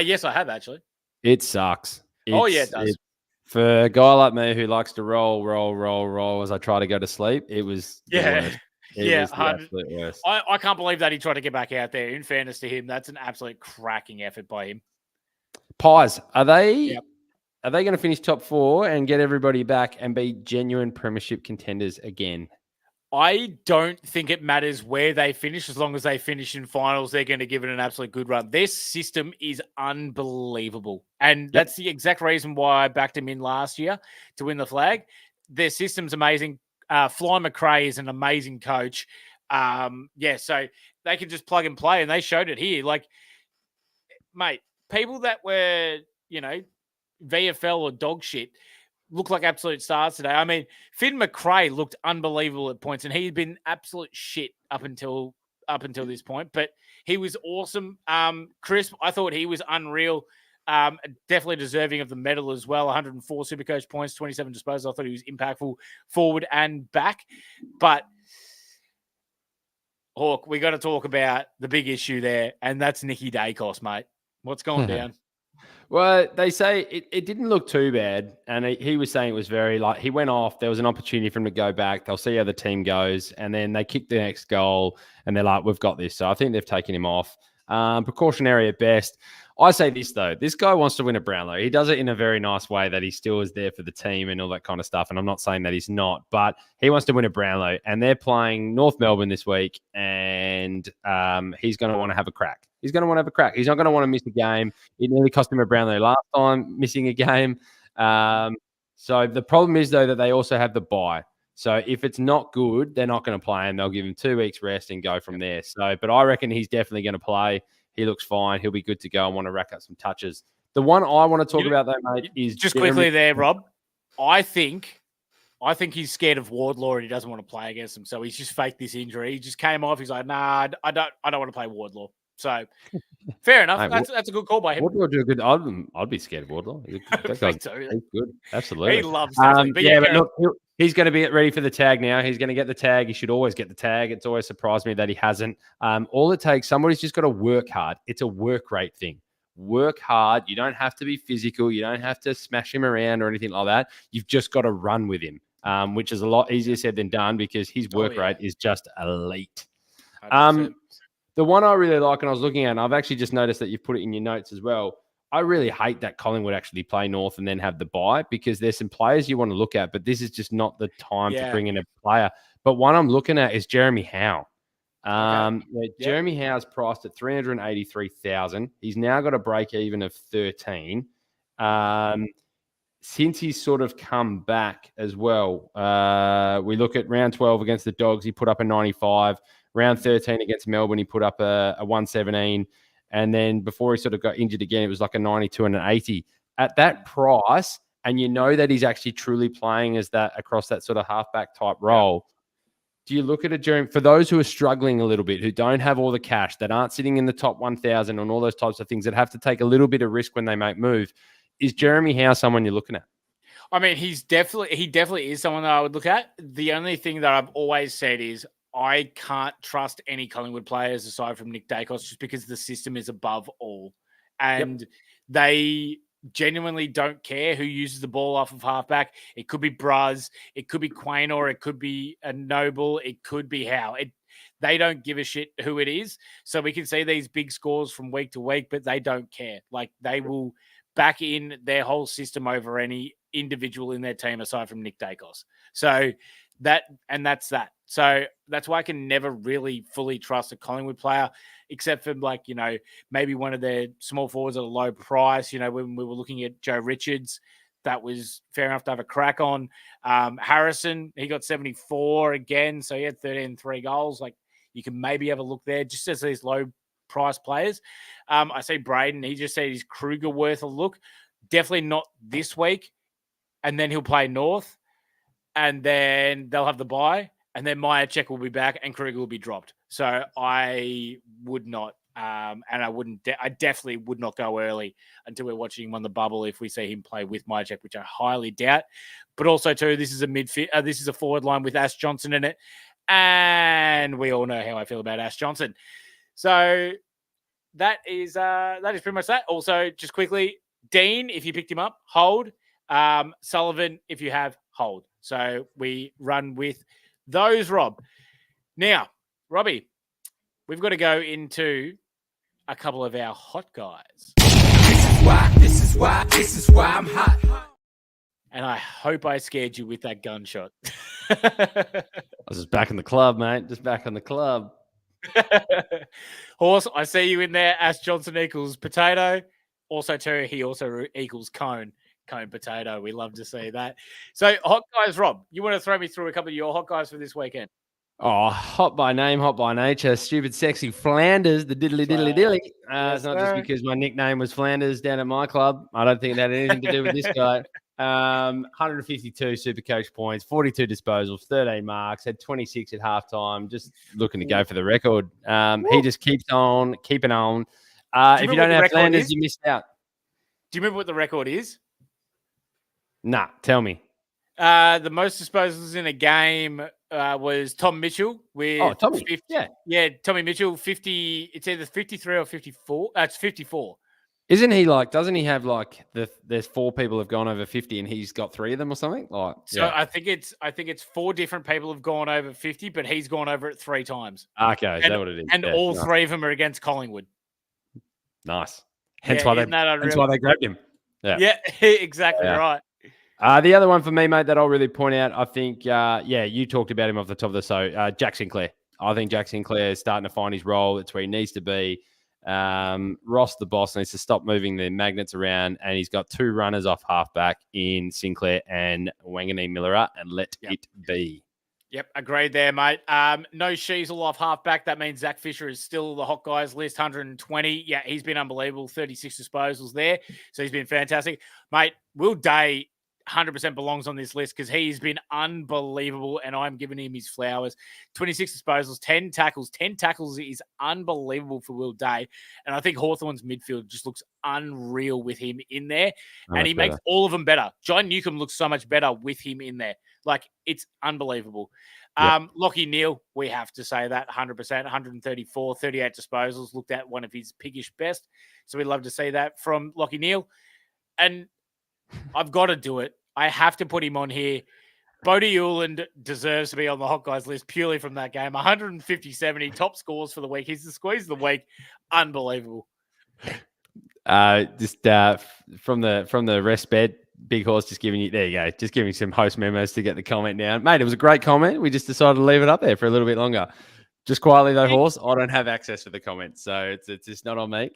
Yes, I have actually. It sucks. It does. For a guy like me who likes to roll as I try to go to sleep, it was the worst. It was the absolute worst. I can't believe that he tried to get back out there. In fairness to him, that's an absolute cracking effort by him. Pies, are they going to finish top 4 and get everybody back and be genuine premiership contenders again? I don't think it matters where they finish. As long as they finish in finals, they're going to give it an absolute good run. Their system is unbelievable. And that's the exact reason why I backed him in last year to win the flag. Their system's amazing. Fly McRae is an amazing coach. So they can just plug and play, and they showed it here. Like, mate, people that were, VFL or dog shit look like absolute stars today. I mean, Finn McRae looked unbelievable at points, and he'd been absolute shit up until this point, but he was awesome. Crisp, I thought he was unreal. Definitely deserving of the medal as well. 104 Supercoach points, 27 disposals. I thought he was impactful forward and back. But Hawk, we got to talk about the big issue there, and that's Nicky Dacos, mate. What's going down? Well, they say it didn't look too bad. And he was saying it was very he went off. There was an opportunity for him to go back. They'll see how the team goes. And then they kick the next goal and they're like, we've got this. So I think they've taken him off. Precautionary at best. I say this, though. This guy wants to win a Brownlow. He does it in a very nice way that he still is there for the team and all that kind of stuff. And I'm not saying that he's not, but he wants to win a Brownlow. And they're playing North Melbourne this week. And he's going to want to have a crack. He's going to want to have a crack. He's not going to want to miss a game. It nearly cost him a Brownlow last time, missing a game. So the problem is, though, that they also have the bye. So if it's not good, they're not going to play him. They'll give him 2 weeks rest and go from there. So, but I reckon he's definitely going to play. He looks fine. He'll be good to go and want to rack up some touches. The one I want to talk about, though, mate, is just quickly there, Rob. I think he's scared of Wardlaw and he doesn't want to play against him. So he's just faked this injury. He just came off. He's like, nah, I don't want to play Wardlaw. So fair enough. Mate, that's a good call by him. Wardlaw do a good. I'd be scared of Wardlaw. That guy's good. Absolutely. He loves that. But look, he's going to be ready for the tag now. He's going to get the tag. He should always get the tag. It's always surprised me that he hasn't. All it takes, somebody's just got to work hard. It's a work rate thing. Work hard. You don't have to be physical. You don't have to smash him around or anything like that. You've just got to run with him, which is a lot easier said than done because his work rate is just elite. 100%. The one I really like, and I was looking at, and I've actually just noticed that you've put it in your notes as well. I really hate that Collingwood actually play North and then have the bye because there's some players you want to look at, but this is just not the time to bring in a player. But one I'm looking at is Jeremy Howe. Jeremy Howe's priced at $383,000. He's now got a break even of 13. Since he's sort of come back as well, we look at round 12 against the Dogs, he put up a 95. Round 13 against Melbourne, he put up a 117. And then before he sort of got injured again, it was like a 92 and an 80. At that price, and you know that he's actually truly playing as that across that sort of halfback type role, do you look at it, Jeremy, for those who are struggling a little bit, who don't have all the cash, that aren't sitting in the top 1,000 and all those types of things, that have to take a little bit of risk when they make move, is Jeremy Howe someone you're looking at? I mean, he definitely is someone that I would look at. The only thing that I've always said is I can't trust any Collingwood players aside from Nick Dacos just because the system is above all. And they genuinely don't care who uses the ball off of halfback. It could be Braz, it could be Quain, or it could be a Noble, it could be Howe. They don't give a shit who it is. So we can see these big scores from week to week, but they don't care. Like, they will back in their whole system over any individual in their team aside from Nick Dacos. So that's that. So that's why I can never really fully trust a Collingwood player, except for maybe one of their small forwards at a low price. When we were looking at Joe Richards, that was fair enough to have a crack on. Harrison, he got 74 again, so he had 13 3 goals. Like, you can maybe have a look there just as these low price players. I see Braden, he just said he's Kruger worth a look. Definitely not this week. And then he'll play North. And then they'll have the bye, and then Myercheck will be back, and Kruger will be dropped. So I would not, and I definitely would not go early until we're watching him on the bubble if we see him play with Myercheck, which I highly doubt. But also too, this is a forward line with Ash Johnson in it, and we all know how I feel about Ash Johnson. So that is pretty much that. Also, just quickly, Dean, if you picked him up, hold. Sullivan, if you have, hold. So we run with those, Rob. Now, Robbie, we've got to go into a couple of our hot guys. This is why I'm hot. And I hope I scared you with that gunshot. I was just back in the club, mate. Just back in the club. Horse, I see you in there. Ash Johnson equals potato. Also, too, he also equals cone potato. We love to see that. So, hot guys, Rob, you want to throw me through a couple of your hot guys for this weekend? Oh, hot by name, hot by nature. Stupid, sexy Flanders, the diddly. Yes, It's not just because my nickname was Flanders down at my club. I don't think it had anything to do with this guy. 152 Supercoach points, 42 disposals, 13 marks, had 26 at halftime. Just looking to go for the record. He just keeps on keeping on. If you don't have Flanders, you missed out. Do you remember what the record is? Nah, tell me. The most disposals in a game was Tom Mitchell with Tommy. 50, yeah, Tommy Mitchell 50. It's either 53 or 54. It's 54. Isn't he like? Doesn't he have like there's 4 people have gone over 50 and he's got 3 of them or something? Like, so I think it's 4 different people have gone over 50, but he's gone over it 3 times. Okay, is that what it is? And all 3 of them are against Collingwood. Nice. Hence why they grabbed him. Yeah, exactly right. The other one for me, mate, that I'll really point out, I think, you talked about him off the top of the show, Jack Sinclair. I think Jack Sinclair is starting to find his role. It's where he needs to be. Ross, the boss, needs to stop moving the magnets around, and he's got 2 runners off halfback in Sinclair and Wangani Millera, and let it be. Yep, agreed there, mate. No Sheasel off halfback. That means Zach Fisher is still the hot guys list, 120. Yeah, he's been unbelievable, 36 disposals there. So he's been fantastic. Mate, Will Day 100% belongs on this list because he's been unbelievable, and I'm giving him his flowers. 26 disposals, 10 tackles. 10 tackles is unbelievable for Will Day, and I think Hawthorn's midfield just looks unreal with him in there, and he makes all of them better. John Newcomb looks so much better with him in there. Like, it's unbelievable. Lachie Neale, we have to say that, 100%, 134, 38 disposals, looked at one of his piggish best, so we'd love to see that from Lachie Neale. And I've got to do it. I have to put him on here. Bodie Uland deserves to be on the hot guys list purely from that game. 150-70, top scores for the week. He's the squeeze of the week. Unbelievable. From the rest bed, Big Horse just giving you, there you go, just giving some host memos to get the comment down. Mate, it was a great comment. We just decided to leave it up there for a little bit longer. Just quietly though, Horse, I don't have access to the comments, so it's just not on me.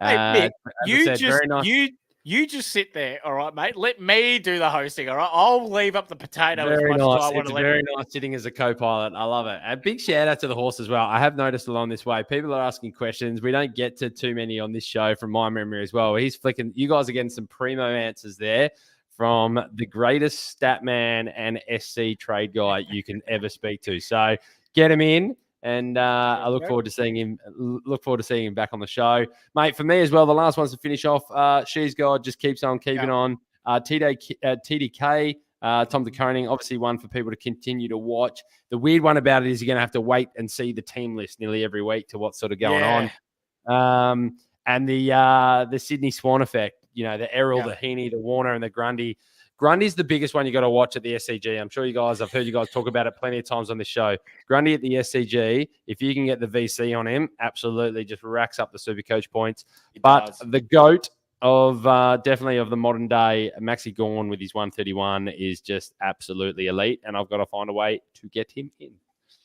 Hey, Mick, you just sit there, all right, mate? Let me do the hosting, all right? I'll leave up the potato as much as I want to. It's very nice sitting as a co-pilot. I love it. A big shout out to the Horse as well. I have noticed along this way, people are asking questions. We don't get to too many on this show from my memory as well. He's flicking. You guys are getting some primo answers there from the greatest stat man and SC trade guy you can ever speak to. So get him in. And I look forward to seeing him. Look forward to seeing him back on the show, mate. For me as well, the last ones to finish off. She's God just keeps on keeping on. TDK, Tom DeConing, obviously one for people to continue to watch. The weird one about it is you're going to have to wait and see the team list nearly every week to what's sort of going on. And the Sydney Swan effect. You know, the Errol, the Heaney, the Warner, and the Grundy. Grundy's the biggest one you got to watch at the SCG. I'm sure I've heard you guys talk about it plenty of times on this show. Grundy at the SCG, if you can get the VC on him, absolutely just racks up the Supercoach points. The GOAT of definitely of the modern day, Maxi Gawn with his 131 is just absolutely elite, and I've got to find a way to get him in.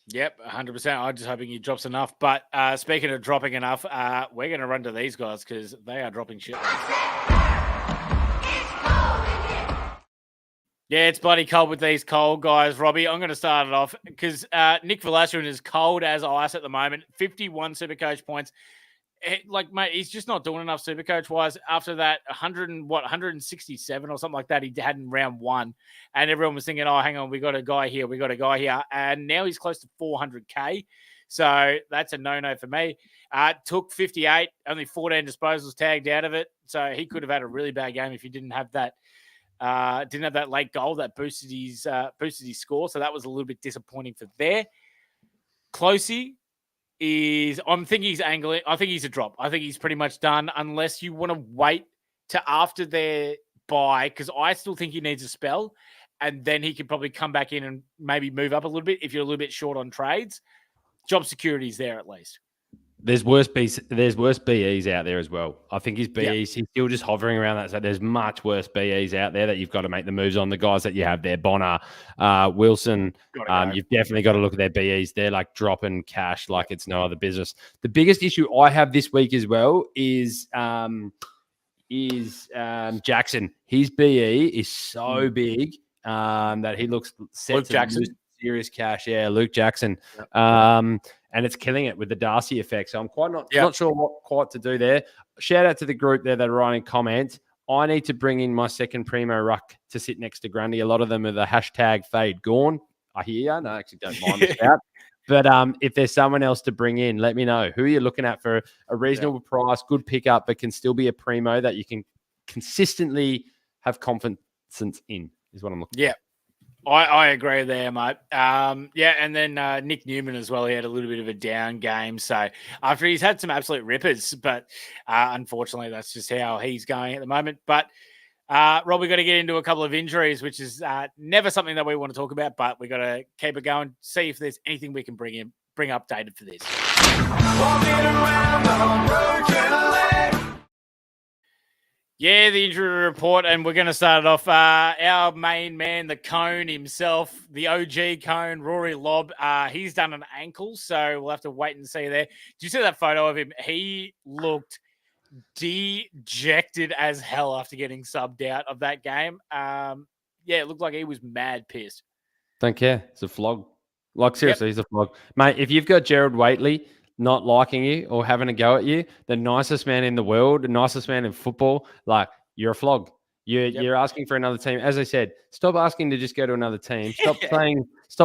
Yep, 100%. I'm just hoping he drops enough. But speaking of dropping enough, we're going to run to these guys because they are dropping shit. Yeah, it's bloody cold with these cold guys, Robbie. I'm going to start it off because Nick Velasquez is cold as ice at the moment. 51 Supercoach points. Mate, he's just not doing enough Supercoach-wise. After that, 167 or something like that he had in round 1. And everyone was thinking, oh, hang on, we got a guy here. And now he's close to 400K. So that's a no-no for me. Took 58, only 14 disposals tagged out of it. So he could have had a really bad game if he didn't have that. Late goal that boosted his score, so that was a little bit disappointing for there. Closey I'm thinking he's angling. I think he's a drop. I think he's pretty much done unless you want to wait to after their bye, because I still think he needs a spell, and then he could probably come back in and maybe move up a little bit if you're a little bit short on trades. Job security is there at least. There's worse BEs out there as well. I think his BEs, he's still just hovering around that. So there's much worse BEs out there that you've got to make the moves on. The guys that you have there, Bonner, Wilson, you've definitely got to look at their BEs. They're like dropping cash like it's no other business. The biggest issue I have this week as well is Jackson. His BE is so big that he looks set to lose serious cash. Yeah, Luke Jackson. And it's killing it with the Darcy effect. So I'm not sure what quite to do there. Shout out to the group there that are writing comments. I need to bring in my second primo ruck to sit next to Grundy. A lot of them are the hashtag fade gone. I hear you. No, I actually don't mind the shout. But if there's someone else to bring in, let me know. Who are you looking at for a reasonable price, good pickup, but can still be a primo that you can consistently have confidence in is what I'm looking for. I agree there, mate. And then Nick Newman as well. He had a little bit of a down game. So after he's had some absolute rippers, but unfortunately, that's just how he's going at the moment. But Rob, we got to get into a couple of injuries, which is never something that we want to talk about, but we got to keep it going. See if there's anything we can bring updated for this. Yeah, the injury report, and we're going to start it off. Our main man, the Cone himself, the OG Cone, Rory Lobb, he's done an ankle, so we'll have to wait and see there. Did you see that photo of him? He looked dejected as hell after getting subbed out of that game. It looked like he was mad pissed. Don't care. It's a flog. Like, seriously, he's a flog. Mate, if you've got Gerard Whateley not liking you or having a go at you, the nicest man in the world, the nicest man in football, like, you're a flog. You're asking for another team. As I said, stop asking to just go to another team. Stop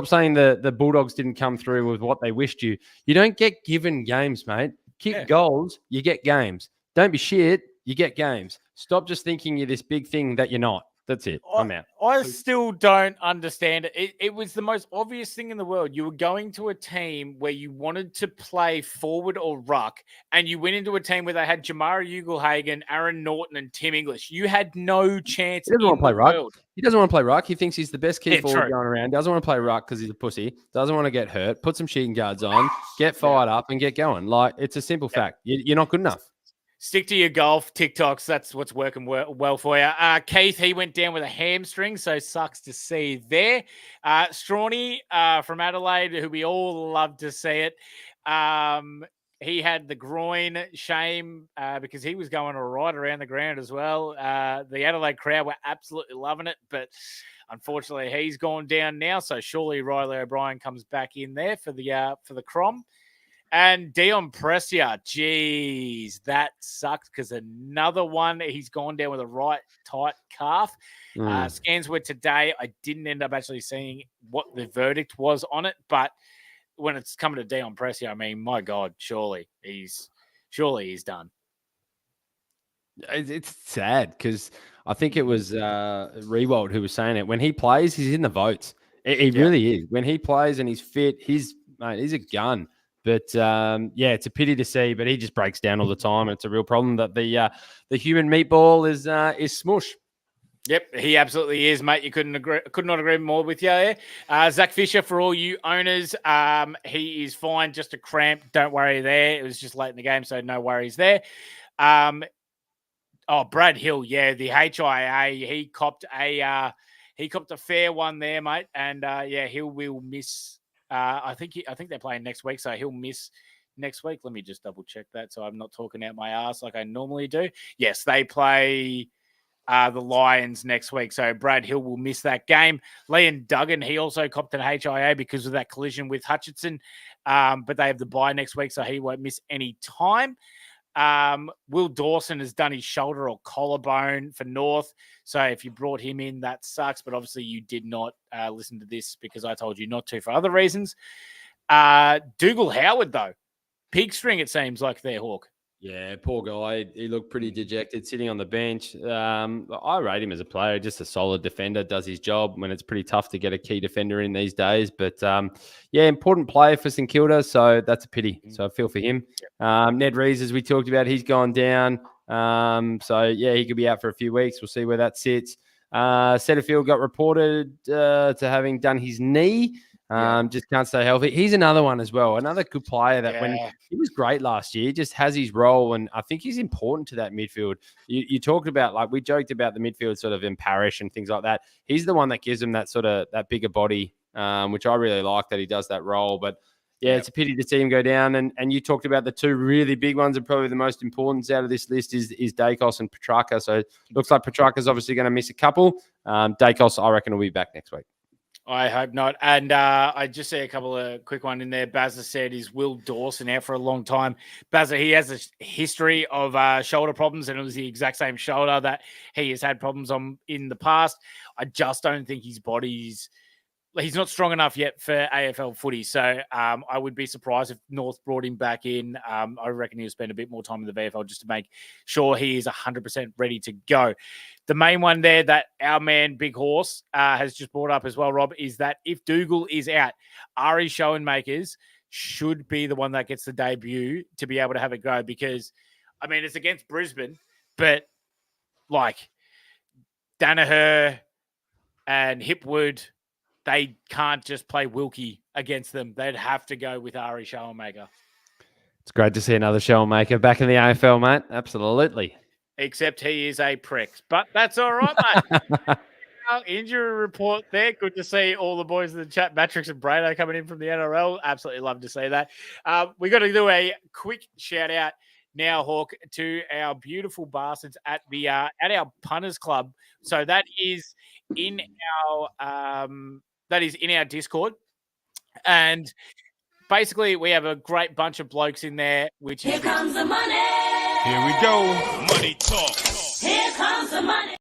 saying the Bulldogs didn't come through with what they wished you. You don't get given games, mate. Kick goals, you get games. Don't be shit, you get games. Stop just thinking you're this big thing that you're not. That's it. I'm out. I still don't understand it. It was the most obvious thing in the world. You were going to a team where you wanted to play forward or ruck, and you went into a team where they had Jamara Ugle-Hagan, Aaron Norton, and Tim English. You had no chance. He doesn't want to play ruck. He doesn't want to play ruck. He thinks he's the best key forward going around. Doesn't want to play ruck because he's a pussy. Doesn't want to get hurt. Put some shooting guards on. Get fired up and get going. Like, it's a simple fact. You're not good enough. Stick to your golf TikToks. That's what's working well for you. Keith, he went down with a hamstring, so sucks to see there. Strawny from Adelaide, who we all love to see it. He had the groin shame because he was going right around the ground as well. The Adelaide crowd were absolutely loving it, but unfortunately he's gone down now. So surely Riley O'Brien comes back in there for the Crom. And Dion Pressia, geez, that sucks because another one, he's gone down with a right tight calf. Scans were today. I didn't end up actually seeing what the verdict was on it, but when it's coming to Dion Pressia, I mean, my God, surely he's done. It's sad because I think it was Rewald who was saying it. When he plays, he's in the votes. He really is. When he plays and he's fit, he's a gun. But it's a pity to see. But he just breaks down all the time. It's a real problem that the human meatball is smush. Yep, he absolutely is, mate. You could not agree more with you there. Zach Fisher, for all you owners, he is fine. Just a cramp. Don't worry there. It was just late in the game, so no worries there. Brad Hill, the HIA, he copped a fair one there, mate. And Hill will miss. I think they're playing next week, so he'll miss next week. Let me just double check that, so I'm not talking out my ass like I normally do. Yes, they play the Lions next week, so Brad Hill will miss that game. Liam Duggan, he also copped an HIA because of that collision with Hutchinson, but they have the bye next week, so he won't miss any time. Will Dawson has done his shoulder or collarbone for North, so if you brought him in, that sucks, but obviously you did not listen to this because I told you not to for other reasons. Dougal Howard, though, pig string, it seems like there, Hawk. Yeah, poor guy. He looked pretty dejected sitting on the bench. I rate him as a player, just a solid defender, does his job when it's pretty tough to get a key defender in these days. But, important player for St Kilda, so that's a pity. So I feel for him. Ned Rees, as we talked about, he's gone down. He could be out for a few weeks. We'll see where that sits. Setterfield got reported to having done his knee. Just can't stay healthy. He's another one as well. Another good player that when Yeah. he was great last year, just has his role. And I think he's important to that midfield. You talked about, like, we joked about the midfield sort of in Parish and things like that. He's the one that gives him that sort of that bigger body, which I really like that he does that role. But yeah, it's a pity to see him go down. And you talked about the two really big ones, and probably the most important out of this list is Dacos and Petrarca. So it looks like Petrarca's obviously going to miss a couple. Dacos, I reckon, will be back next week. I hope not. And I just see a couple of quick one in there. Bazza said, is Will Dawson out for a long time? Bazza, he has a history of shoulder problems, and it was the exact same shoulder that he has had problems on in the past. I just don't think his body's... He's not strong enough yet for AFL footy. So I would be surprised if North brought him back in. I reckon he'll spend a bit more time in the VFL just to make sure he is 100% ready to go. The main one there that our man Big Horse has just brought up as well, Rob, is that if Dougal is out, Ari Schoenmakers should be the one that gets the debut to be able to have a go, because, I mean, it's against Brisbane, but like Danaher and Hipwood, they can't just play Wilkie against them. They'd have to go with Ari Schoenmaker. It's great to see another Schoenmaker back in the AFL, mate. Absolutely. Except he is a prick. But that's all right, mate. Our injury report there. Good to see all the boys in the chat. Matrix and Brado coming in from the NRL. Absolutely love to see that. We got to do a quick shout out now, Hawk, to our beautiful bastards at our punters club. So that is in our Discord, and basically we have a great bunch of blokes in there. Which here comes the money. Here we go. Money talk. Here comes the money.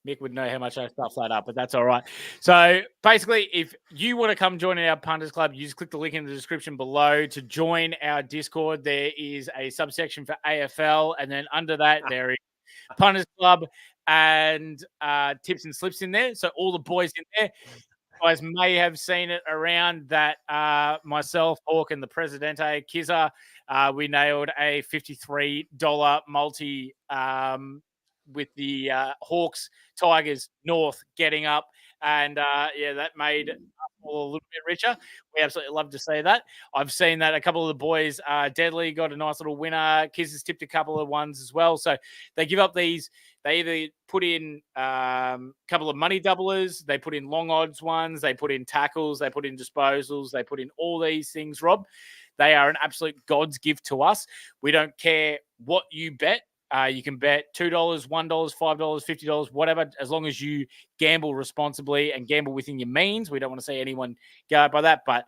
Mick would know how much I stuff that up, but that's all right. So basically, if you want to come join our punters club, you just click the link in the description below to join our Discord. There is a subsection for AFL, and then under that there is punters club and tips and slips in there. So all the boys in there, you guys may have seen it around that myself, Hawk, and the Presidente Kizza, we nailed a $53 multi with the Hawks, Tigers, North getting up. And that made us all a little bit richer. We absolutely love to see that. I've seen that a couple of the boys, Deadly got a nice little winner. Kiz has tipped a couple of ones as well. So they give up these. They either put in a couple of money doublers, they put in long odds ones, they put in tackles, they put in disposals, they put in all these things, Rob. They are an absolute God's gift to us. We don't care what you bet. You can bet $2, $1, $5, $50, whatever, as long as you gamble responsibly and gamble within your means. We don't want to see anyone go out by that, but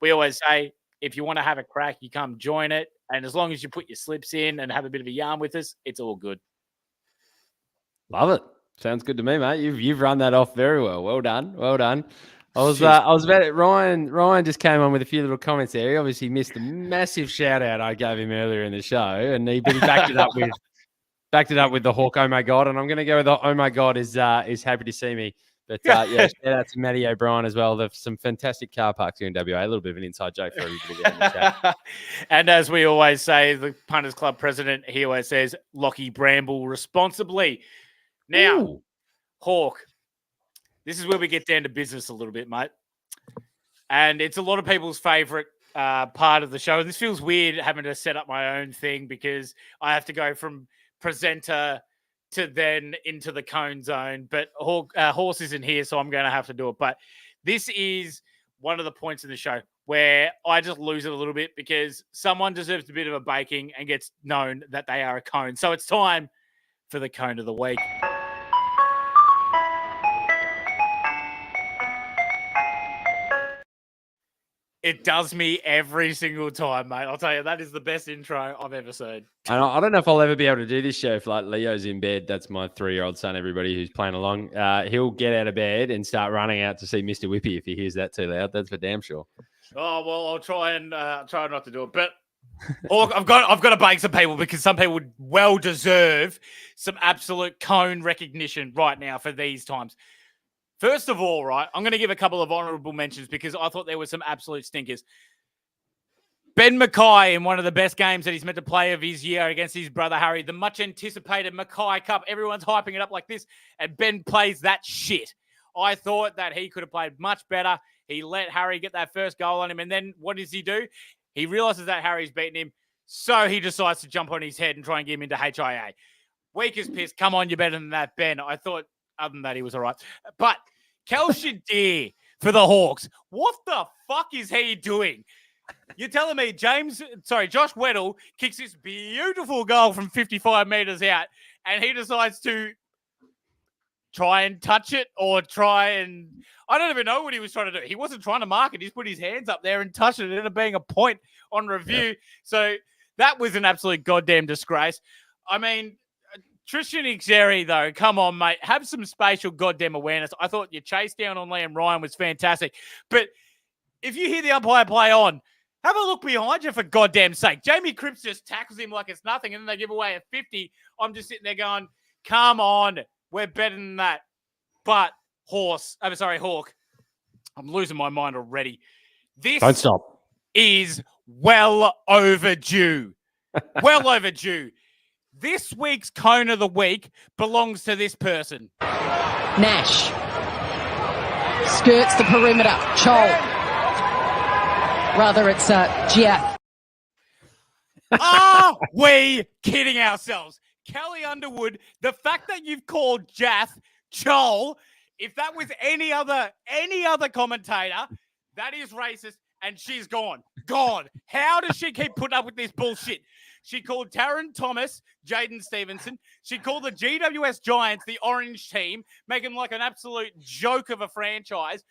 we always say, if you want to have a crack, you come join it. And as long as you put your slips in and have a bit of a yarn with us, it's all good. Love it. Sounds good to me, mate. You've run that off very well. Well done. Well done. I was about it. Ryan just came on with a few little comments there. He obviously missed the massive shout out I gave him earlier in the show, and he backed it up with the Hawk. Oh my god! And I'm going to go with the oh my god is happy to see me. But shout out to Matty O'Brien as well. There's some fantastic car parks here in WA. A little bit of an inside joke for everybody there in the chat. And as we always say, the Punters Club president, he always says, Lockie Bramble responsibly. Now, ooh. Hawk, this is where we get down to business a little bit, mate. And it's a lot of people's favourite part of the show. And this feels weird having to set up my own thing because I have to go from presenter to then into the cone zone. But Horse isn't here, so I'm going to have to do it. But this is one of the points in the show where I just lose it a little bit because someone deserves a bit of a baking and gets known that they are a cone. So it's time for the cone of the week. It does me every single time, mate. I'll tell you, that is the best intro I've ever seen. I don't know if I'll ever be able to do this show if like Leo's in bed. That's my 3-year-old son, everybody who's playing along. He'll get out of bed and start running out to see Mr. Whippy if he hears that too loud. That's for damn sure. Oh, well, I'll try not to do it. But Hawk, I've got to bake some people because some people would well deserve some absolute cone recognition right now for these times. First of all, right, I'm going to give a couple of honourable mentions because I thought there were some absolute stinkers. Ben Mackay in one of the best games that he's meant to play of his year against his brother Harry, the much-anticipated Mackay Cup. Everyone's hyping it up like this, and Ben plays that shit. I thought that he could have played much better. He let Harry get that first goal on him. And then what does he do? He realizes that Harry's beaten him. So he decides to jump on his head and try and get him into HIA. Weak as piss. Come on, you're better than that, Ben. I thought, other than that, he was all right. But Kel Shadir for the Hawks. What the fuck is he doing? You're telling me Josh Weddle kicks this beautiful goal from 55 meters out, and he decides to try and touch it or I don't even know what he was trying to do. He wasn't trying to mark it. He's put his hands up there and touched it. It ended up being a point on review. Yeah. So that was an absolute goddamn disgrace. I mean, Tristan Xeri, though, come on, mate. Have some spatial goddamn awareness. I thought your chase down on Liam Ryan was fantastic. But if you hear the umpire play on, have a look behind you for goddamn sake. Jamie Cripps just tackles him like it's nothing, and then they give away a 50. I'm just sitting there going, come on. We're better than that. But Hawk, I'm losing my mind already. Don't stop. Is well overdue. Well overdue. This week's Cone of the Week belongs to this person. Nash skirts the perimeter. Chol. Rather, it's Gia. Are we kidding ourselves? Kelly Underwood, the fact that you've called Jath Chol, if that was any other commentator, that is racist, and she's gone. Gone. How does she keep putting up with this bullshit? She called Taron Thomas, Jaden Stevenson. She called the GWS Giants the orange team, making them like an absolute joke of a franchise.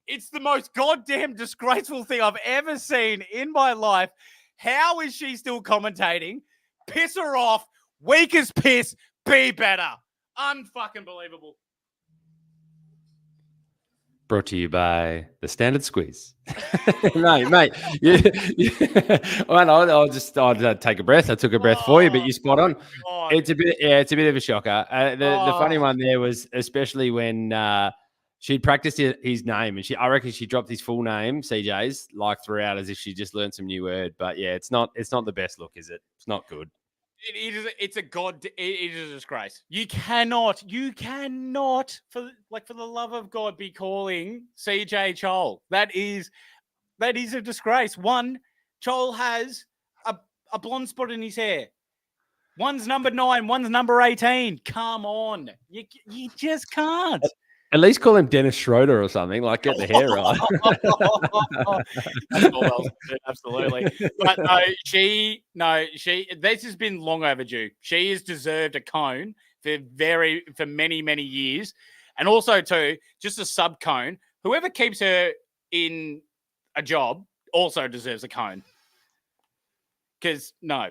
It's the most goddamn disgraceful thing I've ever seen in my life. How is she still commentating? Piss her off. Weak as piss. Be better. Unfucking believable. Brought to you by the Standard Squeeze. mate. I'll take a breath. I took a breath for you, but you spot on. God. It's a bit of a shocker. The funny one there was especially when she'd practiced his name, and I reckon she dropped his full name, CJ's, like throughout, as if she just learned some new word. But yeah, it's not the best look, is it? It's not good. It is a disgrace. You cannot, for the love of God, be calling CJ Chol. That is a disgrace. One, Chol has a blonde spot in his hair. One's number 9, one's number 18. Come on. You just can't. At least call him Dennis Schroeder or something, like get the hair right. Absolutely. But this has been long overdue. She has deserved a cone for many, many years. And also, too, just a sub cone. Whoever keeps her in a job also deserves a cone. Because, no,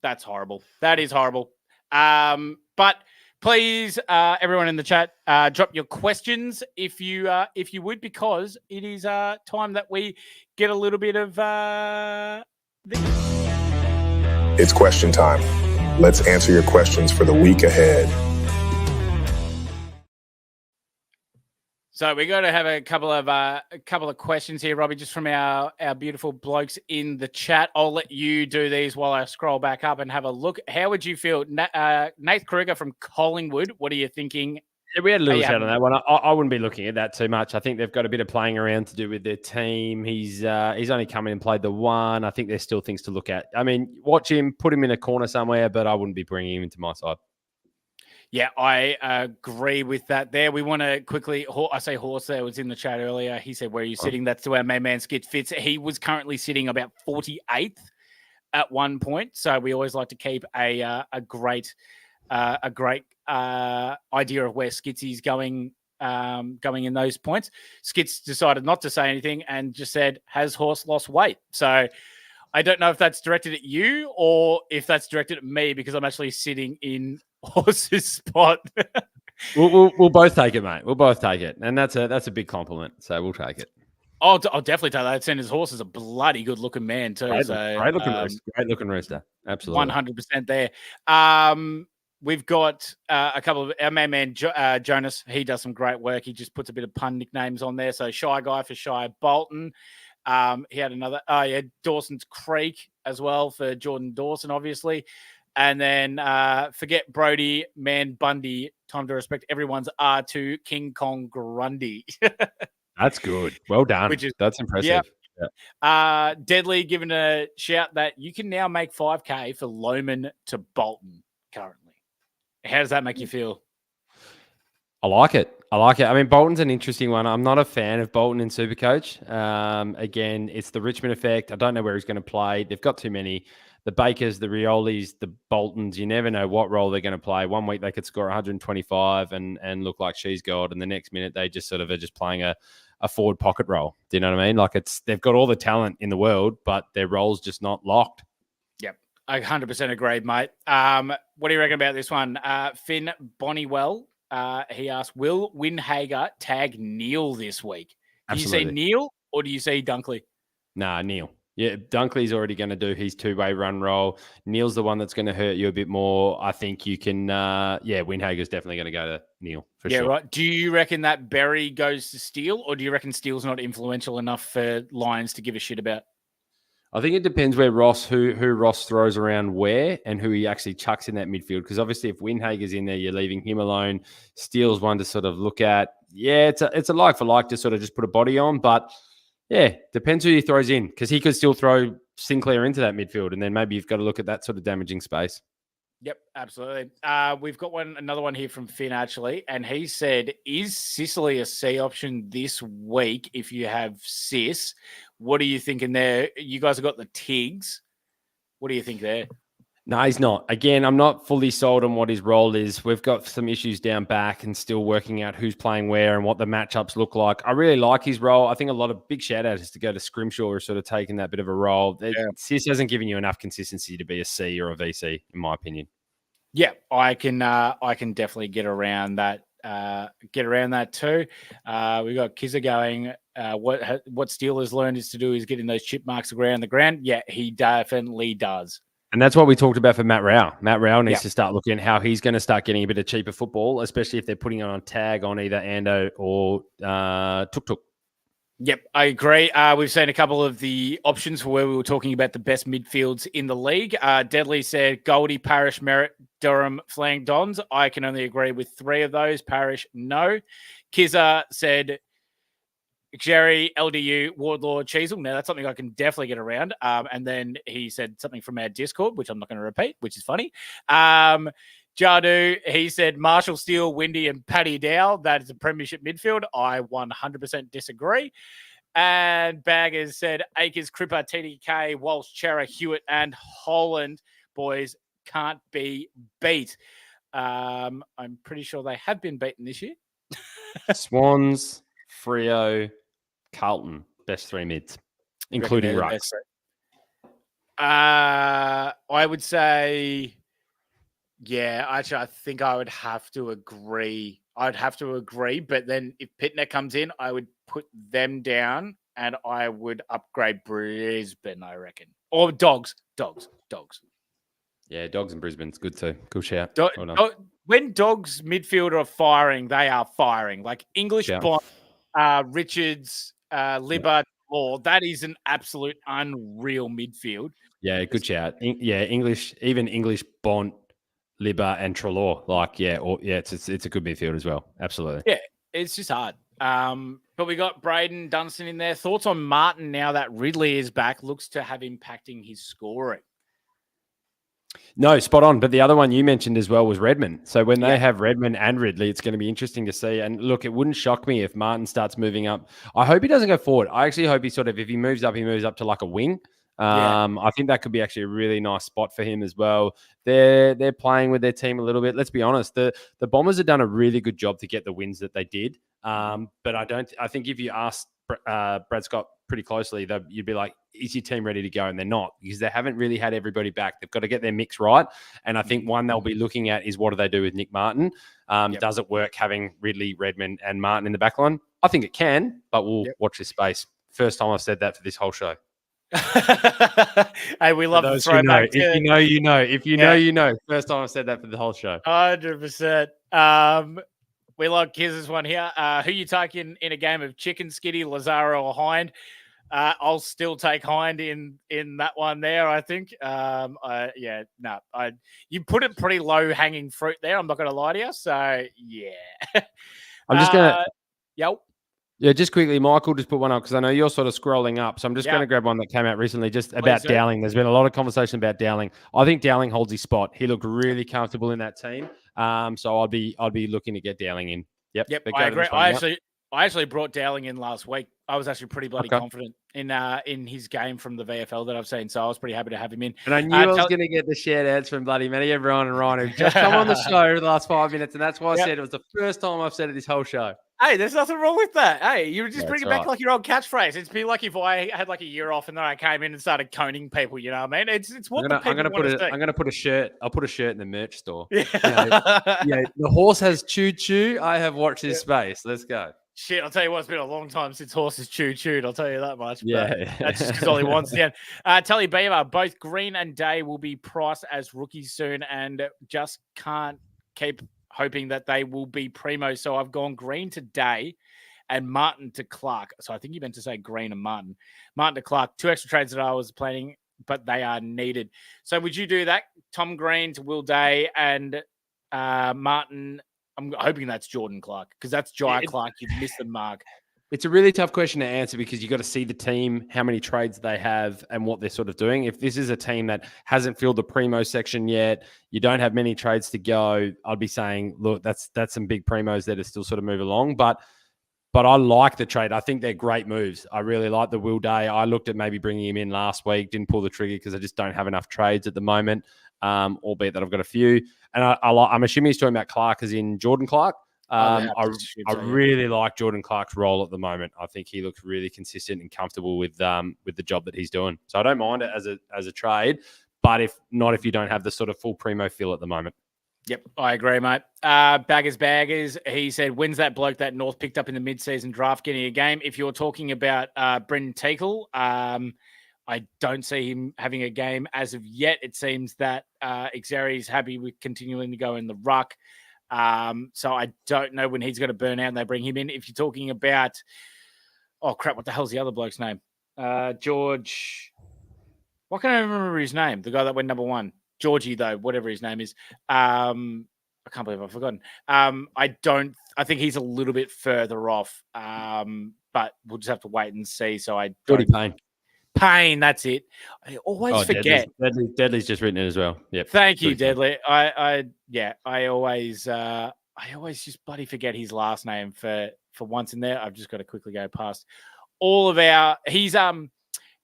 that's horrible. That is horrible. But please, everyone in the chat, drop your questions if you would, because it is time that we get a little bit of this. It's question time. Let's answer your questions for the week ahead. So we got to have a couple of questions here, Robbie, just from our beautiful blokes in the chat. I'll let you do these while I scroll back up and have a look. How would you feel? Nate Kruger from Collingwood, what are you thinking? Yeah, we had a little chat on that one. I wouldn't be looking at that too much. I think they've got a bit of playing around to do with their team. He's only come in and played the one. I think there's still things to look at. I mean, watch him, put him in a corner somewhere, but I wouldn't be bringing him into my side. Yeah, I agree with that there. We want to quickly, I say Horse there was in the chat earlier. He said, where are you sitting? That's to our main man, Skid Fitz. He was currently sitting about 48th at one point. So we always like to keep a great idea of where Skitsy's going in those points. Skits decided not to say anything and just said, has Horse lost weight? So I don't know if that's directed at you or if that's directed at me, because I'm actually sitting in Horse's spot. We'll both take it, mate. We'll both take it, and that's a big compliment. So we'll take it. I'll definitely take that. His Horse is a bloody good looking man too. Great looking rooster. Absolutely, 100% there. We've got a couple of our main man Jonas. He does some great work. He just puts a bit of pun nicknames on there. So Shy Guy for Shy Bolton. He had another. Dawson's Creek as well for Jordan Dawson, obviously. And then forget Brody, Man Bundy. Time to respect everyone's R2 King Kong Grundy. That's good. Well done. That's impressive. Yeah. Deadly giving a shout that you can now make 5K for Loman to Bolton currently. How does that make you feel? I like it. I mean, Bolton's an interesting one. I'm not a fan of Bolton in Supercoach. Again, it's the Richmond effect. I don't know where he's going to play. They've got too many. The Bakers, the Riolis, the Boltons, you never know what role they're going to play. One week they could score 125 and look like she's God, and the next minute they just sort of are just playing a forward pocket role. Do you know what I mean? Like they've got all the talent in the world, but their role's just not locked. Yep. I 100% agree, mate. What do you reckon about this one? Finn Bonnywell, he asked, will Windhager tag Neil this week? Do you see Neil or do you see Dunkley? Nah, Neil. Yeah, Dunkley's already going to do his two-way run roll. Neil's the one that's going to hurt you a bit more. I think you can, Windhager's definitely going to go to Neil for sure. Yeah, right. Do you reckon that Berry goes to Steele, or do you reckon Steele's not influential enough for Lions to give a shit about? I think it depends where who Ross throws around where and who he actually chucks in that midfield. Because obviously if Windhager's in there, you're leaving him alone. Steele's one to sort of look at. Yeah, it's a like for like to sort of just put a body on, but yeah, depends who he throws in, because he could still throw Sinclair into that midfield, and then maybe you've got to look at that sort of damaging space. Yep, absolutely. We've got another one here from Finn, actually, and he said, is Sicily a C option this week if you have Sis? What are you thinking there? You guys have got the Tigs. What do you think there? No, he's not. Again, I'm not fully sold on what his role is. We've got some issues down back and still working out who's playing where and what the matchups look like. I really like his role. I think a lot of big shout out is to go to Scrimshaw, who's sort of taking that bit of a role. Yeah. Sis hasn't given you enough consistency to be a C or a VC, in my opinion. Yeah, I can definitely get around that. Too. We got Kizza going. What Steele has learned is to do is getting those chip marks around the ground. Yeah, he definitely does. And that's what we talked about for Matt Rao. Matt Rao needs to start looking at how he's going to start getting a bit of cheaper football, especially if they're putting on a tag on either Ando or Tuk Tuk. Yep, I agree. We've seen a couple of the options for where we were talking about the best midfields in the league. Deadly said Goldie, Parish, Merritt, Durham, Flang, Dons. I can only agree with 3 of those. Parish, no. Kizza said Jerry, LDU, Wardlaw, Cheezel. Now, that's something I can definitely get around. And then he said something from our Discord, which I'm not going to repeat, which is funny. Jardu, he said Marshall Steele, Windy, and Paddy Dow. That is a premiership midfield. I 100% disagree. And Baggers said Akers, Cripper, TDK, Walsh, Chera, Hewitt, and Holland. Boys can't be beat. I'm pretty sure they have been beaten this year. Swans, Freo, Carlton, best 3 mids, including Rucks. I would say, yeah, actually, I think I would have to agree. But then if Pittner comes in, I would put them down and I would upgrade Brisbane, I reckon. Or Dogs. Yeah, Dogs and Brisbane's good too. Cool shout. When Dogs midfield are firing, they are firing. Like English Bond, Richards, Libba, Law. That is an absolute unreal midfield. Yeah, good shout. English Bond, Libba, and Trelaw. It's a good midfield as well. Absolutely. Yeah, it's just hard. But we got Braden Dunstan in there. Thoughts on Martin now that Ridley is back? Looks to have impacting his scoring. No, spot on. But the other one you mentioned as well was Redmond. So when they have Redmond and Ridley, it's going to be interesting to see. And look, it wouldn't shock me if Martin starts moving up. I hope he doesn't go forward. I actually hope if he moves up to like a wing. I think that could be actually a really nice spot for him as well. They're playing with their team a little bit. Let's be honest. The Bombers have done a really good job to get the wins that they did. But I think if you asked Brad Scott pretty closely, you'd be like, is your team ready to go? And they're not, because they haven't really had everybody back. They've got to get their mix right. And I think one they'll be looking at is what do they do with Nick Martin? Does it work having Ridley, Redmond, and Martin in the back line? I think it can, but we'll watch this space. First time I've said that for this whole show. Hey, we love the throwback. If you know, you know. If you know, you know. First time I've said that for the whole show. 100%. We like Kiz's one here. Who you taking in a game of chicken, Skiddy, Lazaro, or Hind? I'll still take Hind in that one there. I think. You put it pretty low hanging fruit there. I'm not going to lie to you. So yeah, I'm just gonna. Yep. Yeah, just quickly, Michael, just put one up because I know you're sort of scrolling up. So I'm just going to grab one that came out recently just about Dowling. There's been a lot of conversation about Dowling. I think Dowling holds his spot. He looked really comfortable in that team. So I'd be looking to get Dowling in. Yep. I agree. I actually brought Dowling in last week. I was actually pretty bloody confident in his game from the VFL that I've seen. So I was pretty happy to have him in. And I knew I was going to get the shout outs from bloody Matty, everyone and Ryan who just come on the show the last 5 minutes. And that's why I said it was the first time I've said it this whole show. Hey, there's nothing wrong with that. Hey, you just bring it back like your old catchphrase. It's be like if I had like a year off and then I came in and started coning people. You know what I mean? It's what I'm gonna put a shirt. I'll put a shirt in the merch store. Yeah, The horse has choo. I have watched his space. Let's go. Shit, I'll tell you what, it's been a long time since horses chewed. I'll tell you that much. Yeah, that's just because all he wants. Yeah. Tully Beaver, both Green and Day will be priced as rookies soon, and just can't keep hoping that they will be primo. So I've gone Green to Day and Martin to Clark. So I think you meant to say Green and Martin. Martin to Clark, 2 extra trades that I was planning, but they are needed. So would you do that? Tom Green to Will Day and Martin. I'm hoping that's Jordan Clark because that's Jai Clark. You've missed the mark. It's a really tough question to answer because you've got to see the team, how many trades they have and what they're sort of doing. If this is a team that hasn't filled the primo section yet, you don't have many trades to go, I'd be saying, look, that's some big primos that are still sort of move along. But I like the trade. I think they're great moves. I really like the Will Day. I looked at maybe bringing him in last week, didn't pull the trigger because I just don't have enough trades at the moment, albeit that I've got a few. And I'm assuming he's talking about Clark as in Jordan Clark. I really like Jordan Clark's role at the moment. I think he looks really consistent and comfortable with the job that he's doing. So I don't mind it as a trade, but if you don't have the sort of full primo feel at the moment. Yep, I agree, mate. Baggers. He said, when's that bloke that North picked up in the mid-season draft getting a game? If you're talking about Brendan Teakle, I don't see him having a game as of yet. It seems that Xeri's happy with continuing to go in the ruck. So I don't know when he's going to burn out and they bring him in. If you're talking about, oh crap, what the hell's the other bloke's name? George. Why can't I remember his name? The guy that went number one. Georgie, though, whatever his name is. I can't believe I've forgotten. I think he's a little bit further off. But we'll just have to wait and see. So Jordy Payne, that's it. I always forget. Deadly's just written it as well. Yep. Thank you, Deadly. I always just bloody forget his last name for once in there. I've just got to quickly go past all of our.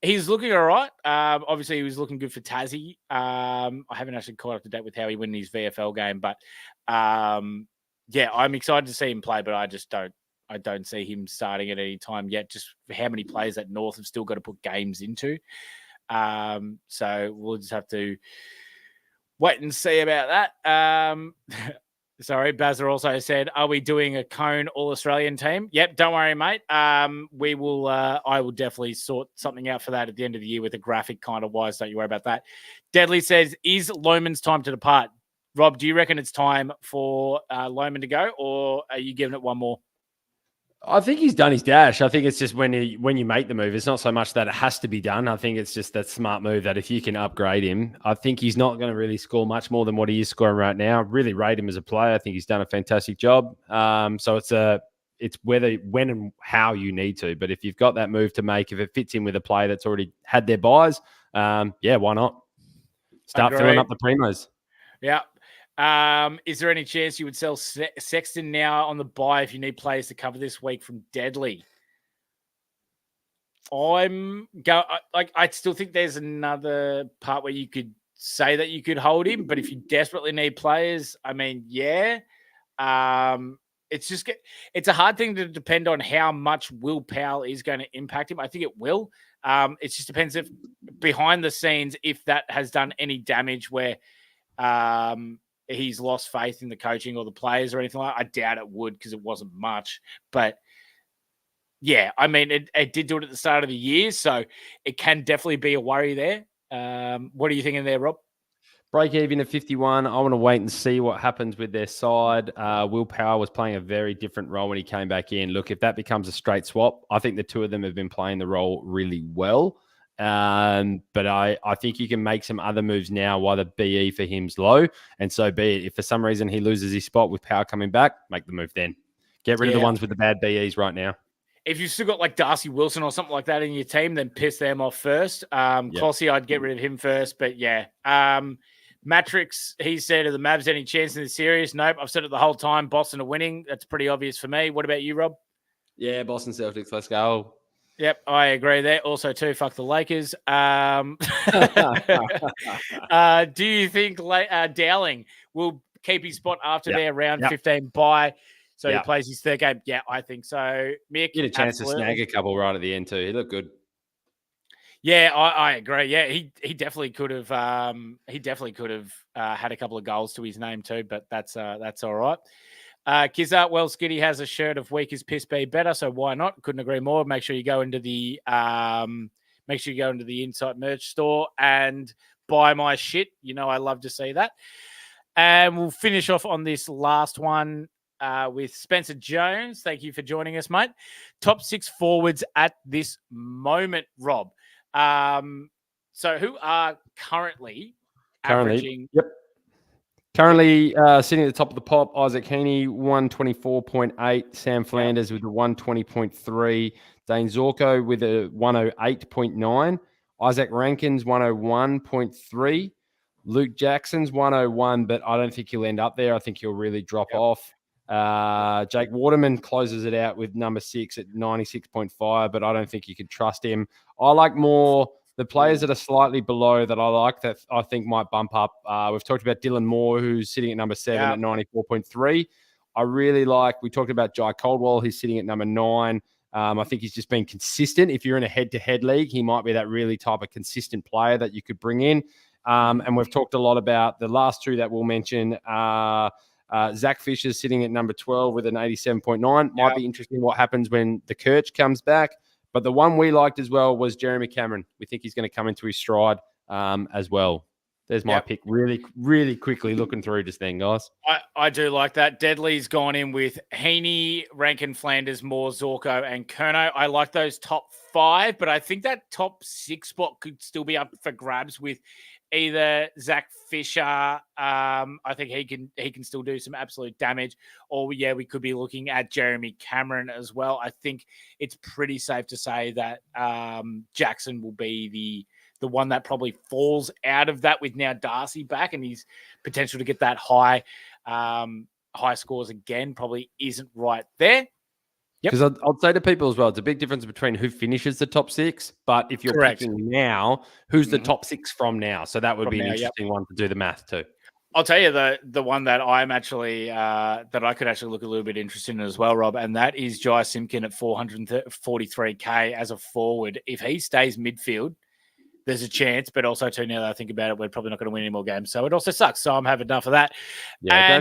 He's looking all right. Obviously, he was looking good for Tassie. I haven't actually caught up to date with how he won his VFL game, but I'm excited to see him play. But I don't see him starting at any time yet. Just for how many players that North have still got to put games into. So we'll just have to wait and see about that. Sorry, Bazza also said, are we doing a Cone All-Australian team? Yep, don't worry, mate. We will. I will definitely sort something out for that at the end of the year with a graphic kind of wise. Don't you worry about that. Deadly says, is Lohman's time to depart? Rob, do you reckon it's time for Lohman to go, or are you giving it one more? I think he's done his dash. I think it's just when you make the move, it's not so much that it has to be done. I think it's just that smart move that if you can upgrade him, I think he's not going to really score much more than what he is scoring right now. Really rate him as a player. I think he's done a fantastic job. So it's whether, when and how you need to. But if you've got that move to make, if it fits in with a player that's already had their buys, why not? Start filling up the primos. Yeah. Is there any chance you would sell Sexton now on the buy if you need players to cover this week from Deadly? I still think there's another part where you could say that you could hold him, but if you desperately need players, I mean, yeah. It's a hard thing to depend on how much Will Powell is going to impact him. I think it will. It just depends if behind the scenes, if that has done any damage where, he's lost faith in the coaching or the players or anything like that. I doubt it would because it wasn't much. But, yeah, I mean, it did do it at the start of the year, so it can definitely be a worry there. What are you thinking there, Rob? Break even at 51. I want to wait and see what happens with their side. Will Power was playing a very different role when he came back in. Look, if that becomes a straight swap, I think the two of them have been playing the role really well. But I think you can make some other moves now while the BE for him's low. And so be it. If for some reason he loses his spot with Power coming back, make the move then. Get rid of the ones with the bad BEs right now. If you've still got like Darcy Wilson or something like that in your team, then piss them off first. Clossy, I'd get rid of him first. But yeah. Matrix, he said, are the Mavs any chance in the series? Nope. I've said it the whole time. Boston are winning. That's pretty obvious for me. What about you, Rob? Yeah, Boston Celtics. Let's go. Yep, I agree there. Also, too, fuck the Lakers. Do you think Dowling will keep his spot after their round 15 bye? So he plays his third game? Yeah, I think so. Mick, get a chance to snag a couple right at the end too. He looked good. Yeah, I agree. Yeah, he definitely could have. Had a couple of goals to his name too, but that's all right. Kizart, well, Skiddy has a shirt of weak as piss be better, so why not? Couldn't agree more. Make sure you go into the Insight merch store and buy my shit. You know I love to see that. And we'll finish off on this last one with Spencer Jones. Thank you for joining us, mate. Top 6 forwards at this moment, Rob. So who are currently averaging? Yep. Currently sitting at the top of the pop, Isaac Heaney, 124.8. Sam Flanders with a 120.3. Dane Zorko with a 108.9. Isaac Rankins, 101.3. Luke Jackson's 101, but I don't think he'll end up there. I think he'll really drop off. Jake Waterman closes it out with number 6 at 96.5, but I don't think you can trust him. I like more the players that are slightly below that I like that I think might bump up. We've talked about Dylan Moore, who's sitting at number 7 at 94.3. I really like, we talked about Jai Caldwell, he's sitting at number 9. I think he's just been consistent. If you're in a head-to-head league, he might be that really type of consistent player that you could bring in. And we've talked a lot about the last two that we'll mention. Zach Fisher's sitting at number 12 with an 87.9. Might be interesting what happens when the Kirch comes back. But the one we liked as well was Jeremy Cameron. We think he's going to come into his stride as well. There's my pick really, really quickly looking through this thing, guys. I do like that. Deadly's gone in with Heaney, Rankin, Flanders, Moore, Zorko, and Kerno. I like those top 5, but I think that top 6 spot could still be up for grabs with either Zach Fisher. I think he can still do some absolute damage. Or, we could be looking at Jeremy Cameron as well. I think it's pretty safe to say that Jackson will be the one that probably falls out of that with now Darcy back and his potential to get that high scores again probably isn't right there. Because I'd say to people as well, it's a big difference between who finishes the top 6, but if you're picking now, who's the top 6 from now? So that would be an interesting one to do the math too. I'll tell you the one that I'm actually that I could actually look a little bit interested in as well, Rob, and that is Jai Simpkin at 443K as a forward. If he stays midfield, there's a chance, but also too, now that I think about it, we're probably not going to win any more games. So it also sucks. So I'm having enough of that. Yeah,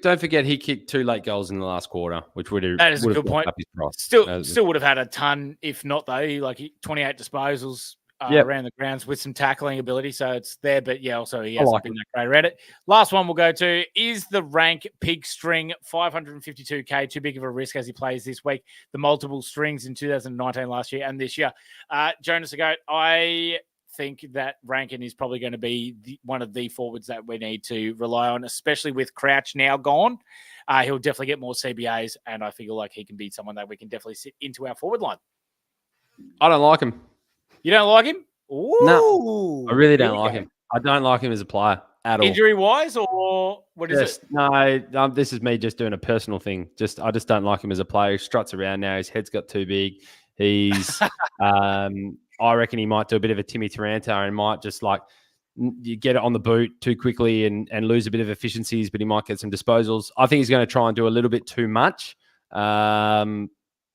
don't forget he kicked 2 late goals in the last quarter, which would have, that is a good point. Still would have had a ton, if not though. He 28 disposals around the grounds with some tackling ability, so it's there. But also he hasn't been that great around it. Last one we'll go to is the rank pig string, 552K, too big of a risk as he plays this week. The multiple strings in 2019 last year and this year. Jonas Agoat, I think that Rankin is probably going to be one of the forwards that we need to rely on, especially with Crouch now gone. He'll definitely get more CBAs, and I feel like he can be someone that we can definitely sit into our forward line. I don't like him. You don't like him? Ooh. No, I really don't like him. I don't like him as a player at all. Injury-wise, or what is it? No, this is me just doing a personal thing. I just don't like him as a player. He struts around now. His head's got too big. He's, I reckon he might do a bit of a Timmy Taranto and might just you get it on the boot too quickly and lose a bit of efficiencies, but he might get some disposals. I think he's going to try and do a little bit too much.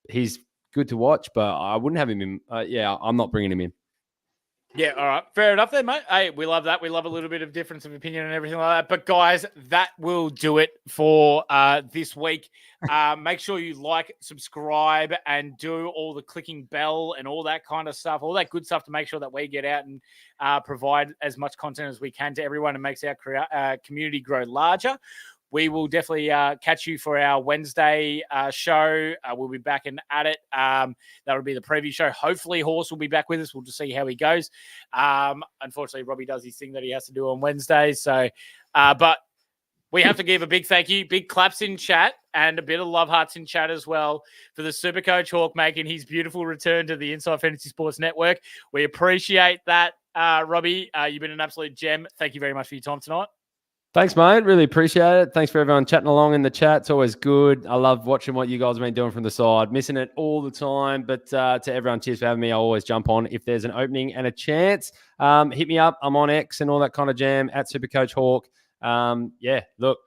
He's good to watch, but I wouldn't have him in. I'm not bringing him in. Yeah, all right. Fair enough then, mate. Hey, we love that. We love a little bit of difference of opinion and everything like that. But guys, that will do it for this week. Make sure you like, subscribe, and do all the clicking bell and all that kind of stuff, all that good stuff to make sure that we get out and provide as much content as we can to everyone and makes our community grow larger. We will definitely catch you for our Wednesday show. We'll be back and at it. That'll be the preview show. Hopefully, Horse will be back with us. We'll just see how he goes. Unfortunately, Robbie does his thing that he has to do on Wednesdays. So, but we have to give a big thank you, big claps in chat, and a bit of love hearts in chat as well for the Supercoach Hawk making his beautiful return to the Inside Fantasy Sports Network. We appreciate that, Robbie. You've been an absolute gem. Thank you very much for your time tonight. Thanks, mate. Really appreciate it. Thanks for everyone chatting along in the chat. It's always good. I love watching what you guys have been doing from the side. Missing it all the time. But to everyone, cheers for having me. I always jump on if there's an opening and a chance. Hit me up. I'm on X and all that kind of jam at Supercoach Hawk. Yeah, look,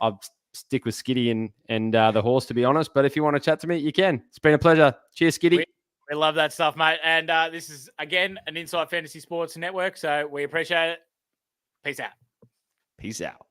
I'll stick with Skiddy and the Horse, to be honest. But if you want to chat to me, you can. It's been a pleasure. Cheers, Skiddy. We love that stuff, mate. And this is, again, an Inside Fantasy Sports Network. So we appreciate it. Peace out. Peace out.